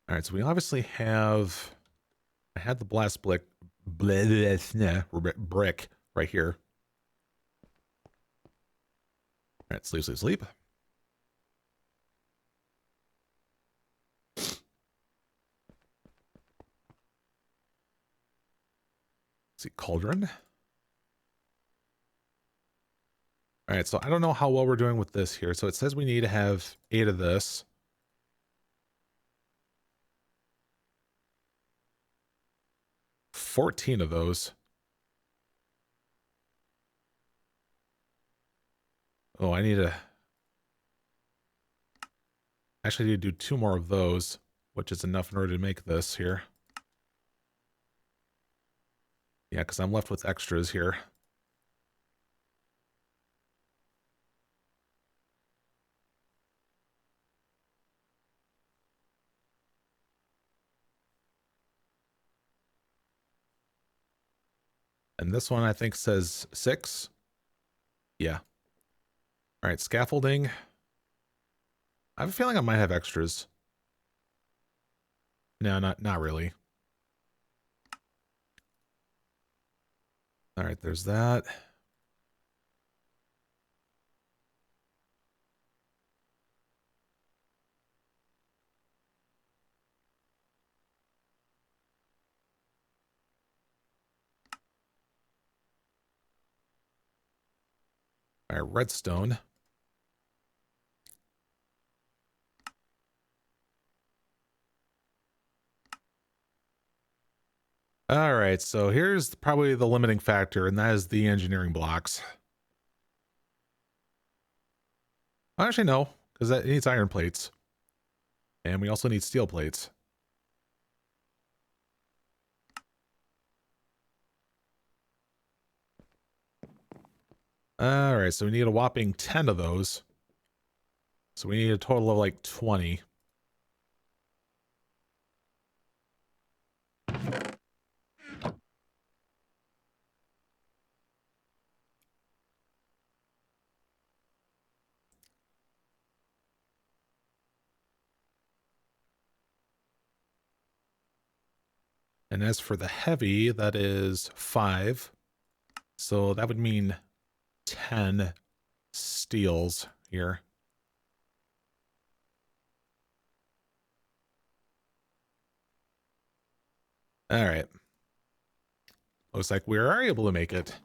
All right, so we obviously have... I had the blast brick right here. All right, sleep, sleep, sleep. Let's see, cauldron. All right, so I don't know how well we're doing with this here. So it says we need to have 8 of this. $14 of those. Oh, I need to... Actually, I need to do 2 more of those, which is enough in order to make this here. Yeah, because I'm left with extras here. And this one, I think, says 6. Yeah. All right, scaffolding. I have a feeling I might have extras. No, not really. All right, there's that. All right, redstone. All right, so here's probably the limiting factor, and that is the engineering blocks. Actually, no, because it needs iron plates. And we also need steel plates. All right, so we need a whopping 10 of those. So we need a total of like 20. And as for the heavy, that is 5. So that would mean 10 steels here. All right. Looks like we are able to make it.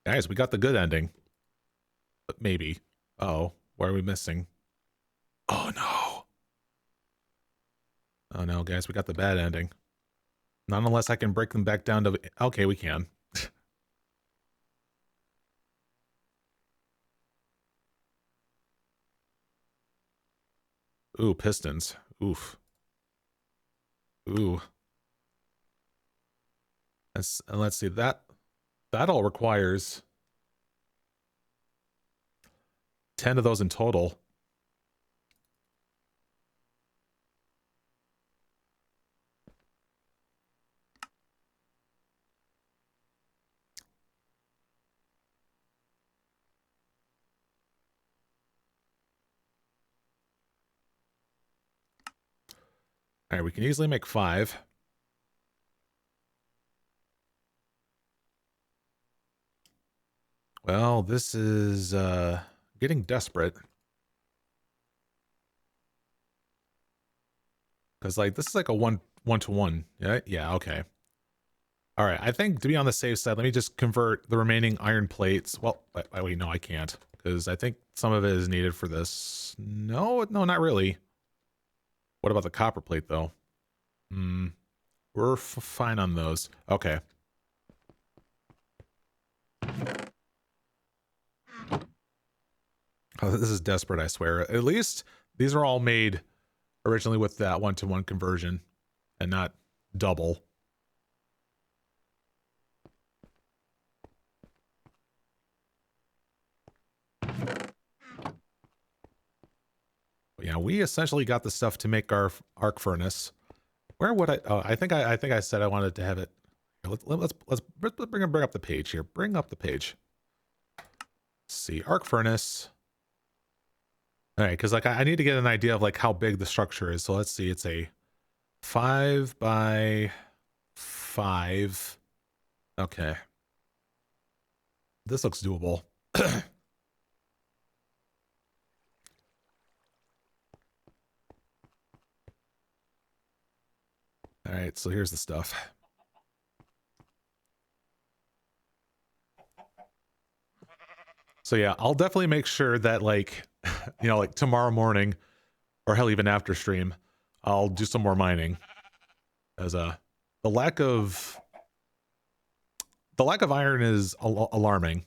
Guys, we got the good ending. But maybe. Oh, what are we missing? Oh, no. Oh, no, guys, we got the bad ending. Not unless I can break them back down to... Okay, we can. Ooh, pistons. Oof. Ooh. Let's see, that all requires 10 of those in total. All right, we can easily make 5. Well, this is getting desperate. Because, like, this is like a one-to-one. Yeah, yeah, okay. All right, I think to be on the safe side, let me just convert the remaining iron plates. Well, wait, no, I can't. Because I think some of it is needed for this. No, not really. What about the copper plate, though? We're fine on those. Okay. Oh, this is desperate, I swear. At least these are all made originally with that one-to-one conversion and not double. Yeah, we essentially got the stuff to make our arc furnace. Where would I? Oh, I think I said I wanted to have it. Let's bring up the page here. Bring up the page. Let's see, arc furnace. All right, because like I need to get an idea of like how big the structure is. So let's see, it's a 5 by 5. Okay, this looks doable. All right, so here's the stuff. So yeah, I'll definitely make sure that like, like tomorrow morning, or hell, even after stream, I'll do some more mining. As the lack of iron is alarming,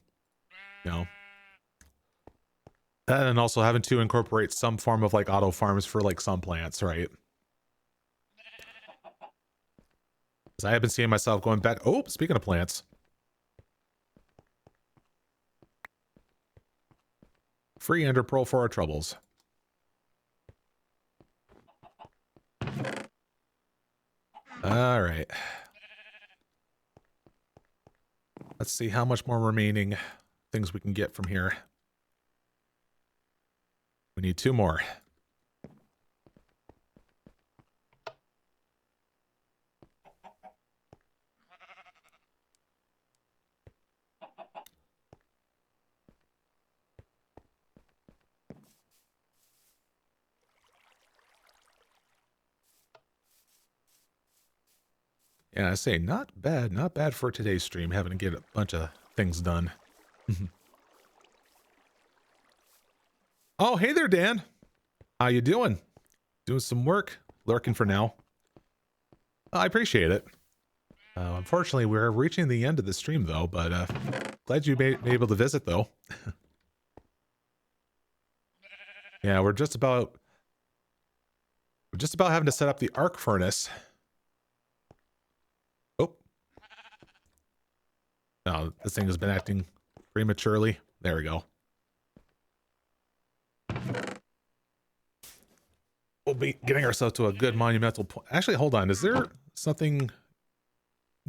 and also having to incorporate some form of like auto farms for like some plants, right? I have been seeing myself going back. Oh, speaking of plants, free ender pearl for our troubles. All right. Let's see how much more remaining things we can get from here. We need 2 more. Yeah, I say not bad for today's stream, having to get a bunch of things done. Oh, hey there, Dan. How you doing? Doing some work, lurking for now. I appreciate it. Unfortunately, we're reaching the end of the stream though, but glad you been able to visit though. Yeah, we're just about having to set up the arc furnace. Oh, no, this thing has been acting prematurely. There we go. We'll be getting ourselves to a good monumental point. Actually, hold on. Is there something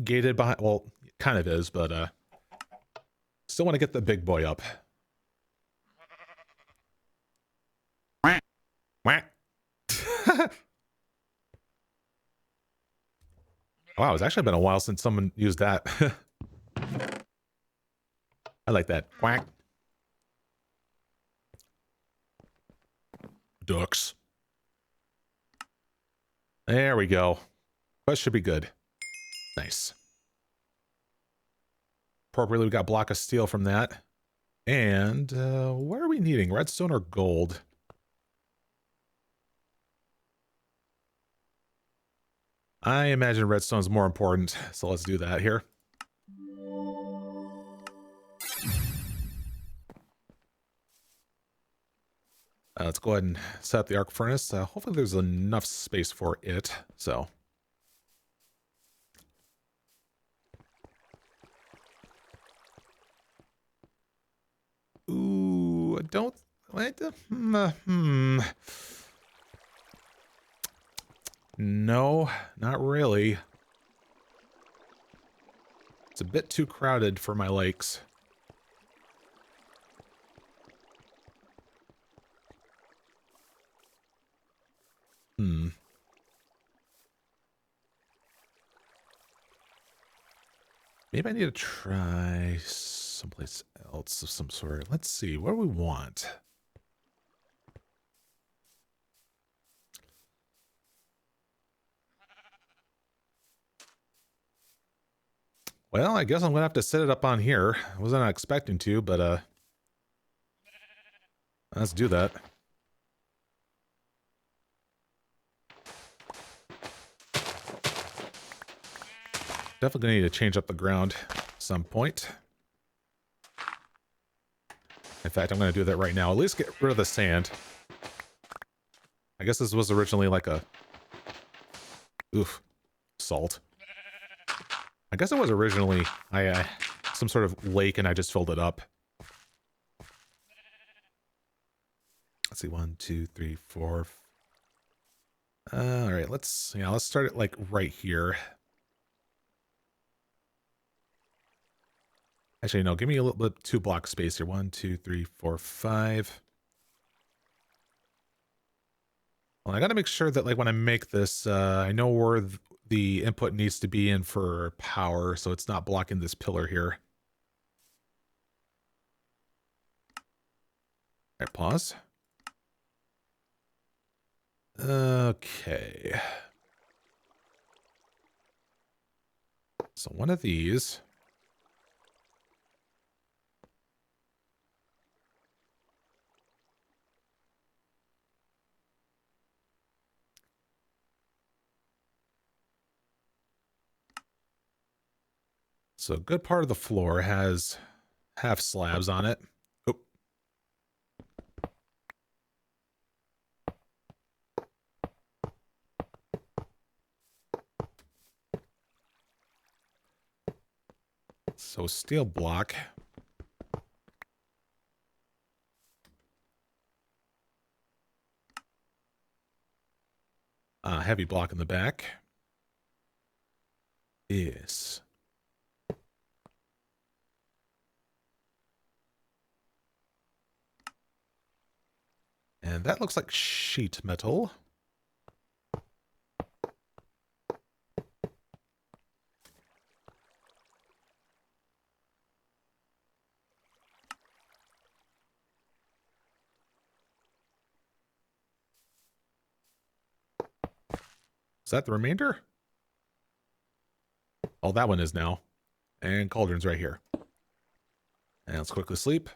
gated behind? Well, it kind of is, but still want to get the big boy up. Wow, it's actually been a while since someone used that. I like that. Quack. Ducks. There we go. That should be good. Nice. Appropriately, we got a block of steel from that. And what are we needing? Redstone or gold? I imagine redstone is more important, so let's do that here. Let's go ahead and set up the arc furnace. Hopefully there's enough space for it, so. Ooh, don't... No, not really. It's a bit too crowded for my likes. Maybe I need to try someplace else of some sort. Let's see, what do we want? Well, I guess I'm gonna have to set it up on here. I wasn't expecting to, but let's do that. Definitely gonna need to change up the ground at some point. In fact, I'm gonna do that right now. At least get rid of the sand. I guess this was originally like a... Oof. Salt. I guess it was originally some sort of lake and I just filled it up. Let's see, 1, 2, 3, 4. All right, let's start it like right here. Actually, no, give me a little bit 2 block space here. 1, 2, 3, 4, 5. Well, I got to make sure that like when I make this, I know where the input needs to be in for power, so it's not blocking this pillar here. All right, pause. Okay. So one of these. So a good part of the floor has half slabs on it. Oh. So steel block. Heavy block in the back. Yes. And that looks like sheet metal. Is that the remainder? Oh, that one is now. And cauldron's right here. And let's quickly sleep.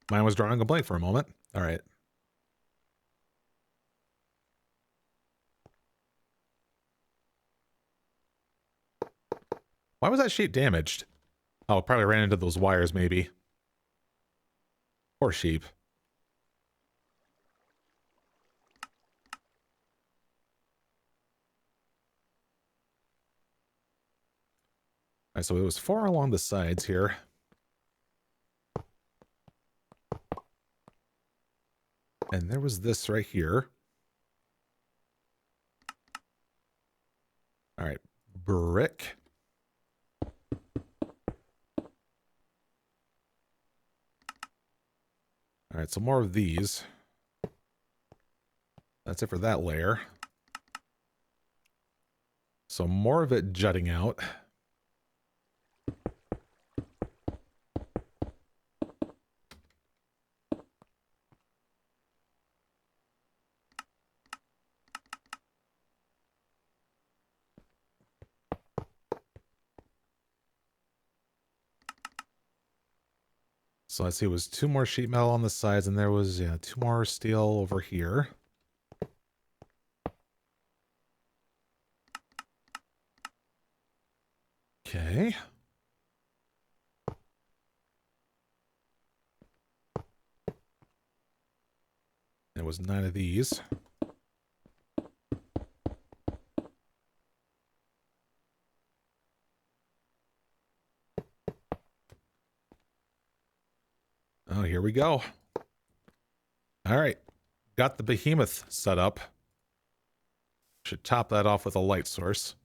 Mine was drawing a blank for a moment. All right. Why was that sheep damaged? Oh, it probably ran into those wires, maybe. Poor sheep. All right, so it was 4 along the sides here. And there was this right here. All right, brick. All right, so more of these. That's it for that layer. So more of it jutting out. So let's see, it was 2 more sheet metal on the sides, and there was, yeah, 2 more steel over here. Okay. There was 9 of these. Oh, here we go. All right. Got the behemoth set up. Should top that off with a light source.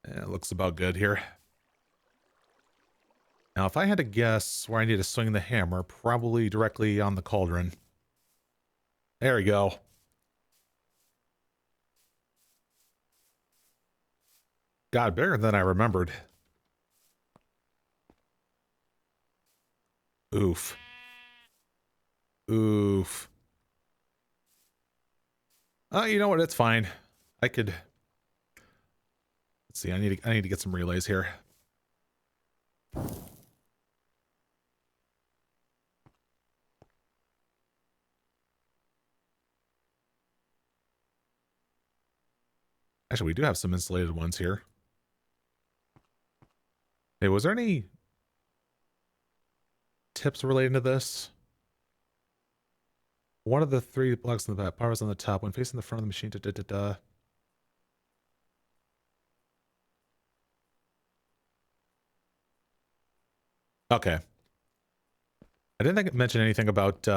Yeah, it looks about good here. Now, if I had to guess where I need to swing the hammer, probably directly on the cauldron. There we go. God, bigger than I remembered. Oof. Oof. You know what? It's fine. I could... Let's see, I need to get some relays here. Actually, we do have some insulated ones here. Hey, was there any tips relating to this? One of the 3 blocks in the back, power's on the top. When facing the front of the machine, Okay. I didn't think it mentioned anything about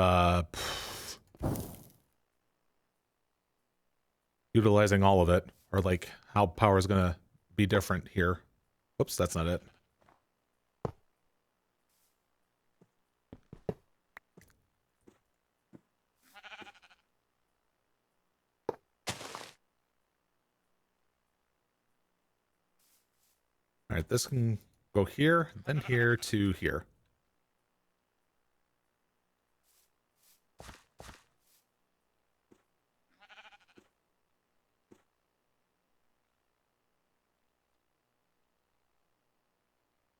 utilizing all of it, or like how power is gonna be different here. Oops, that's not it. All right, this can go here, then here to here.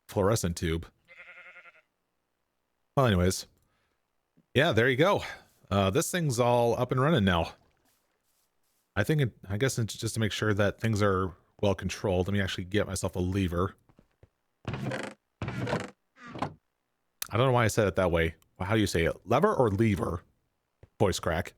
Fluorescent tube. Well, anyways. Yeah, there you go. This thing's all up and running now. I guess it's just to make sure that things are well controlled. Let me actually get myself a lever. I don't know why I said it that way. How do you say it? Lever or lever? Voice crack.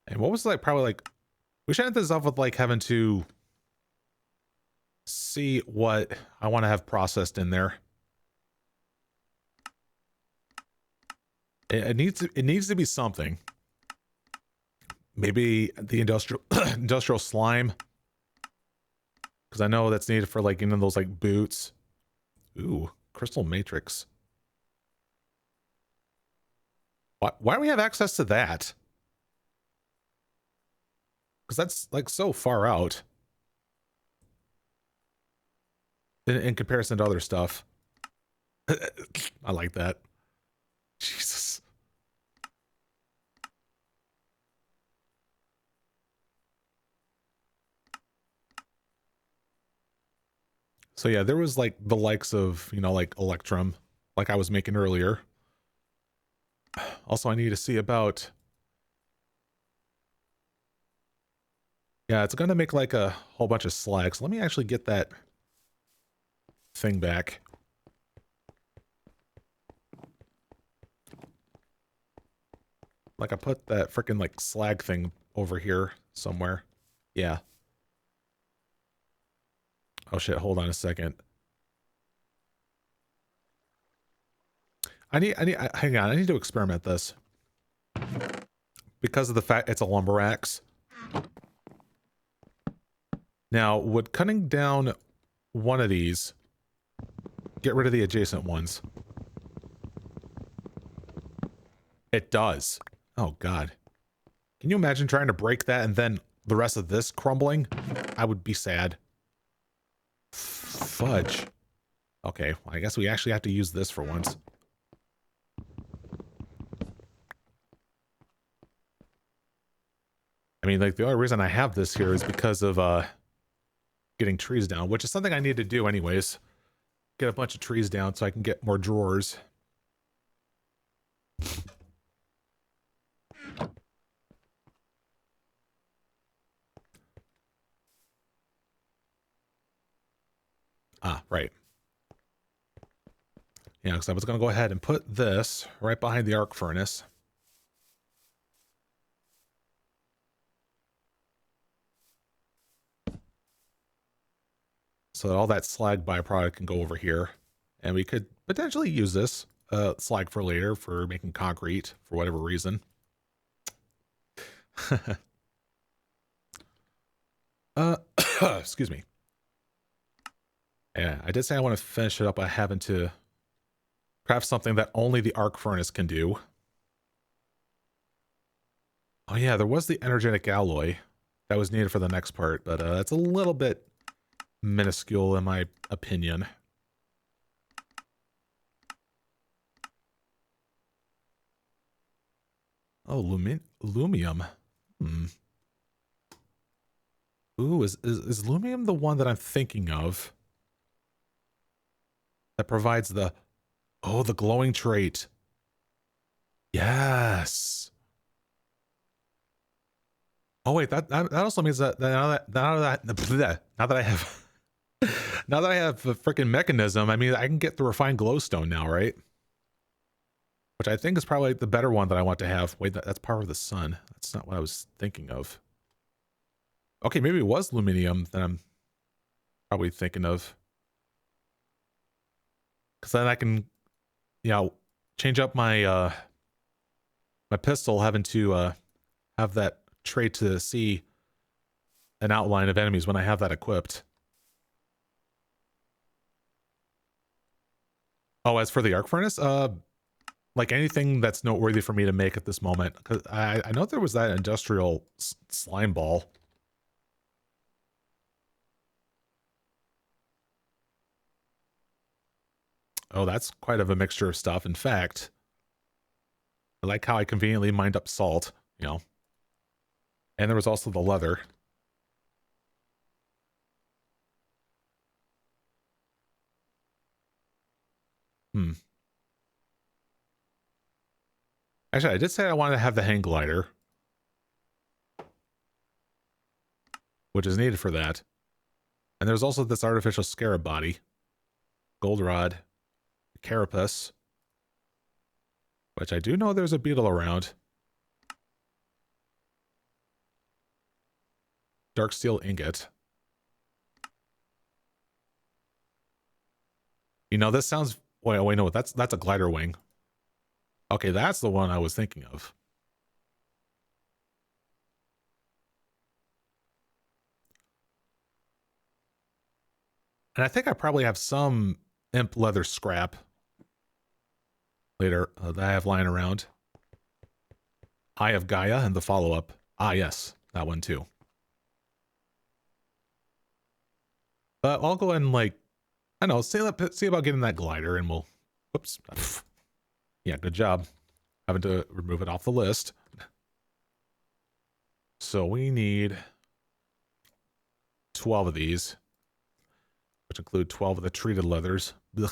And what was like, probably like, we should end this off with like having to see what I want to have processed in there. It needs to be something. Maybe the industrial industrial slime, because I know that's needed for like, you know, those like boots. Ooh, crystal matrix. Why do we have access to that? Because that's like so far out in comparison to other stuff. I like that. Jesus. So yeah, there was like the likes of, you know, like Electrum, like I was making earlier. Also, I need to see about... Yeah, it's going to make like a whole bunch of slags. Let me actually get that thing back. Like I put that freaking like slag thing over here somewhere. Yeah. Oh shit, hold on a second. Hang on, I need to experiment this. Because of the fact it's a lumber axe. Now, would cutting down one of these get rid of the adjacent ones? It does. Oh god. Can you imagine trying to break that and then the rest of this crumbling? I would be sad. Fudge. Okay, well, I guess we actually have to use this for once. I mean, like, the only reason I have this here is because of, getting trees down, which is something I need to do anyways. Get a bunch of trees down so I can get more drawers. Ah, right. Yeah, because I was going to go ahead and put this right behind the arc furnace. So that all that slag byproduct can go over here. And we could potentially use this slag for later for making concrete for whatever reason. Excuse me. Yeah, I did say I want to finish it up by having to craft something that only the arc furnace can do. Oh yeah, there was the energetic alloy that was needed for the next part, but it's a little bit minuscule in my opinion. Oh, lumium. Hmm. Ooh, is lumium the one that I'm thinking of? That provides the... Oh, the glowing trait. Yes. Oh wait, that also means that now that I have now that I have a freaking mechanism, I mean I can get the refined glowstone now, right? Which I think is probably the better one that I want to have. Wait, that's power of the sun. That's not what I was thinking of. Okay, maybe it was luminium that I'm probably thinking of. Because then I can, you know, change up my my pistol, having to have that trait to see an outline of enemies when I have that equipped. Oh, as for the arc furnace, like anything that's noteworthy for me to make at this moment, because I know there was that industrial slime ball. Oh, that's quite of a mixture of stuff. In fact, I like how I conveniently mined up salt, you know. And there was also the leather. Hmm. Actually, I did say I wanted to have the hang glider, which is needed for that. And there's also this artificial scarab body, goldenrod, carapace, which I do know there's a beetle around. Dark steel ingot. You know, this sounds... Wait, no, that's a glider wing. Okay, that's the one I was thinking of. And I think I probably have some imp leather scrap later that I have lying around. Eye of Gaia and the follow-up. Ah, yes, that one too. But I'll go ahead and, like, I don't know, see about getting that glider and we'll... Whoops. Yeah, good job. Having to remove it off the list. So we need 12 of these, which include 12 of the treated leathers. Ugh.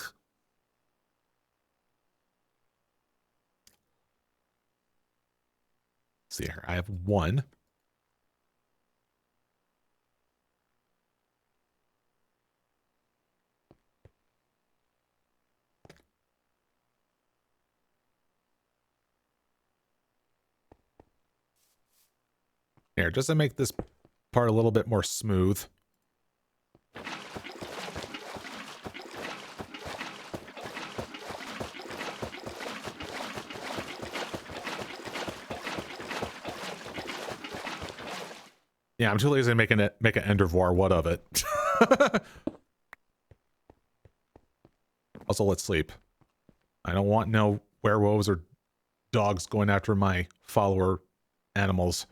See here, I have one. Here, just to make this part a little bit more smooth. Yeah, I'm too lazy to make an endervoir. What of it? Also, let's sleep. I don't want no werewolves or dogs going after my follower animals.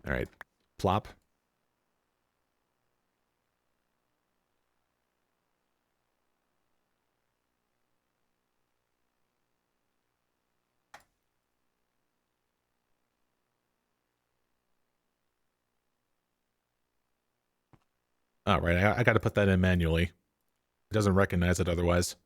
All right, plop. All right, I got to put that in manually. It doesn't recognize it otherwise.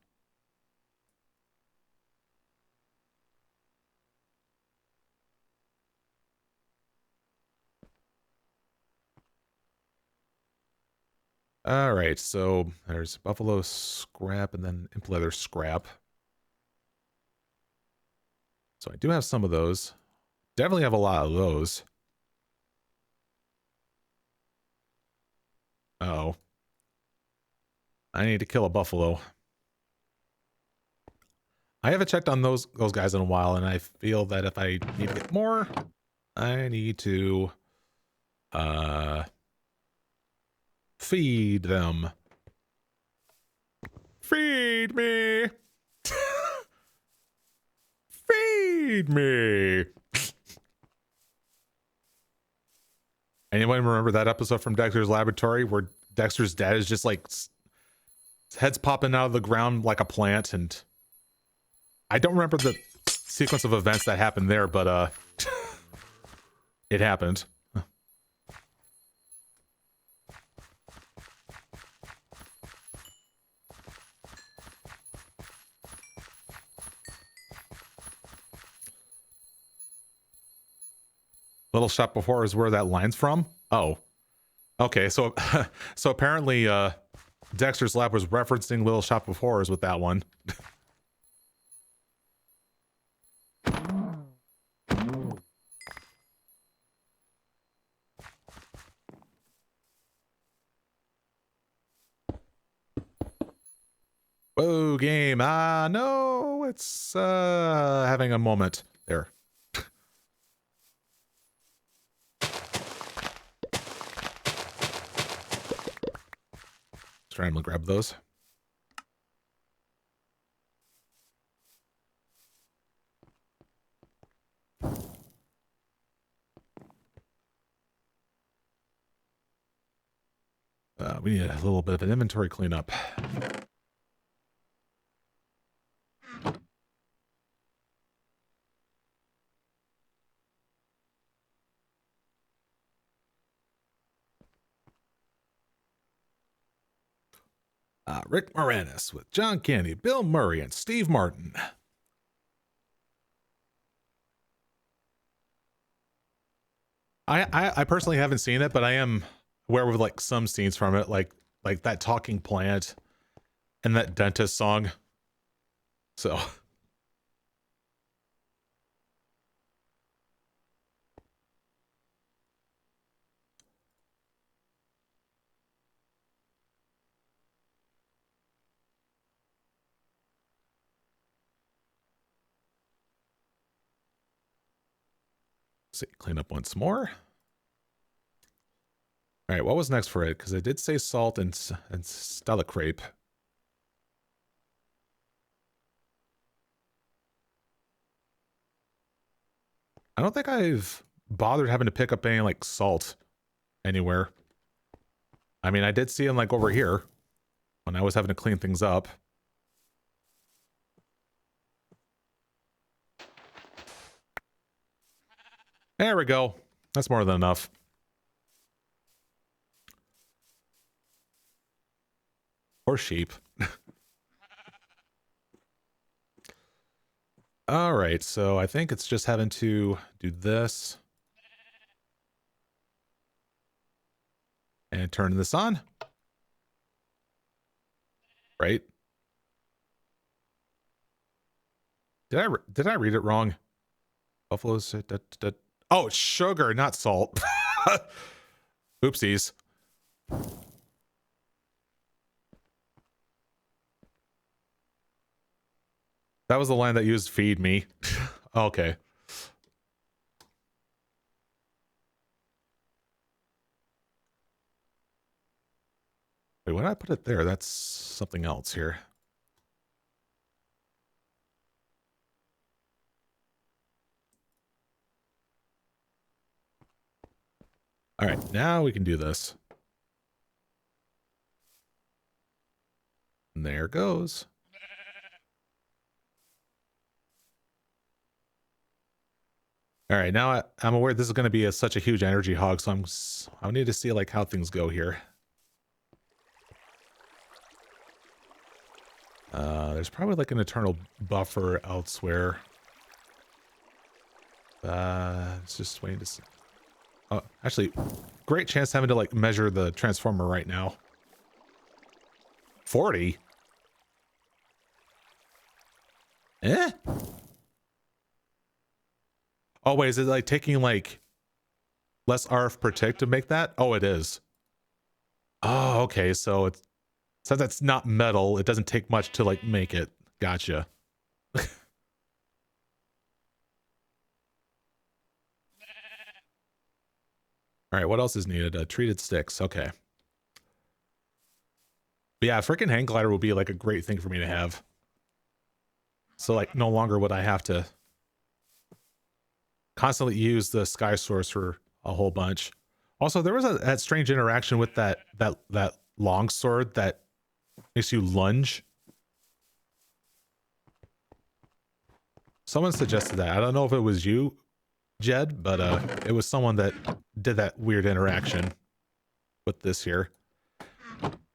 All right, so there's buffalo scrap and then imp leather scrap. So I do have some of those. Definitely have a lot of those. Oh. I need to kill a buffalo. I haven't checked on those guys in a while, and I feel that if I need to get more, I need to feed them. Feed me. Feed me. Anyone remember that episode from Dexter's Laboratory where Dexter's dad is just like head's popping out of the ground like a plant? And I don't remember the sequence of events that happened there, but it happened. Little Shop of Horrors is where that line's from? Oh. Okay, so so apparently Dexter's Lab was referencing Little Shop of Horrors with that one. Whoa, game. No, it's having a moment there. Trying to grab those. We need a little bit of an inventory cleanup. Rick Moranis with John Candy, Bill Murray, and Steve Martin. I personally haven't seen it, but I am aware of like some scenes from it, like that talking plant and that dentist song. So see, clean up once more. All right, what was next for it? Because I did say salt and Stella crepe. I don't think I've bothered having to pick up any like salt anywhere. I mean, I did see him like over here when I was having to clean things up. There we go. That's more than enough. Or sheep. All right, so I think it's just having to do this. And turn this on. Right? Did I read it wrong? Buffaloes. Oh, it's sugar, not salt. Oopsies. That was the line that used feed me. Okay. Wait, why did I put it there? That's something else here. All right, now we can do this. And there it goes. All right, now I'm aware this is going to be such a huge energy hog, so I need to see like how things go here. There's probably like an eternal buffer elsewhere. It's just waiting to see. Oh, actually, great chance having to like measure the transformer right now. 40? Eh? Oh, wait, is it like taking like less RF per tick to make that? Oh, it is. Oh, okay, so it's since it's not metal, it doesn't take much to like make it. Gotcha. All right, what else is needed? Treated sticks. Okay. But yeah, freaking hang glider would be like a great thing for me to have. So like no longer would I have to constantly use the sky source for a whole bunch. Also, there was that strange interaction with that long sword that makes you lunge. Someone suggested that. I don't know if it was you, Jed, but it was someone that did that weird interaction with this here.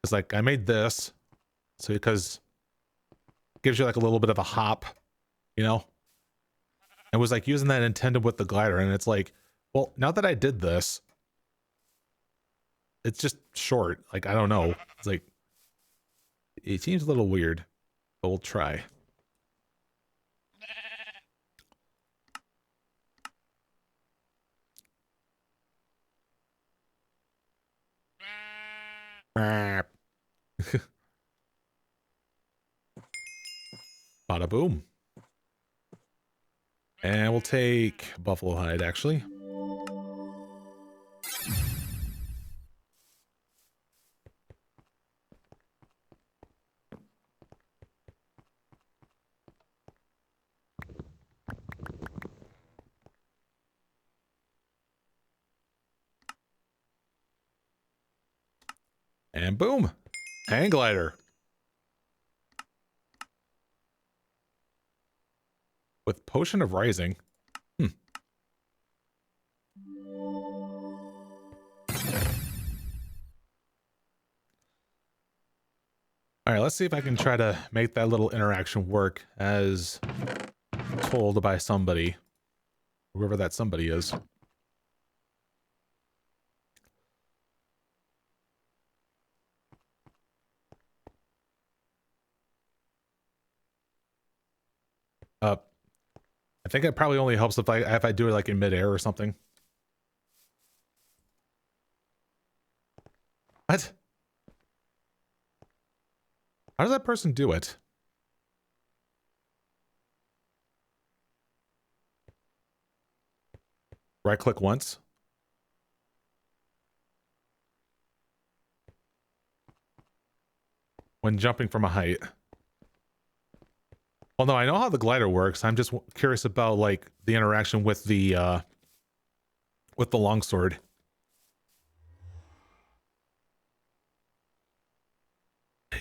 It's like I made this, so because it gives you like a little bit of a hop, you know. And was like using that in tandem with the glider, and it's like, well, now that I did this, it's just short. Like I don't know. It's like it seems a little weird, but we'll try. Bada boom. And we'll take buffalo hide, actually. And boom. Hang glider. With Potion of Rising. All right, let's see if I can try to make that little interaction work as told by somebody. Whoever that somebody is. I think it probably only helps if I do it like in midair or something. What? How does that person do it? Right click once. When jumping from a height. Well, no, I know how the glider works. I'm just curious about like the interaction with the longsword.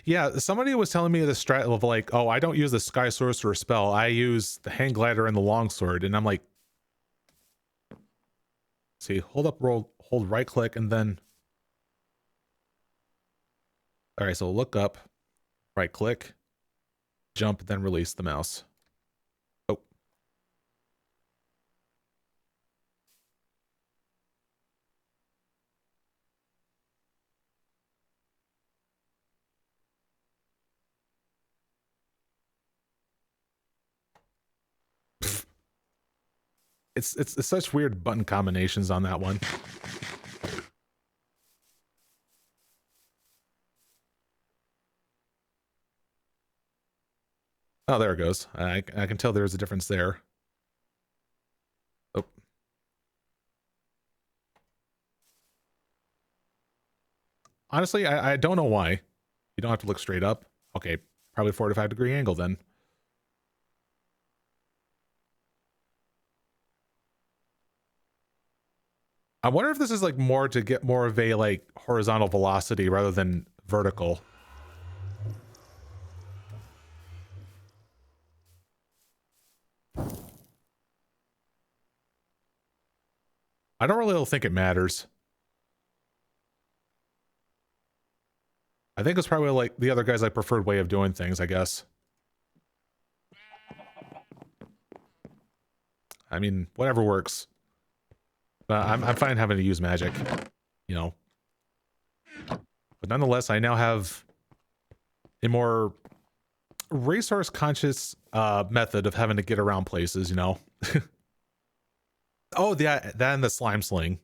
Yeah, somebody was telling me the strat of like, oh, I don't use the Sky Sorcerer spell. I use the Hang Glider and the Longsword. And I'm like, see, hold up, roll, hold right click, and then. All right, so look up, right click, jump, then release the mouse. Oh. It's such weird button combinations on that one. Oh, there it goes. I can tell there's a difference there. Oh. Honestly, I don't know why. You don't have to look straight up. Okay, probably 45-degree angle then. I wonder if this is like more to get more of a like horizontal velocity rather than vertical. I don't really think it matters. I think it's probably like the other guy's like preferred way of doing things, I guess. I mean, whatever works. But I'm fine having to use magic, you know. But nonetheless, I now have a more resource conscious method of having to get around places, you know. Oh, yeah, that and the slime sling.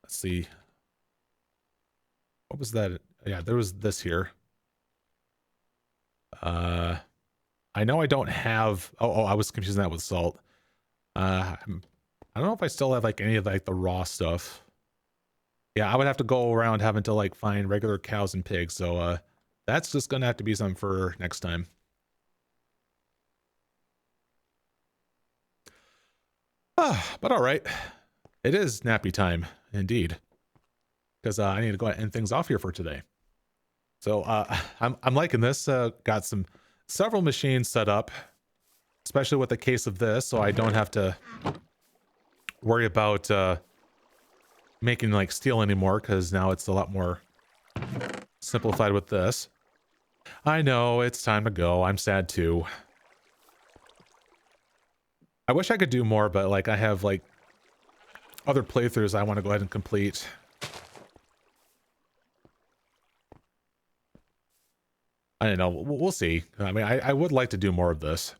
Let's see. What was that? Yeah, there was this here. I know I don't have. Oh, I was confusing that with salt. I don't know if I still have like any of like the raw stuff. Yeah, I would have to go around having to like find regular cows and pigs. So that's just gonna have to be something for next time. But all right, it is nappy time indeed, because I need to go ahead and end things off here for today. So I'm liking this. Got several machines set up, especially with the case of this, so I don't have to worry about making like steel anymore, because now it's a lot more simplified with this. I know it's time to go. I'm sad too. I wish I could do more, but like I have like other playthroughs I want to go ahead and complete. I don't know. We'll see. I mean, I would like to do more of this,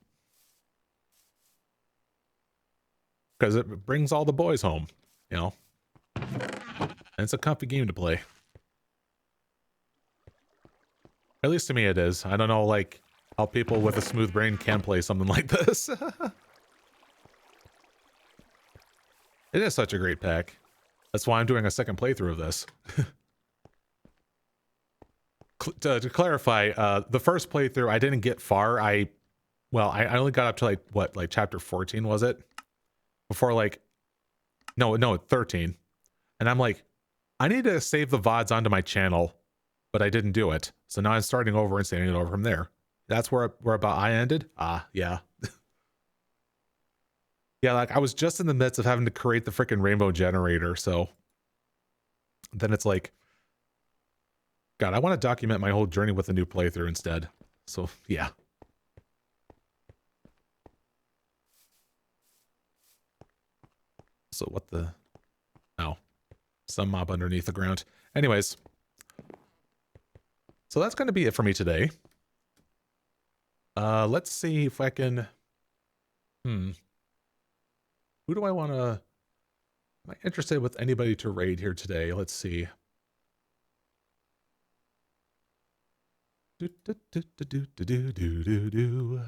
because it brings all the boys home, you know. And it's a comfy game to play. At least to me it is. I don't know like how people with a smooth brain can play something like this. It is such a great pack. That's why I'm doing a second playthrough of this. To clarify, the first playthrough, I didn't get far. I only got up to like, what, like chapter 14, was it? Before like, no, 13. And I'm like, I need to save the VODs onto my channel, but I didn't do it. So now I'm starting over and saving it over from there. That's where about I ended? Yeah. Yeah, like I was just in the midst of having to create the freaking rainbow generator, so then it's like, God, I want to document my whole journey with a new playthrough instead. So, yeah. So what the... Oh. Some mob underneath the ground. Anyways. So that's going to be it for me today. Let's see if I can... Who do I want to... Am I interested with anybody to raid here today? Let's see. Do, do, do, do, do, do, do, do, do.